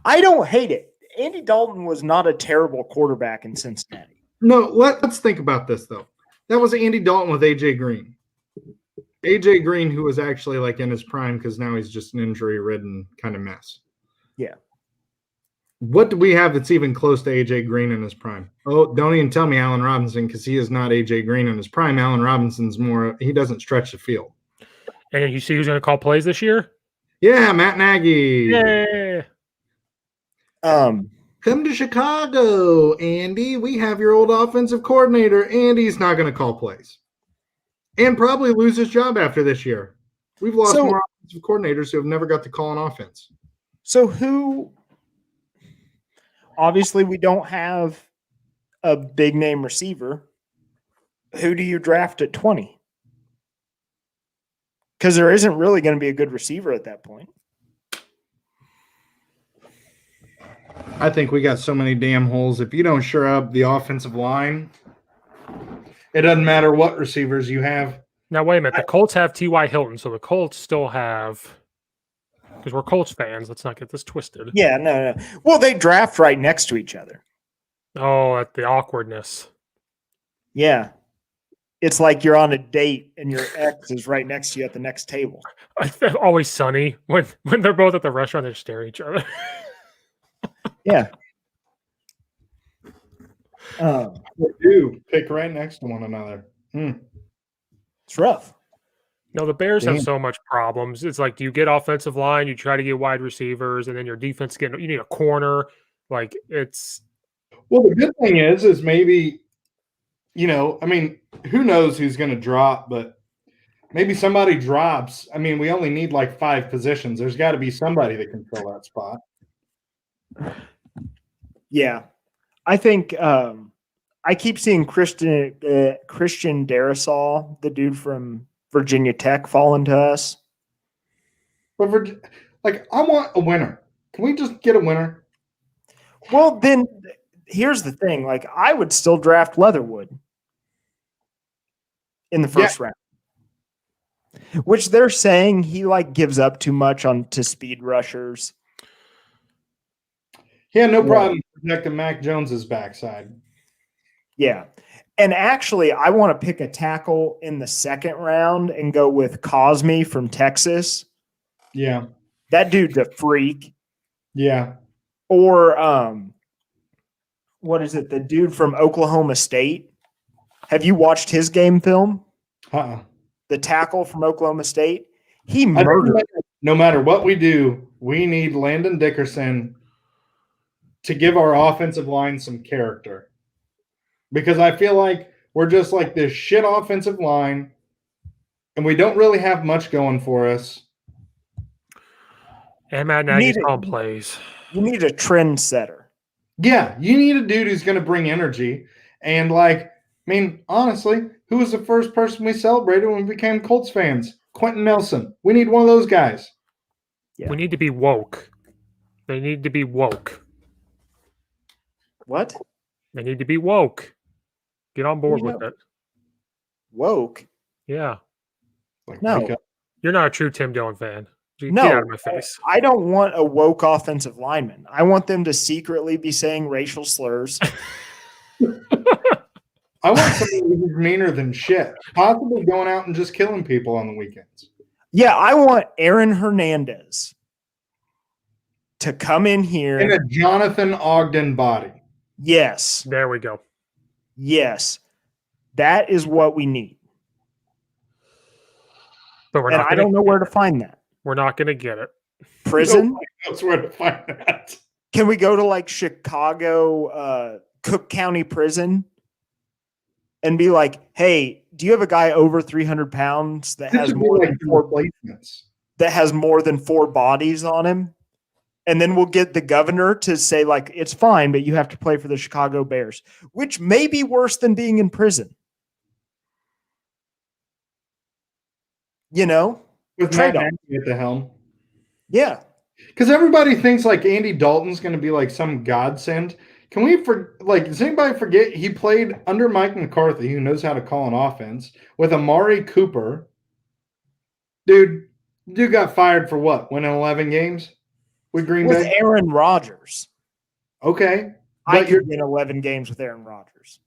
I don't hate it. Andy Dalton was not a terrible quarterback in Cincinnati. No, let's think about this though. That was Andy Dalton with AJ Green. AJ Green, who was actually in his prime because now he's just an injury-ridden kind of mess. Yeah. What do we have that's even close to AJ Green in his prime? Oh, don't even tell me Allen Robinson because he is not AJ Green in his prime. Allen Robinson's more – he doesn't stretch the field. And you see who's going to call plays this year? Yeah, Matt Nagy. Yeah. Come to Chicago, Andy. We have your old offensive coordinator. Andy's not going to call plays. And probably lose his job after this year. We've lost more offensive coordinators who have never got to call an offense. So who? Obviously, we don't have a big name receiver. Who do you draft at 20? Because there isn't really going to be a good receiver at that point. I think we got so many damn holes. If you don't shore up the offensive line, it doesn't matter what receivers you have. Now, wait a minute. The Colts have T.Y. Hilton, so the Colts still have – because we're Colts fans. Let's not get this twisted. Yeah, no. Well, they draft right next to each other. Oh, at the awkwardness. Yeah. It's like you're on a date and your ex is right next to you at the next table. Always sunny. When they're both at the restaurant, they stare at each other. Yeah. They do pick right next to one another. It's rough. No, the Bears Damn. have so much problems. It's like, do you get offensive line? You try to get wide receivers, and then your defense you need a corner. Like, it's Well, the good thing is maybe, I mean, who knows who's going to drop, but maybe somebody drops. I mean, we only need like 5 positions. There's got to be somebody that can fill that spot. Yeah. I think I keep seeing Christian Darrisaw, the dude from Virginia Tech, fall into us. But I want a winner. Can we just get a winner? Well, then here's the thing. Like, I would still draft Leatherwood in the first round, which they're saying he gives up too much to speed rushers. He had no problem protecting Mac Jones's backside. Yeah. And actually, I want to pick a tackle in the second round and go with Cosme from Texas. Yeah. That dude's a freak. Yeah. Or what is it? The dude from Oklahoma State. Have you watched his game film? The tackle from Oklahoma State. He murdered. No matter what we do, we need Landon Dickerson to give our offensive line some character. Because I feel like we're just like this shit offensive line, and we don't really have much going for us. And Matt Nagy's calling plays. You need a trendsetter. Yeah, you need a dude who's going to bring energy. And honestly, who was the first person we celebrated when we became Colts fans? Quentin Nelson. We need one of those guys. Yeah. We need to be woke. They need to be woke. What? They need to be woke. Get on board with it. Woke? Yeah. No. You're not a true Tim Dillon fan. Get No, out of my face. I don't want a woke offensive lineman. I want them to secretly be saying racial slurs. I want somebody who's meaner than shit. Possibly going out and just killing people on the weekends. Yeah, I want Aaron Hernandez to come in here. In a Jonathan Ogden body. Yes. There we go. Yes. That is what we need. But I don't know where to find that. We're not going to get it. Prison? That's where to find that. Can we go to Chicago, Cook County Prison and be like, hey, do you have a guy over 300 pounds that has more than 4 placements? That has more than 4 bodies on him? And then we'll get the governor to say, it's fine, but you have to play for the Chicago Bears, which may be worse than being in prison. With Matt Nagy at the helm. Yeah. Because everybody thinks Andy Dalton's going to be some godsend. Can we does anybody forget he played under Mike McCarthy, who knows how to call an offense, with Amari Cooper? Dude got fired for what? Winning 11 games with Green Bay? With Aaron Rodgers. Okay. I could win 11 games with Aaron Rodgers.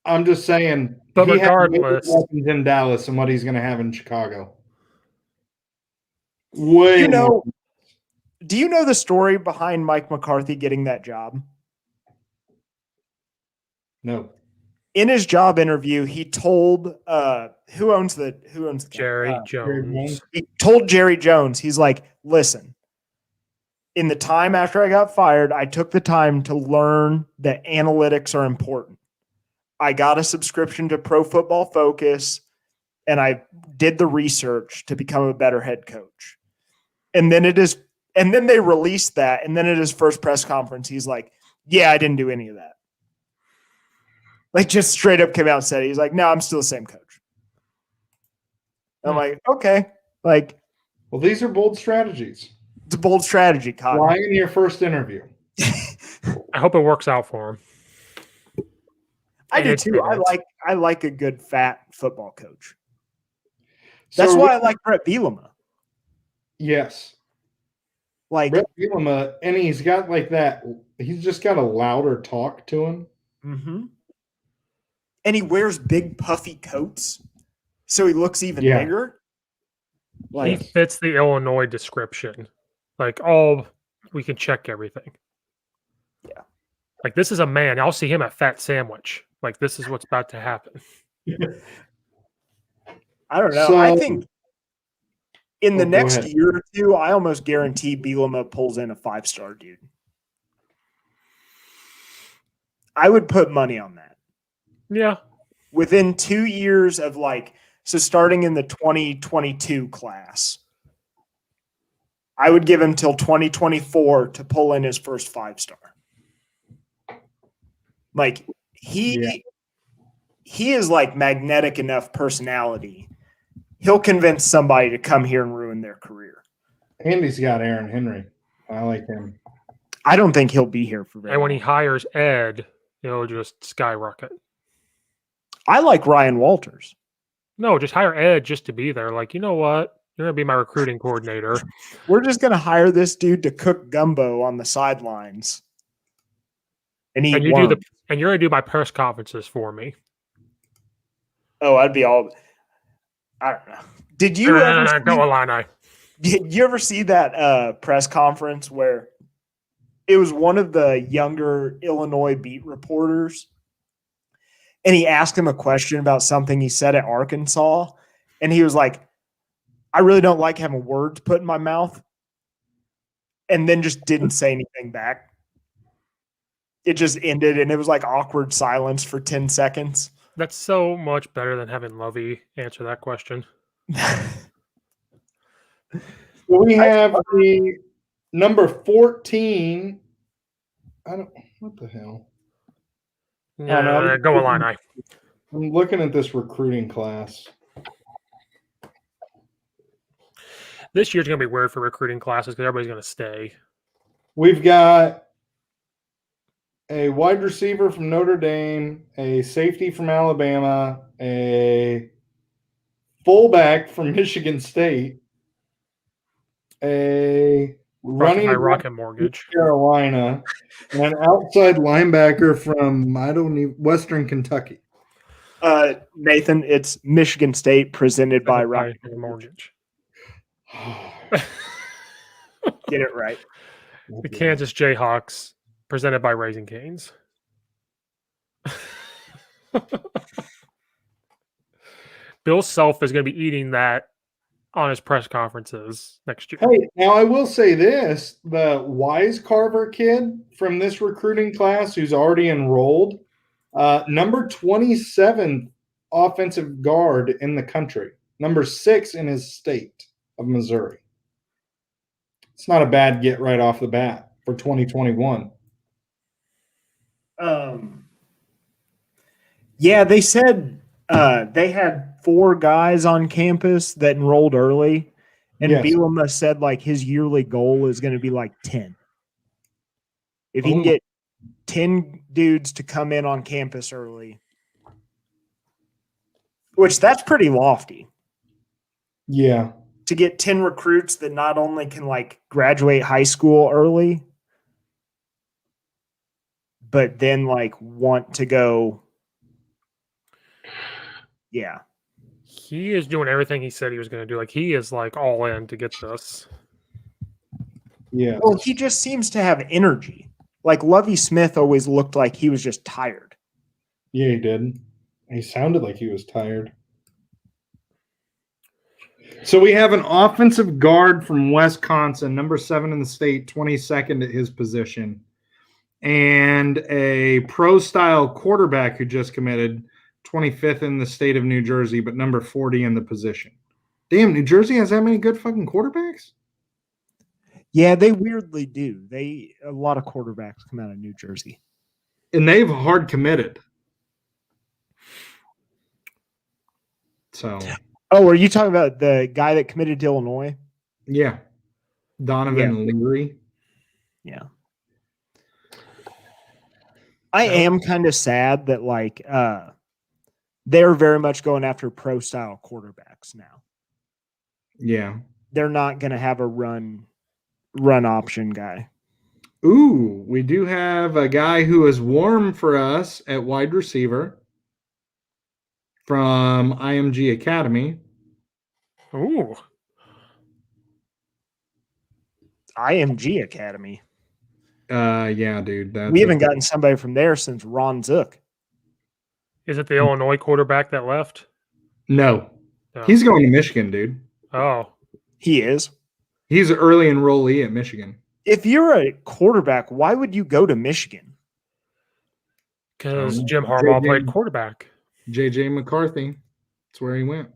I'm just saying. But he regardless, weapons in Dallas and what he's going to have in Chicago. Way more. Do you know the story behind Mike McCarthy getting that job? No. In his job interview, he told who owns the Jerry Jones. He told Jerry Jones, he's like, listen, in the time after I got fired, I took the time to learn that analytics are important. I got a subscription to Pro Football Focus, and I did the research to become a better head coach. And then they released that. And then at his first press conference, he's like, yeah, I didn't do any of that. Like, just straight up came out and said it. He's like, no, I'm still the same coach. I'm like, okay. Like, well, these are bold strategies. It's a bold strategy, Cotton. Why in your first interview? I hope it works out for him. I do too. I like a good fat football coach. That's why I like Brett Bielema. Yes. Like Brett Bielema, and he's got like that. He's just got a louder talk to him. Mm-hmm. And he wears big puffy coats, so he looks even bigger. Like, he fits the Illinois description. Like, we can check everything. Yeah. Like, this is a man. I'll see him at Fat Sandwich. Like, this is what's about to happen. I don't know. I think in the next year or two, I almost guarantee Bielema pulls in a 5-star dude. I would put money on that. Yeah. Within 2 years of so starting in the 2022 class, I would give him till 2024 to pull in his first 5-star. Like, he is like magnetic enough personality. He'll convince somebody to come here and ruin their career. And he's got Aaron Henry. I like him. I don't think he'll be here for very And when long. he hires Ed, it'll just skyrocket. I like Ryan Walters. No, just hire Ed just to be there. Like, you know what? You're going to be my recruiting coordinator. We're just going to hire this dude to cook gumbo on the sidelines. And you're going to do my press conferences for me. Oh, I'd be all. I don't know. Did you ever go Illini? Did you ever see that press conference where it was one of the younger Illinois beat reporters, and he asked him a question about something he said at Arkansas, and he was like, "I really don't like having words put in my mouth," and then just didn't say anything back. It just ended, and it was like awkward silence for 10 seconds. That's so much better than having Lovey answer that question. We have the number 14. What the hell? No, go Illini. I'm looking at this recruiting class. This year's going to be weird for recruiting classes because everybody's going to stay. We've got a wide receiver from Notre Dame, a safety from Alabama, a fullback from Michigan State, a running back Rocket Mortgage from Carolina, and an outside linebacker from Western Kentucky. Nathan, it's Michigan State presented by Rocket Mortgage. Get it right. The Kansas Jayhawks presented by Raisin Canes. Bill Self is going to be eating that on his press conferences next year. Hey, now I will say this: the Wise Carver kid from this recruiting class, who's already enrolled, number 27 offensive guard in the country, number 6 in his state of Missouri. It's not a bad get right off the bat for 2021. Yeah, they said they had 4 guys on campus that enrolled early, and Bielema said his yearly goal is going to be 10. If he can get 10 dudes to come in on campus early, which that's pretty lofty. Yeah. To get 10 recruits that not only can graduate high school early, but then want to go. Yeah. He is doing everything he said he was going to do. He is all in to get this. Yeah. Well, he just seems to have energy. Lovie Smith always looked like he was just tired. Yeah, he did. He sounded like he was tired. So we have an offensive guard from Wisconsin, number 7 in the state, 22nd at his position, and a pro-style quarterback who just committed, 25th in the state of New Jersey, but number 40 in the position. Damn, New Jersey has that many good fucking quarterbacks? Yeah, they weirdly do. A lot of quarterbacks come out of New Jersey. And they've hard committed. So. Oh, are you talking about the guy that committed to Illinois? Yeah. Donovan Leary. Yeah. I am kind of sad that like they're very much going after pro style quarterbacks now. Yeah. They're not going to have a run option guy. Ooh, we do have a guy who is warm for us at wide receiver from IMG Academy. Ooh. IMG Academy. Yeah, dude. We haven't gotten somebody from there since Ron Zook. Is it the Illinois quarterback that left? No. No. He's going to Michigan, dude. Oh. He is. He's an early enrollee at Michigan. If you're a quarterback, why would you go to Michigan? Because Jim Harbaugh played quarterback. J.J. McCarthy. That's where he went.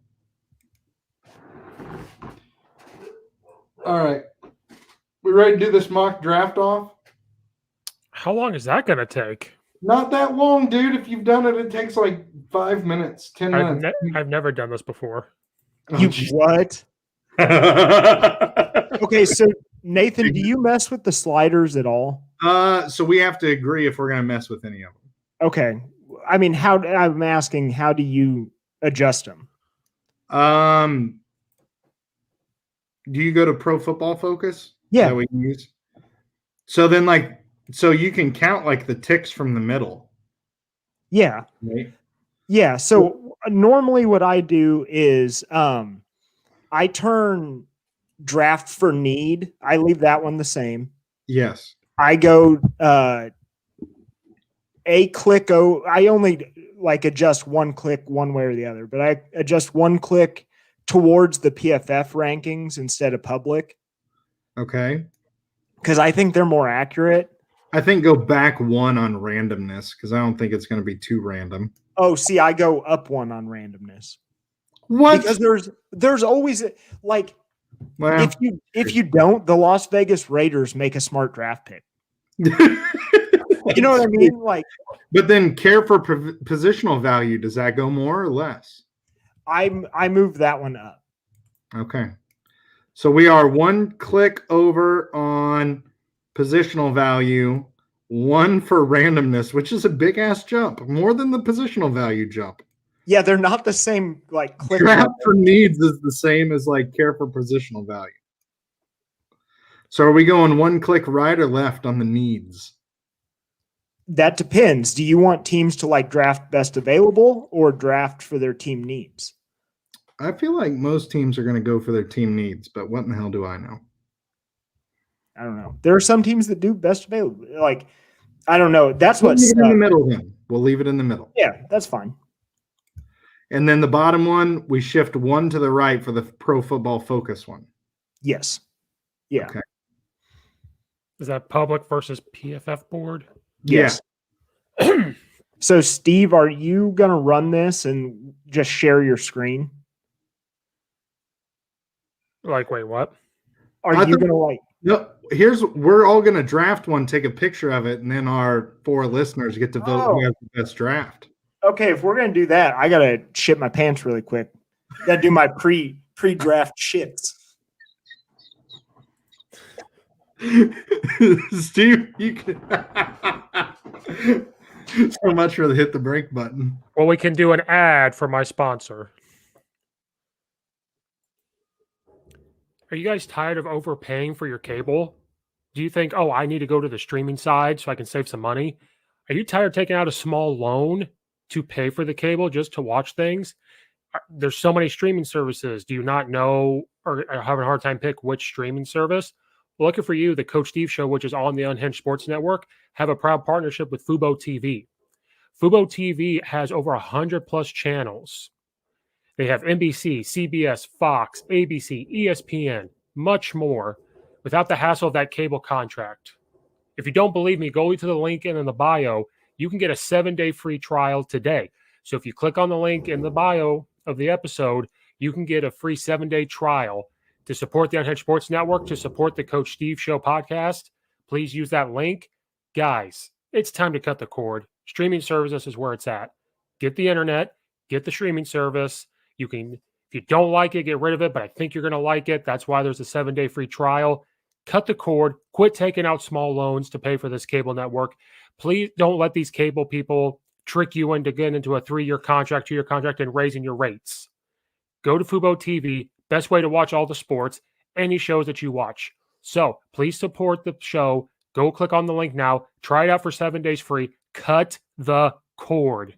All right. We ready to do this mock draft off? How long is that going to take? Not that long, dude. If you've done it, it takes like 5 minutes, 10 minutes. I've never done this before. What? Okay, so Nathan, do you mess with the sliders at all? So we have to agree if we're going to mess with any of them. Okay. I mean, I'm asking, how do you adjust them? Do you go to Pro Football Focus? Yeah. That we use? So then, so you can count like the ticks from the middle. Yeah. Right? Yeah. So normally what I do is I turn draft for need. I leave that one the same. Yes. I go a click. I only adjust one click one way or the other, but I adjust one click towards the PFF rankings instead of public. Okay. Because I think they're more accurate. I think go back one on randomness because I don't think it's going to be too random. Oh, see, I go up one on randomness. What? Because there's always well, if you don't, the Las Vegas Raiders make a smart draft pick. You know what I mean? But then care for positional value, does that go more or less? I move that one up. Okay. So we are one click over on positional value, one for randomness, which is a big ass jump, more than the positional value jump. Yeah, they're not the same click. Draft for needs is the same as care for positional value. So are we going one click right or left on the needs? That depends. Do you want teams to draft best available or draft for their team needs? I feel like most teams are going to go for their team needs, but what in the hell do I know? I don't know. There are some teams that do best available. I don't know. That's We'll what's leave it in the middle then. We'll leave it in the middle. Yeah, that's fine. And then the bottom one, we shift one to the right for the Pro Football Focus one. Yes. Yeah. Okay. Is that public versus PFF board? Yes. Yeah. So, Steve, are you going to run this and just share your screen? Wait, what? Are you going to No, we're all going to draft one, take a picture of it, and then our 4 listeners get to vote who has the best draft. Okay, if we're going to do that, I got to shit my pants really quick. Got to do my pre-draft shits. Steve, you can so much for the hit the break button. Well, we can do an ad for my sponsor. Are you guys tired of overpaying for your cable? Do you think, I need to go to the streaming side so I can save some money? Are you tired of taking out a small loan to pay for the cable just to watch things? There's so many streaming services. Do you not know or are having a hard time pick which streaming service? Well, looking for you, the Coach Steve Show, which is on the Unhinged Sports Network, have a proud partnership with Fubo TV. Fubo TV has over 100 plus channels. They have NBC, CBS, Fox, ABC, ESPN, much more, without the hassle of that cable contract. If you don't believe me, go to the link in the bio. You can get a 7-day free trial today. So if you click on the link in the bio of the episode, you can get a free 7-day trial to support the Unhinged Sports Network, to support the Coach Steve Show podcast. Please use that link. Guys, it's time to cut the cord. Streaming services is where it's at. Get the internet, get the streaming service. You can, if you don't like it, get rid of it, but I think you're going to like it. That's why there's a 7-day free trial. Cut the cord. Quit taking out small loans to pay for this cable network. Please don't let these cable people trick you into getting into a 3-year contract, 2-year contract, and raising your rates. Go to Fubo TV, best way to watch all the sports, any shows that you watch. So please support the show. Go click on the link now. Try it out for 7 days free. Cut the cord.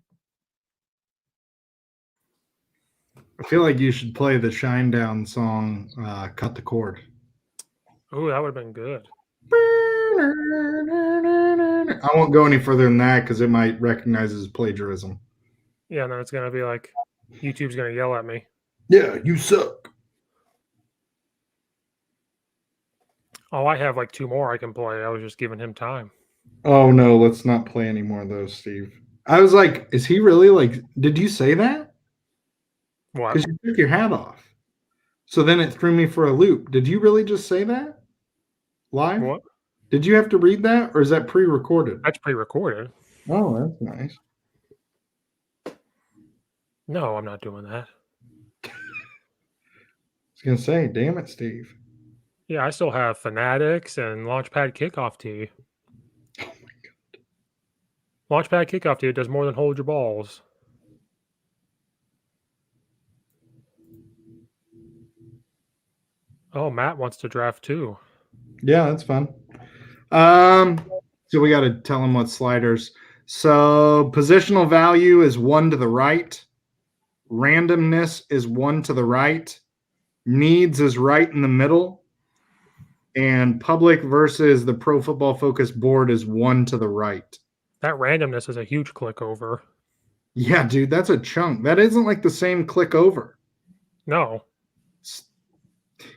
I feel like you should play the Shinedown song, Cut the Cord. Oh, that would have been good. I won't go any further than that because it might recognize as plagiarism. Yeah, and then it's going to be like, YouTube's going to yell at me. Yeah, you suck. Oh, I have like 2 more I can play. I was just giving him time. Oh, no, let's not play any more of those, Steve. I was like, is he really like, did you say that? What? Because you took your hat off. So then it threw me for a loop. Did you really just say that? Live? What? Did you have to read that, or is that pre-recorded? That's pre-recorded. Oh, that's nice. No, I'm not doing that. I was going to say, damn it, Steve. Yeah, I still have Fanatics and Launchpad Kickoff Tee. Oh, my God. Launchpad Kickoff Tee does more than hold your balls. Oh, Matt wants to draft too. Yeah, that's fun. So we got to tell him what sliders. So positional value is 1 to the right. Randomness is 1 to the right. Needs is right in the middle. And public versus the Pro Football Focus board is 1 to the right. That randomness is a huge click over. Yeah, dude, that's a chunk. That isn't like the same click over. No.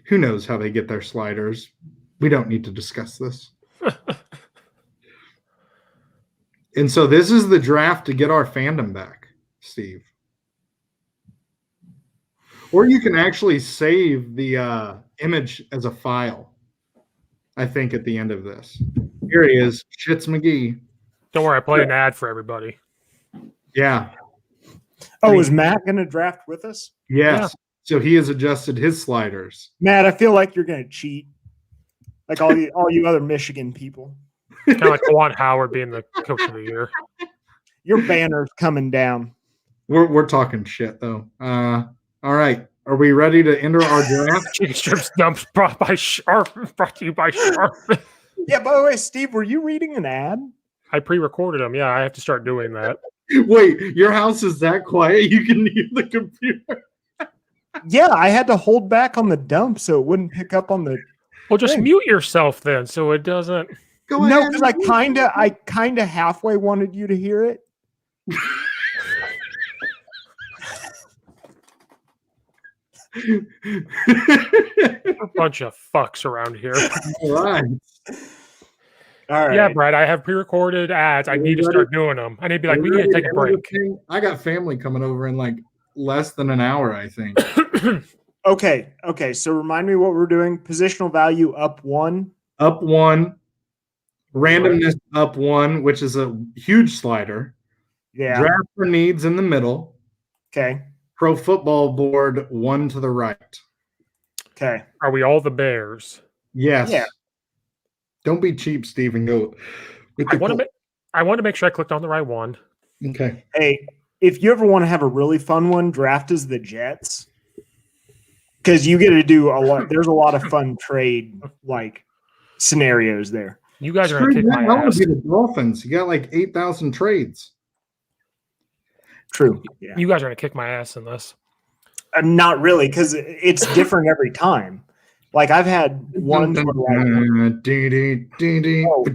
Who knows how they get their sliders? We don't need to discuss this. And so this is the draft to get our fandom back, Steve. Or you can actually save the image as a file, I think, at the end of this. Here he is, Shits McGee. Don't worry, I played an ad for everybody. Yeah. Oh, is Matt going to draft with us? Yes. Yeah. So he has adjusted his sliders. Matt, I feel like you're going to cheat, like all you other Michigan people. Kind of like Juwan Howard being the coach of the year. Your banner's coming down. We're talking shit though. All right. Are we ready to enter our draft? Chicken strips dumps brought to you by Sharp. Yeah, by the way, Steve, were you reading an ad? I pre-recorded them. Yeah, I have to start doing that. Wait, your house is that quiet you can hear the computer? Yeah, I had to hold back on the dump so it wouldn't pick up on the. Well, just thing. mute yourself then, so it doesn't. Go No, ahead. because I kind of halfway wanted you to hear it. A bunch of fucks around here. All right. All right. Yeah, Brad, I have pre-recorded ads. I need to start doing them. I need to be like, we need to take a break. I got family coming over in like less than an hour, I think. Okay. So remind me what we're doing. Positional value up 1. Up 1. Randomness up 1, which is a huge slider. Yeah. Draft for needs in the middle. Okay. Pro Football board 1 to the right. Okay. Are we all the Bears? Yes. Yeah. Don't be cheap, Steve, and go with I the want to make sure I clicked on the right one. Okay. Hey, if you ever want to have a really fun one, draft as the Jets. Because you get to do a lot. There's a lot of fun trade like scenarios there. You guys are going to Screw kick that. my I want ass. to be the Dolphins. You got like 8,000 trades. True. Yeah. You guys are going to kick my ass in this. Not really, because it's different every time. Like I've had ones where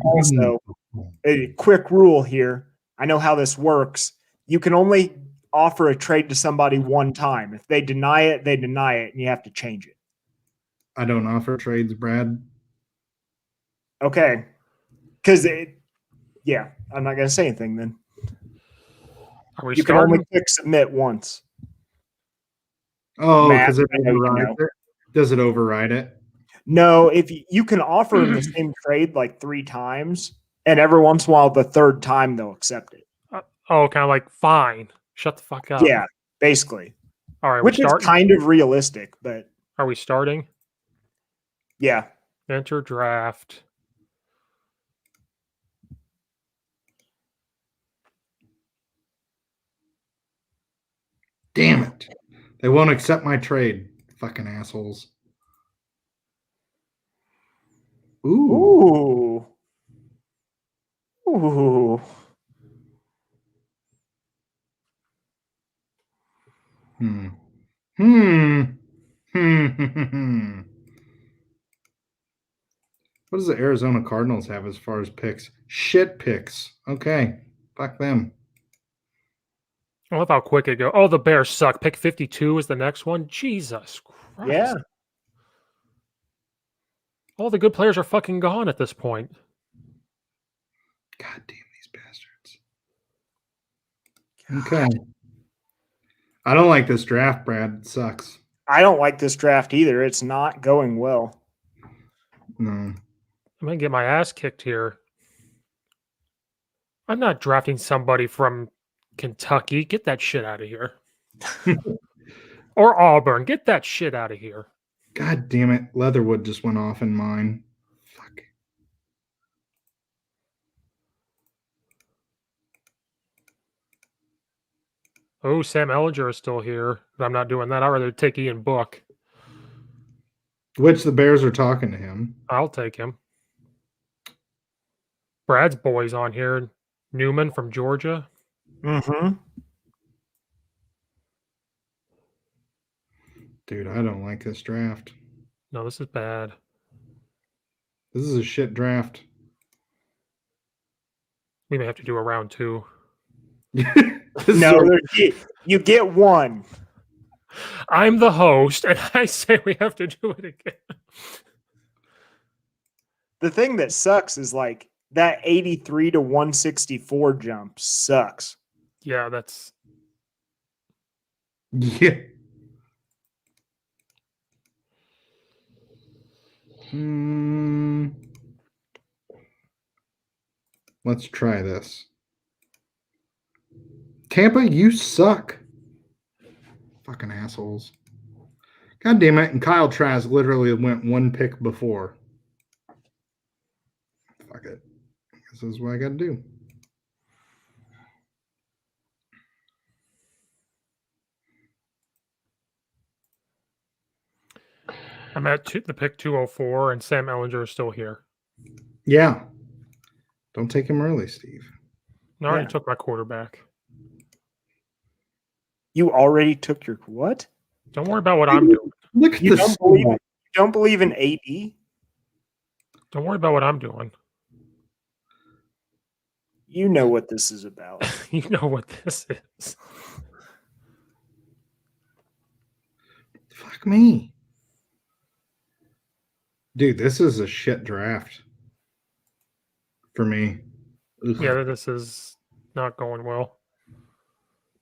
also a quick rule here. I know how this works. You can only offer a trade to somebody one time. If they deny it, they deny it, and you have to change it. I don't offer trades, Brad. Okay. Because I'm not going to say anything then. Are we You can starting? only click submit once. Oh, Matt, because it I know you overrides know. it. Does it override it? No, if you can offer them the same trade like 3 times, and every once in a while, the third time they'll accept it. Oh, kind of like fine. Shut the fuck up. Yeah, basically. All right, Which we're is starting. kind of realistic, but Are we starting? yeah. Enter draft. Damn it. They won't accept my trade. Fucking assholes. Ooh. Ooh. Ooh. Hmm. Hmm. Hmm. What does the Arizona Cardinals have as far as picks? Shit picks. Okay. Fuck them. I love how quick it go. Oh, the Bears suck. Pick 52 is the next one. Jesus Christ. Yeah. All the good players are fucking gone at this point. God damn these bastards. Okay. I don't like this draft, Brad. It sucks. I don't like this draft either. It's not going well. No. I'm going to get my ass kicked here. I'm not drafting somebody from Kentucky. Get that shit out of here. Or Auburn. Get that shit out of here. God damn it. Leatherwood just went off in mine. Fuck. Oh, Sam Ellinger is still here. But I'm not doing that. I'd rather take Ian Book. Which the Bears are talking to him. I'll take him. Brad's boy's on here. Newman from Georgia. Mm-hmm. Dude, I don't like this draft. No, this is bad. This is a shit draft. We may have to do a round 2. No, you get one. I'm the host, and I say we have to do it again. The thing that sucks is like that 83 to 164 jump sucks. Yeah, that's Yeah. Let's try this. Tampa, you suck. Fucking assholes. God damn it. And Kyle Trask literally went 1 pick before. Fuck it. This is what I got to do. I'm at the pick 204, and Sam Ellinger is still here. Yeah. Don't take him early, Steve. I already took my quarterback. You already took your what? Don't worry about what I'm doing. Look at You this. don't believe in AD? Don't worry about what I'm doing. You know what this is about. You know what this is. Fuck me. Dude, this is a shit draft for me. Ugh. Yeah, this is not going well.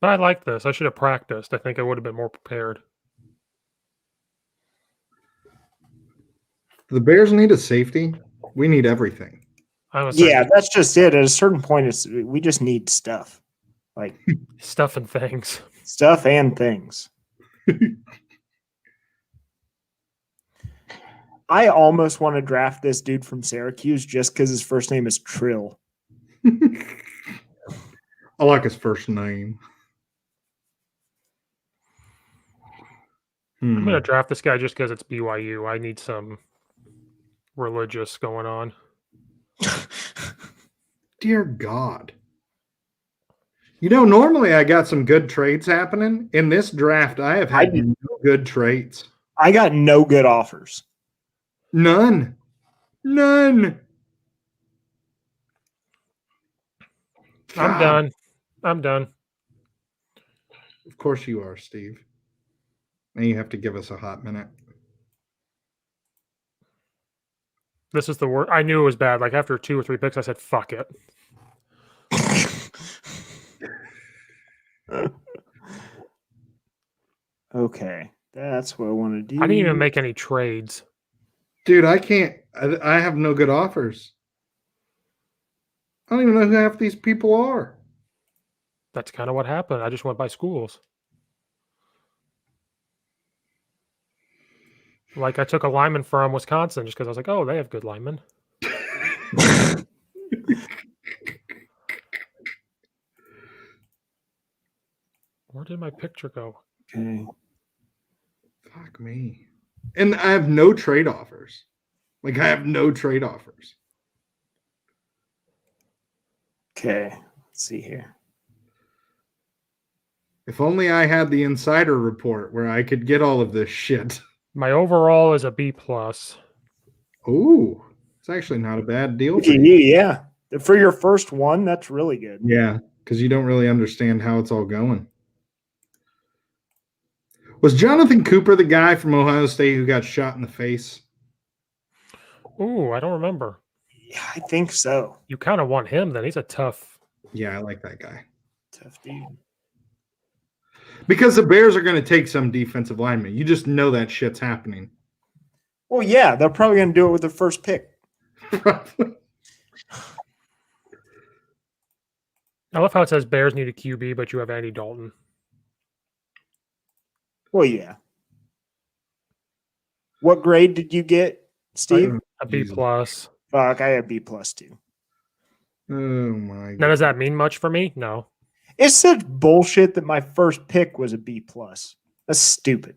But I like this. I should have practiced. I think I would have been more prepared. The Bears need a safety. We need everything. Yeah, that's just it. At a certain point, we just need stuff. Like stuff and things. Stuff and things. I almost want to draft this dude from Syracuse just because his first name is Trill. I like his first name. I'm going to draft this guy just because it's BYU. I need some religious going on. Dear God. You know, normally I got some good trades happening. In this draft, I have had no good trades. I got no good offers. None. I'm done. I'm done. Of course you are, Steve. And you have to give us a hot minute. This is the worst. I knew it was bad. Like after 2 or 3 picks, I said, fuck it. Okay, that's what I want to do. I didn't even make any trades. Dude, I can't. I have no good offers. I don't even know who half these people are. That's kind of what happened. I just went by schools. Like I took a lineman from Wisconsin just because I was like, oh, they have good linemen. Where did my picture go? Okay. Fuck me. And I have no trade offers. Like, I have no trade offers. Okay. Let's see here. If only I had the insider report where I could get all of this shit. My overall is a B+. Ooh, it's actually not a bad deal for you. Yeah. For your first one, that's really good. Yeah, because you don't really understand how it's all going. Was Jonathan Cooper the guy from Ohio State who got shot in the face? Ooh, I don't remember. Yeah, I think so. You kind of want him then. He's a tough. Yeah, I like that guy. Tough dude. Because the Bears are going to take some defensive lineman. You just know that shit's happening. Well, yeah, they're probably going to do it with their first pick. I love how it says Bears need a QB, but you have Andy Dalton. Well, yeah. What grade did you get, Steve? A B+. Fuck, I have B+ too. Oh my god. Now, does that mean much for me? No. It's such bullshit that my first pick was a B+. That's stupid.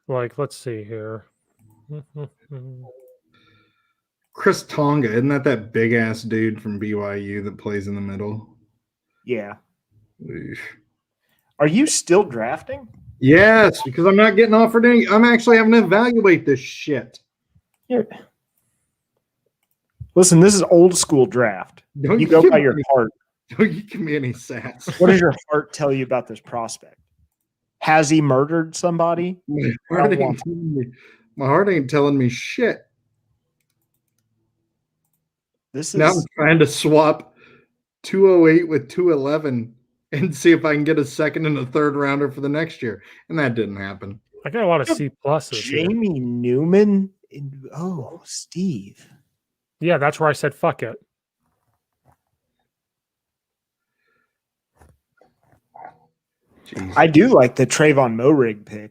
Like, let's see here. Chris Tonga, isn't that big ass dude from BYU that plays in the middle? Yeah. Oof. Are you still drafting? Yes, because I'm not getting offered any. I'm actually having to evaluate this shit. Yeah. Listen, this is old school draft. Don't You go give by me your any- heart. Don't you give me any sass. What does your heart tell you about this prospect? Has he murdered somebody? My heart ain't telling me shit. This Now I'm is trying to swap 208 with 211 and see if I can get a second and a third rounder for the next year. And that didn't happen. I got a lot of C+. here. Jamie Newman. Steve. Yeah, that's where I said fuck it. Jeez. I do like the Trayvon Moehrig pick.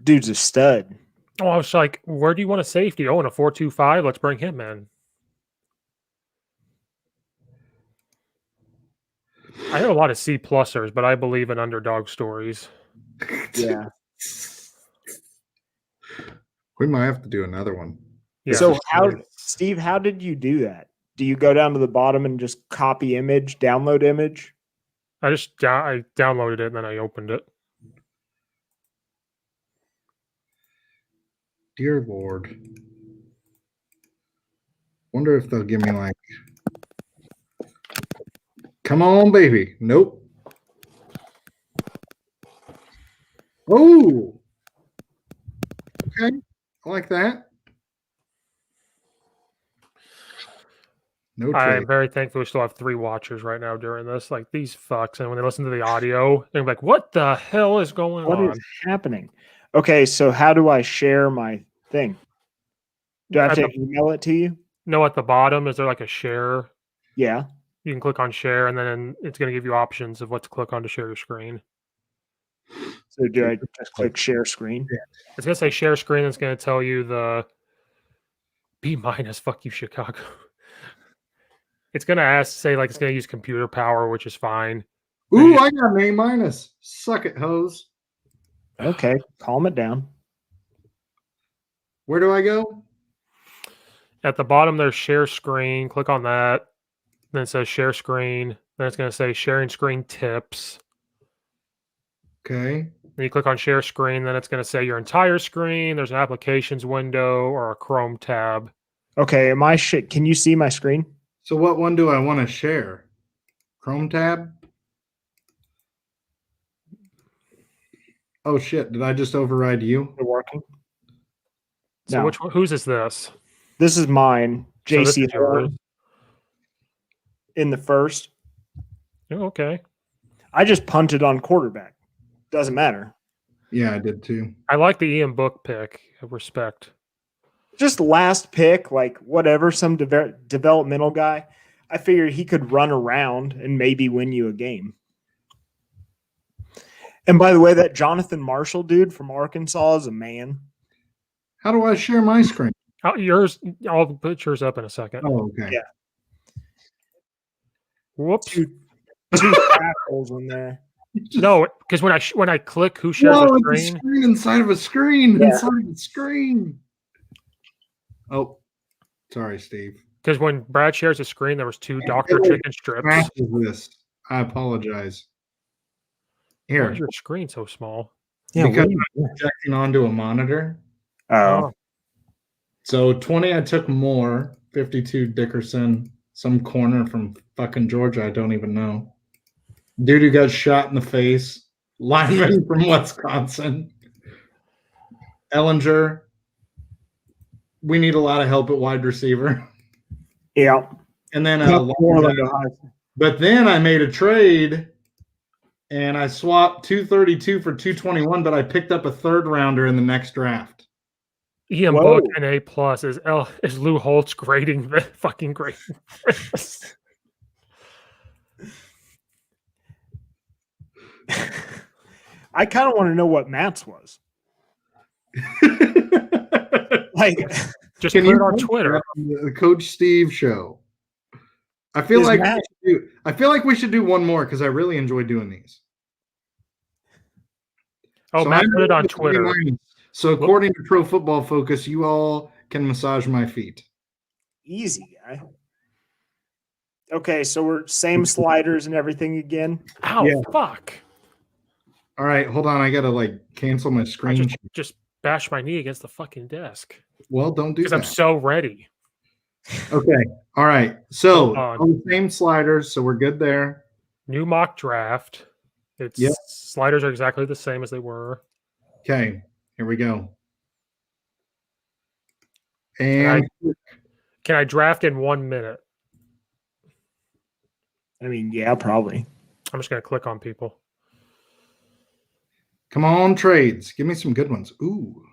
Dude's a stud. Oh, I was like, where do you want a safety? Oh, in a 4.25. Let's bring him in. I have a lot of C+ers, but I believe in underdog stories. Yeah. We might have to do another one. Yeah, So for sure. Steve, how did you do that? Do you go down to the bottom and just copy image, download image? I downloaded it and then I opened it. Dear Lord. Wonder if they'll give me like, come on, baby. Nope. Oh. Okay. I like that. No trade. I'm very thankful we still have 3 watchers right now during this. Like these fucks. And when they listen to the audio, they're like, what the hell is going What on? is happening? Okay, so how do I share my thing? Do I have to email it to you? No, at the bottom, is there like a share? Yeah. You can click on share and then it's going to give you options of what to click on to share your screen. So do I just click share screen? It's going to say share screen. It's going to tell you the B-. Fuck you, Chicago. It's going to say like it's going to use computer power, which is fine. Ooh, I got an A-. Suck it, hose. Okay, calm it down. Where do I go? At the bottom, there's share screen. Click on that. Then it says share screen. Then it's going to say sharing screen tips. Okay. Then you click on share screen. Then it's going to say your entire screen. There's an applications window or a Chrome tab. Okay, can you see my screen? So what one do I want to share? Chrome tab? Oh shit, did I just override you? They're working. So No. whose is this? This is mine. So this JC is yours. in the first. Oh, okay. I just punted on quarterback. Doesn't matter. Yeah, I did too. I like the Ian Book pick. I respect. Just last pick, like whatever, some developmental guy. I figured he could run around and maybe win you a game. And by the way, that Jonathan Marshall dude from Arkansas is a man. How do I share my screen? I'll put yours up in a second. Oh, okay. Yeah. Whoops. Two tackles in there. No, because when I click who shares No, a it's a screen, screen inside of a screen. Yeah. Inside of a screen. Oh, sorry, Steve. because when Brad shares a screen, there was 2 Dr. It Chicken strips. crashes this. I apologize. Why Here, is your screen so small? Yeah, because I'm projecting onto a monitor. Oh, So 20, I took more. 52, Dickerson. Some corner from fucking Georgia. I don't even know. Dude who got shot in the face. Lineman from Wisconsin. Ellinger. We need a lot of help at wide receiver. yeah. And then, Orlando. but then I made a trade and I swapped 232 for 221, but I picked up a 3rd rounder in the next draft. Ian Whoa. Book an A+. Is Lou Holtz grading the fucking great? I kind of want to know what Matt's was. Like, Just Can put you it on post Twitter. that on the Coach Steve show? I feel Is like Matt- I feel like we should do one more because I really enjoy doing these. Oh, So Matt I'm put it on the Twitter. 49ers. So according to Pro Football Focus, you all can massage my feet. easy guy. Okay, so we're same sliders and everything again. Ow, Yeah. fuck. All right, hold on. I gotta cancel my I screen. just bashed my knee against the fucking desk Well, don't do because I'm that. so ready. Okay. All right. So Hold on. on the same sliders, so we're good there. New mock draft. It's Yep. sliders are exactly the same as they were. Okay. Here we go. Can And Can I draft in 1 minute? I mean, yeah, probably. I'm just gonna click on people. come on, trades. Give me some good ones. Ooh,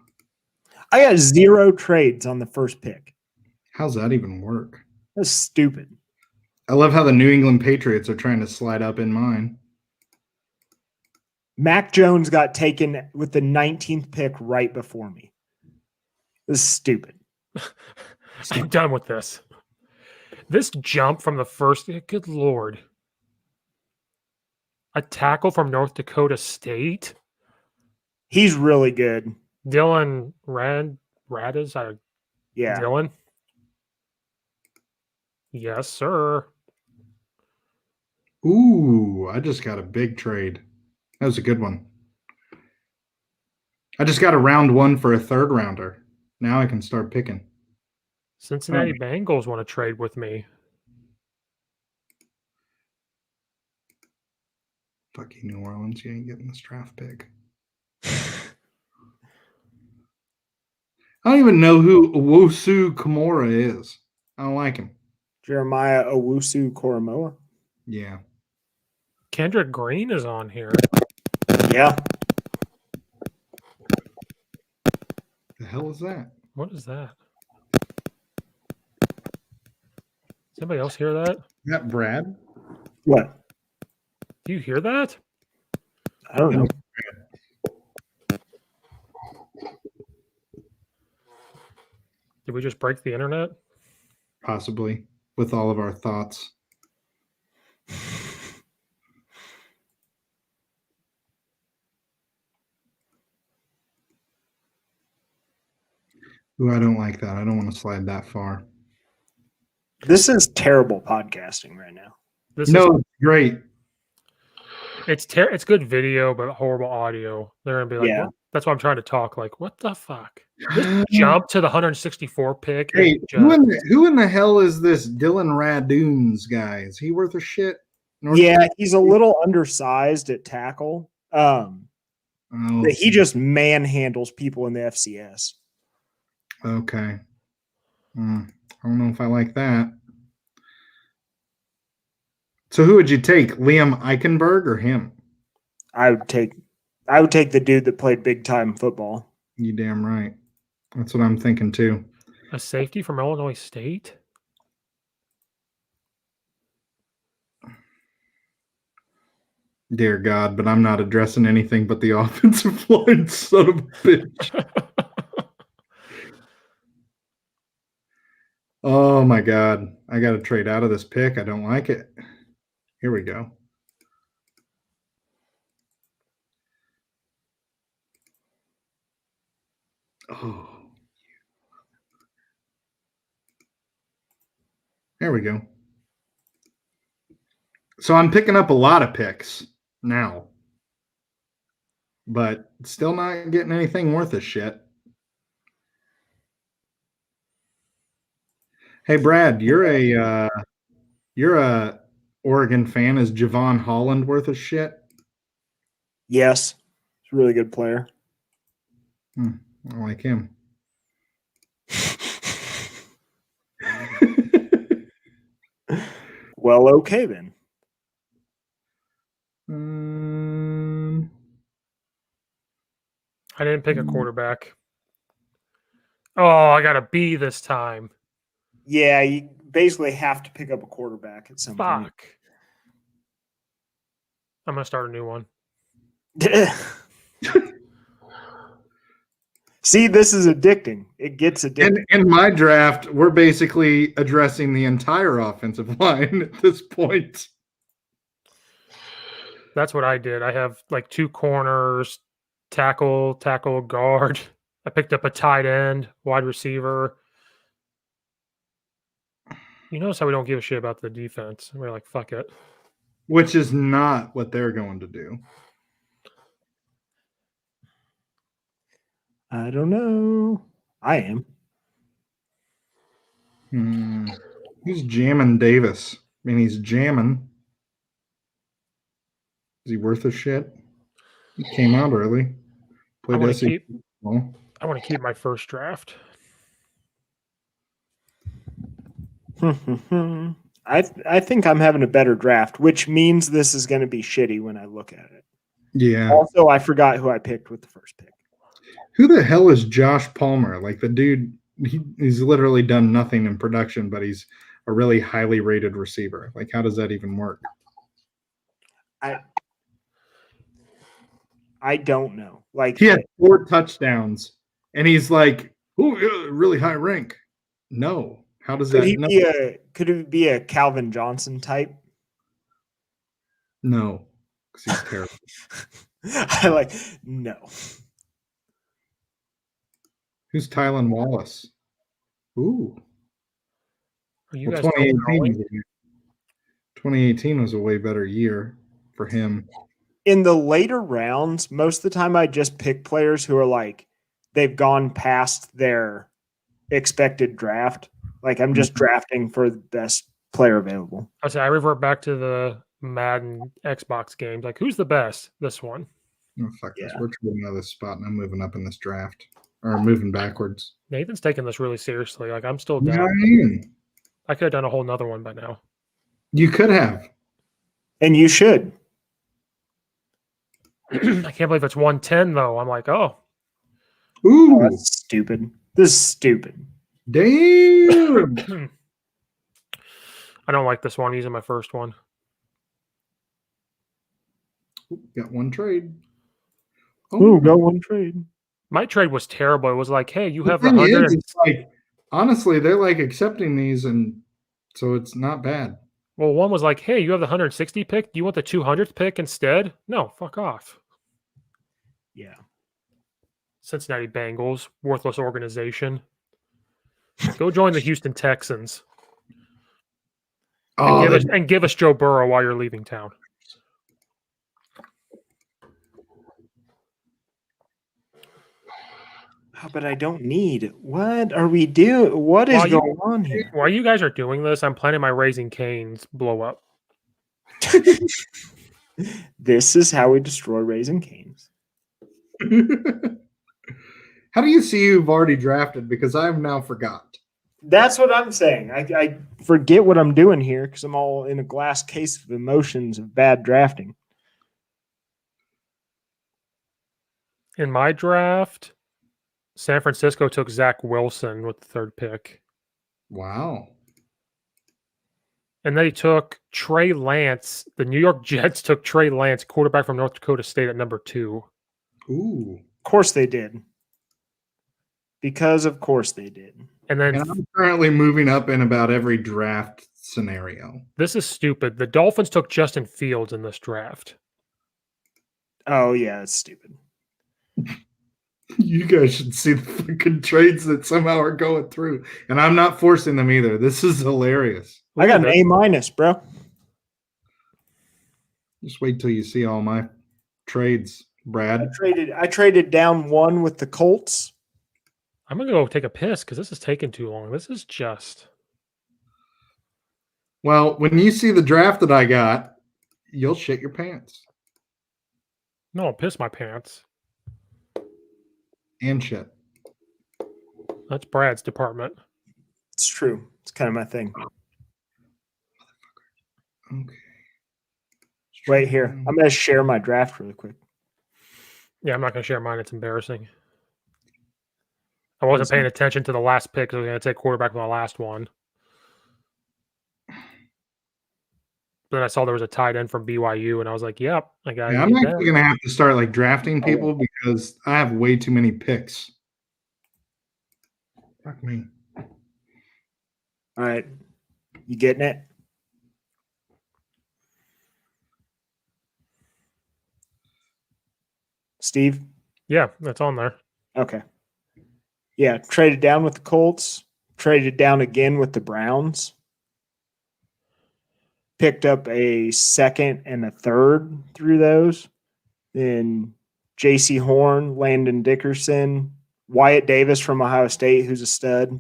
I got 0 trades on the first pick. how's that even work? That's stupid. I love how the New England Patriots are trying to slide up in mine. Mac Jones got taken with the 19th pick right before me. This is stupid. I'm done with this. This jump from the first, good lord. A tackle from North Dakota State. He's really good. Dylan Radis. Yeah. Dylan. Yes, sir. Ooh, I just got a big trade. That was a good one. I just got a round 1 for a 3rd rounder. Now I can start picking. Cincinnati Bengals want to trade with me. Fuck you, New Orleans. You ain't getting this draft pick. I don't even know who Owusu Kamara is. I don't like him. Jeremiah Owusu Koromoa. Yeah. Kendrick Green is on here. Yeah. The hell is that? What is that? Does anybody else hear that? Is that Brad? What? Do you hear that? I don't know. Did we just break the internet? Possibly. With all of our thoughts. Ooh, I don't like that. I don't want to slide that far. This is terrible podcasting right now. This No, is, it's great. it's good video, but horrible audio. They're gonna be like, Yeah. what? That's why I'm trying to talk. Like, what the fuck? This jump to the 164 pick. Hey, is who in the hell is this Dylan Radunes guy? Is he worth a shit? Yeah, he's a little undersized at tackle. Oh, But he just manhandles people in the FCS. okay. I don't know if I like that. So who would you take, Liam Eichenberg or him? I would take the dude that played big time football. You damn right. That's what I'm thinking too. A safety from Illinois State? Dear God, but I'm not addressing anything but the offensive line, son of a bitch. Oh my God. I got to trade out of this pick. I don't like it. Here we go. Oh. There we go. So I'm picking up a lot of picks now, but still not getting anything worth a shit. Hey, Brad, you're a Oregon fan. Is Javon Holland worth a shit? Yes. He's a really good player. I like him. Well, okay then. I didn't pick a quarterback. Oh, I got a B this time. Yeah, you basically have to pick up a quarterback at some point. Fuck. I'm going to start a new one. See, this is addicting. It gets addicting. In my draft, we're basically addressing the entire offensive line at this point. That's what I did. I have like 2 corners, tackle, guard. I picked up a tight end, wide receiver. You notice how we don't give a shit about the defense. We're like, fuck it. Which is not what they're going to do. I don't know. I am. He's jamming Davis. I mean, he's jamming. Is he worth a shit? He came out early. I Played SEC. I want to keep my first draft. I think I'm having a better draft, which means this is going to be shitty when I look at it. Yeah. Also, I forgot who I picked with the first pick. Who the hell is Josh Palmer? Like the dude, he's literally done nothing in production, but he's a really highly rated receiver. Like, how does that even work? I don't know. Like, he had 4 touchdowns, and he's like, "Oh, yeah, really high rank." No, how does that? Could it be a Calvin Johnson type? No, because he's terrible. No. Who's Tylan Wallace? Ooh. You guys 2018 was a way better year for him. In the later rounds, most of the time I just pick players who are like, they've gone past their expected draft. Like, I'm just drafting for the best player available. I revert back to the Madden Xbox games. Like, who's the best? This one. Oh, fuck this. We're trading out of this spot, and I'm moving up in this draft. Or moving backwards. Nathan's taking this really seriously. Like, I'm still down. Yeah, I could have done a whole nother one by now. You could have. And you should. I can't believe it's 110, though. I'm like, oh. Ooh. Oh, that's stupid. This is stupid. Damn. I don't like this one. I'm using my first one. Got one trade. Oh, got one trade. My trade was terrible. It was like, hey, you have 100. Honestly, they're like accepting these, and so it's not bad. Well, one was like, hey, you have the 160 pick. Do you want the 200th pick instead? No, fuck off. Yeah. Cincinnati Bengals, worthless organization. Go join the Houston Texans. And give us Joe Burrow while you're leaving town. But I don't need. What are we doing? What is going on here? While you guys are doing this, I'm planning my Raisin Canes blow up. This is how we destroy Raisin Canes. How do you see you've already drafted? Because I've now forgot. That's what I'm saying. forget what I'm doing here because I'm all in a glass case of emotions of bad drafting. In my draft, San Francisco took Zach Wilson with the 3rd pick. Wow. And they took Trey Lance. The New York Jets took Trey Lance, quarterback from North Dakota State, at number 2. Ooh. Of course they did. Because of course they did. And then And I'm currently moving up in about every draft scenario. this is stupid. The Dolphins took Justin Fields in this draft. Oh, yeah, it's stupid. You guys should see the fucking trades that somehow are going through. And I'm not forcing them either. This is hilarious. I got an A-, bro. Just wait till you see all my trades, Brad. I traded down 1 with the Colts. I'm going to go take a piss because this is taking too long. This is just... Well, when you see the draft that I got, you'll shit your pants. No, I'll piss my pants. And shit. That's Brad's department. It's true. It's kind of my thing. Okay. Right here. I'm going to share my draft really quick. Yeah, I'm not going to share mine. It's embarrassing. I wasn't paying attention to the last pick. I was going to take quarterback from the last one. But then I saw there was a tight end from BYU, and I was like, yep, I got Yeah, I'm actually going to have to start like drafting people because I have way too many picks. Fuck me. All right. You getting it? Steve? Yeah, that's on there. Okay. Yeah, traded down with the Colts, traded down again with the Browns. Picked up a 2nd and a 3rd through those. Then J.C. Horn, Landon Dickerson, Wyatt Davis from Ohio State, who's a stud.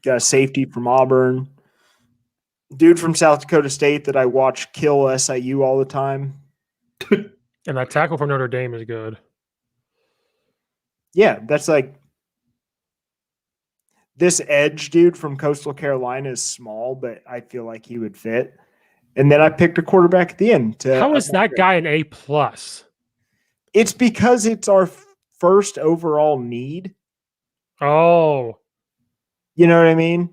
Got a safety from Auburn. Dude from South Dakota State that I watch kill SIU all the time. And that tackle from Notre Dame is good. Yeah, that's like this edge dude from Coastal Carolina is small, but I feel like he would fit. And then I picked a quarterback at the end. How is that guy an A+? It's because it's our first overall need. Oh. You know what I mean?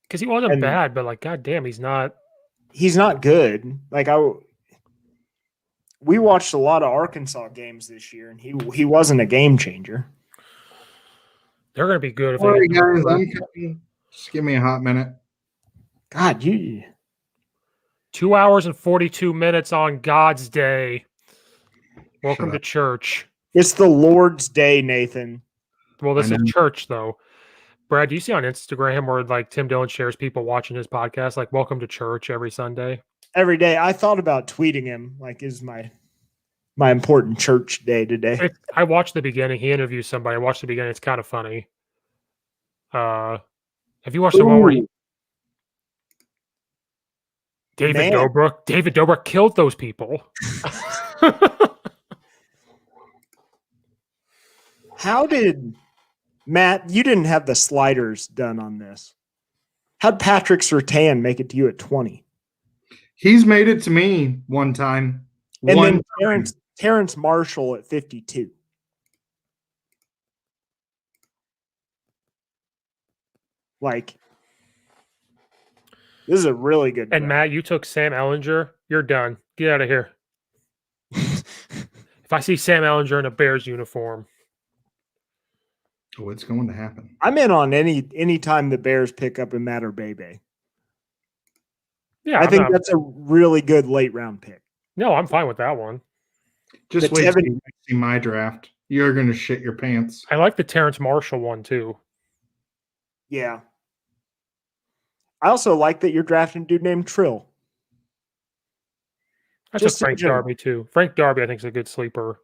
Because he wasn't bad, but like, goddamn, he's not. He's not good. Like we watched a lot of Arkansas games this year, and he wasn't a game changer. They're going to be good if All right, they guys, I'm coming. Just give me a hot minute. God, you 2 hours and 42 minutes on God's day. Welcome to church. It's the Lord's Day, Nathan. Well, this is church, though. Brad, do you see on Instagram where like Tim Dillon shares people watching his podcast, like welcome to church every Sunday? Every day. I thought about tweeting him, like, is my important church day today. I watched the beginning. He interviews somebody. I watched the beginning. It's kind of funny. Have you watched the one where David Dobrik killed those people? How did Matt? You didn't have the sliders done on this. How'd Patrick Surtain make it to you at 20? He's made it to me one time. And then Terrence Marshall at 52. Like, this is a really good And draft. Matt, you took Sam Ellinger. You're done. Get out of here. If I see Sam Ellinger in a Bears uniform. Oh, it's going to happen. I'm in on any time the Bears pick up a Matt or Bebe. Yeah, I think that's a really good late round pick. No, I'm fine with that one. Just wait till you see my draft. You're going to shit your pants. I like the Terrence Marshall one too. Yeah. I also like that you're drafting a dude named Trill. That's just Frank Darby too. Frank Darby, I think, is a good sleeper.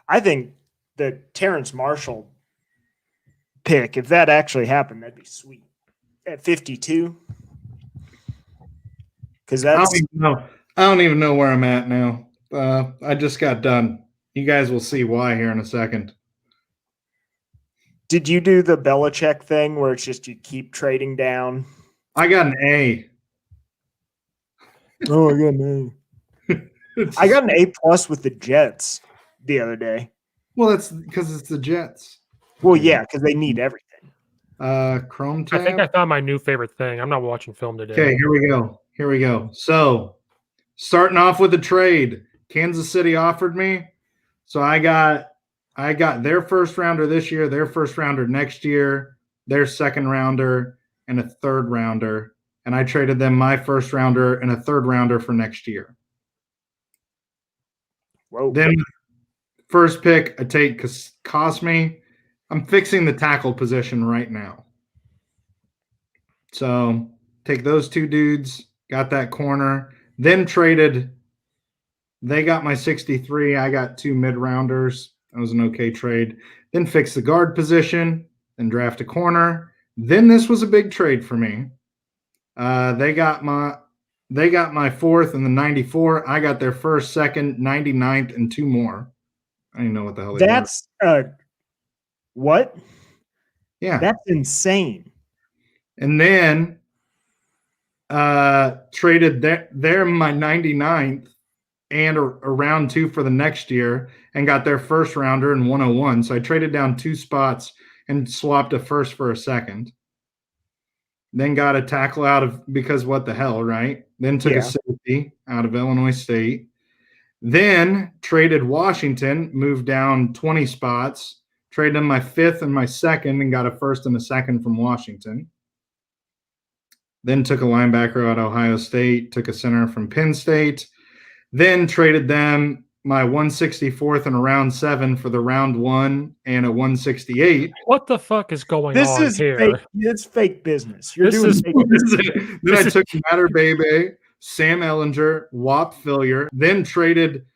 I think the Terrence Marshall pick, if that actually happened, that'd be sweet. At 52. Because that's I don't even know where I'm at now. I just got done. You guys will see why here in a second. Did you do the Belichick thing where it's just you keep trading down? I got an A. Oh, I got an A. I got an A+ with the Jets the other day. Well, that's because it's the Jets. Well, yeah, because they need everything. Chrome tab. I think I found my new favorite thing. I'm not watching film today. Okay, here we go. So, starting off with the trade, Kansas City offered me. So I got their first rounder this year, their first rounder next year, their second rounder, and a third rounder. And I traded them my first rounder and a third rounder for next year. Whoa. Then first pick I take cost me. I'm fixing the tackle position right now. So take those two dudes, got that corner, then traded. They got my 63. I got 2 mid-rounders. That was an okay trade. Then fix the guard position, then draft a corner. Then this was a big trade for me. They got my fourth and the 94. I got their first, second, 99th, and 2 more. I don't even know what the hell they That's what? Yeah. That's insane. And then traded their my 99th and a round 2 for the next year and got their first rounder in 101. So I traded down 2 spots and swapped a first for a second. Then got a tackle out of because what the hell, right? Then took a safety out of Illinois State. Then traded Washington, moved down 20 spots, traded them my 5th and my 2nd and got a first and a second from Washington. Then took a linebacker out of Ohio State, took a center from Penn State. Then traded them my 164th and a round 7 for the round 1 and a 168. What the fuck is going on here? Fake. It's fake business. You're doing fake business. Then I took Matter Bebe, Sam Ellinger, Wap Fillier, then traded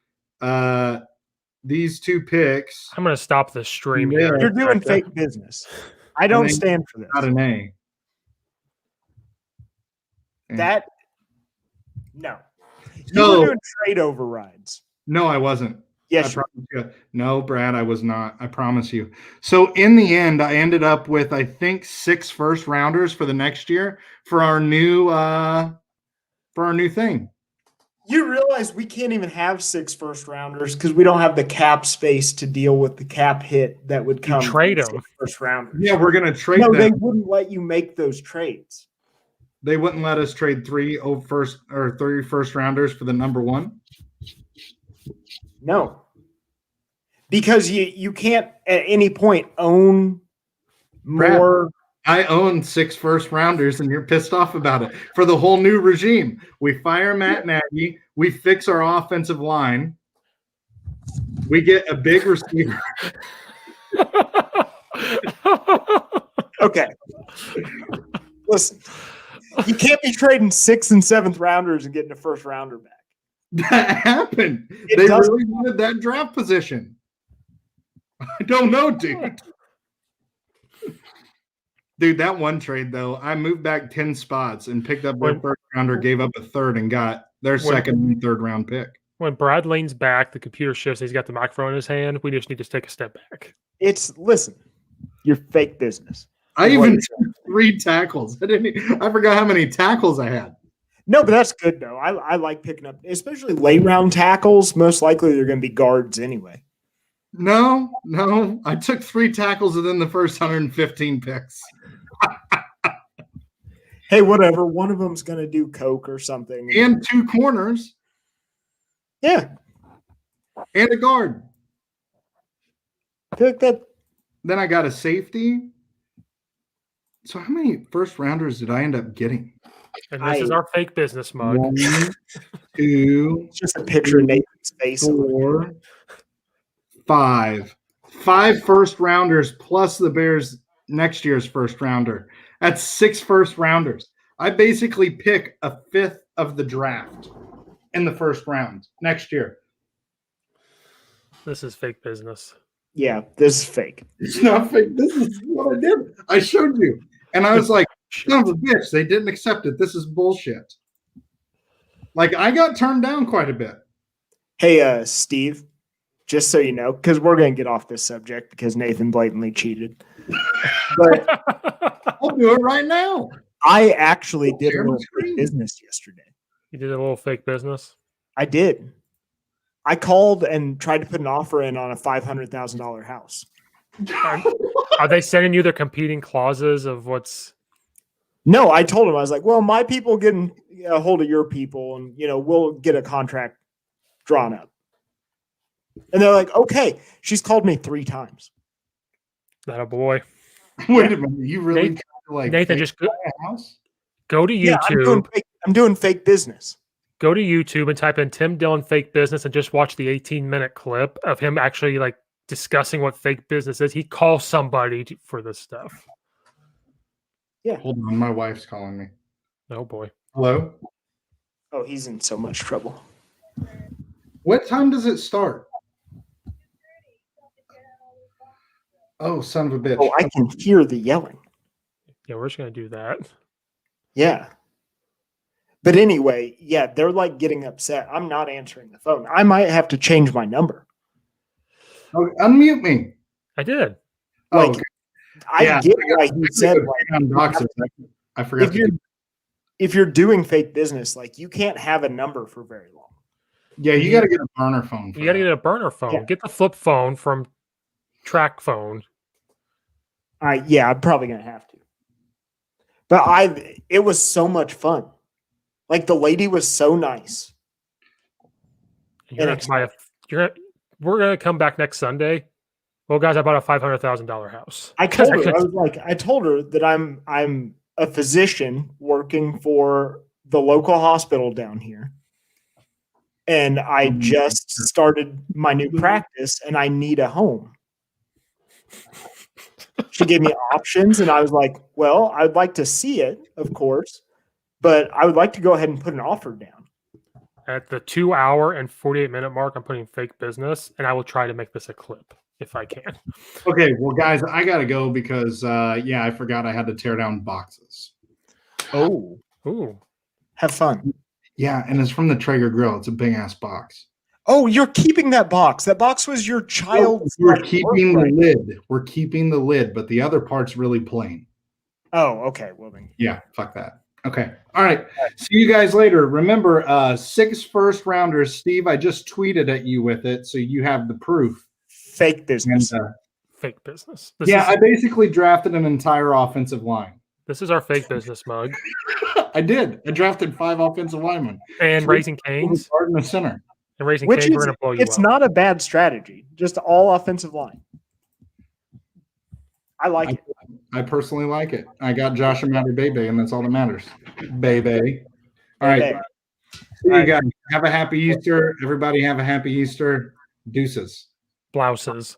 these 2 picks. I'm going to stop this stream here. You're doing fake business. I don't stand for this. Got an A. That no. You No. were doing trade overrides. No, I wasn't. Yes, No, Brad, I was not. I promise you. So in the end, I ended up with I think 6 first rounders for the next year for our new thing. You realize we can't even have 6 first rounders because we don't have the cap space to deal with the cap hit that would come. Trade from them. 6 first rounders. Yeah, we're gonna trade. No, them. they wouldn't let you make those trades. They wouldn't let us trade 3 first rounders for the number 1. No, because you can't at any point own more. I own 6 first rounders, and you're pissed off about it. For the whole new regime, we fire Matt Nagy, we fix our offensive line, we get a big receiver. Okay, listen, you can't be trading 6th and 7th rounders and getting a first rounder back. That happened. They really wanted that draft position. I don't know, dude. Dude, that one trade, though, I moved back 10 spots and picked up their first rounder, gave up a third, and got their second and third round pick. When Brad leans back, the computer shifts. He's got the microphone in his hand. We just need to take a step back. Listen, you're fake business. I even took 3 tackles. I forgot how many tackles I had. No, but that's good, though. I like picking up, especially late round tackles. Most likely they're going to be guards anyway. No. I took 3 tackles within the first 115 picks. Hey, whatever. One of them's going to do coke or something. And 2 corners. Yeah. And a guard. Pick that. Then I got a safety. So how many first rounders did I end up getting? And this is our fake business mug. 1, 2, It's just a picture of Nathan's face. 4, 5. 5 first rounders plus the Bears next year's first rounder. That's 6 first rounders. I basically pick a 5th of the draft in the first round next year. This is fake business. Yeah, this is fake. It's not fake. This is what I did. I showed you. And I was like, son of a bitch, they didn't accept it. This is bullshit. Like, I got turned down quite a bit. Hey, Steve, just so you know, because we're going to get off this subject because Nathan blatantly cheated. But I'll do it right now. I actually did Share a my little screen. business yesterday. You did a little fake business. I did. I called and tried to put an offer in on a $500,000 house. Are they sending you their competing clauses of what's? No, I told him, I was like, well, my people getting a hold of your people and, we'll get a contract drawn up. And they're like, okay. She's called me 3 times. That a boy. Wait a minute. You really Nathan, like Nathan just buy a house? go to Yeah, YouTube. I'm doing fake business. Go to YouTube and type in Tim Dillon fake business and just watch the 18-minute clip of him actually like discussing what fake business is. He calls somebody for this stuff. Yeah. Hold on, my wife's calling me. Oh boy. Hello? Oh, he's in so much trouble. What time does it start? Oh, son of a bitch. Oh, I can hear the yelling. Yeah, we're just gonna do that. Yeah. But anyway, yeah, they're like getting upset. I'm not answering the phone. I might have to change my number. Oh, unmute me. I did. Oh, Like, okay. I Yeah, get why he said, on boxes. I forgot. if you're doing fake business, like you can't have a number for very long. Yeah, you got to get a burner phone. You got to get a burner phone. Yeah. Get the flip phone from Track Phone. Yeah, I'm probably gonna have to. But it was so much fun. Like the lady was so nice. We're gonna come back next Sunday. Well, guys, I bought a $500,000 house. I told her that I'm a physician working for the local hospital down here. And I just started my new practice and I need a home. She gave me options and I was like, well, I'd like to see it, of course, but I would like to go ahead and put an offer down. At the 2-hour and 48-minute mark, I'm putting fake business, and I will try to make this a clip if I can. Okay, well, guys, I got to go because, I forgot I had to tear down boxes. Oh. Ooh. Have fun. Yeah, and it's from the Traeger grill. It's a big-ass box. Oh, you're keeping that box. That box was your child's. We're keeping the lid. We're keeping the lid, but the other part's really plain. Oh, okay. Well, then. Yeah, fuck that. Okay. All right. See you guys later. Remember, 6 first-rounders. Steve, I just tweeted at you with it, so you have the proof. Fake business. And, Fake business. I basically drafted an entire offensive line. This is our fake business mug. I did. I drafted 5 offensive linemen. And Raisin Canes. Guard and a center. And Raisin Which Canes, is, we're going to blow you it's up. not a bad strategy. Just all offensive line. I like it. I personally like it. I got Josh and Matter Bebe, and that's all that matters. Bebe. All right. See you guys. Have a happy Easter. Everybody have a happy Easter. Deuces. Blouses.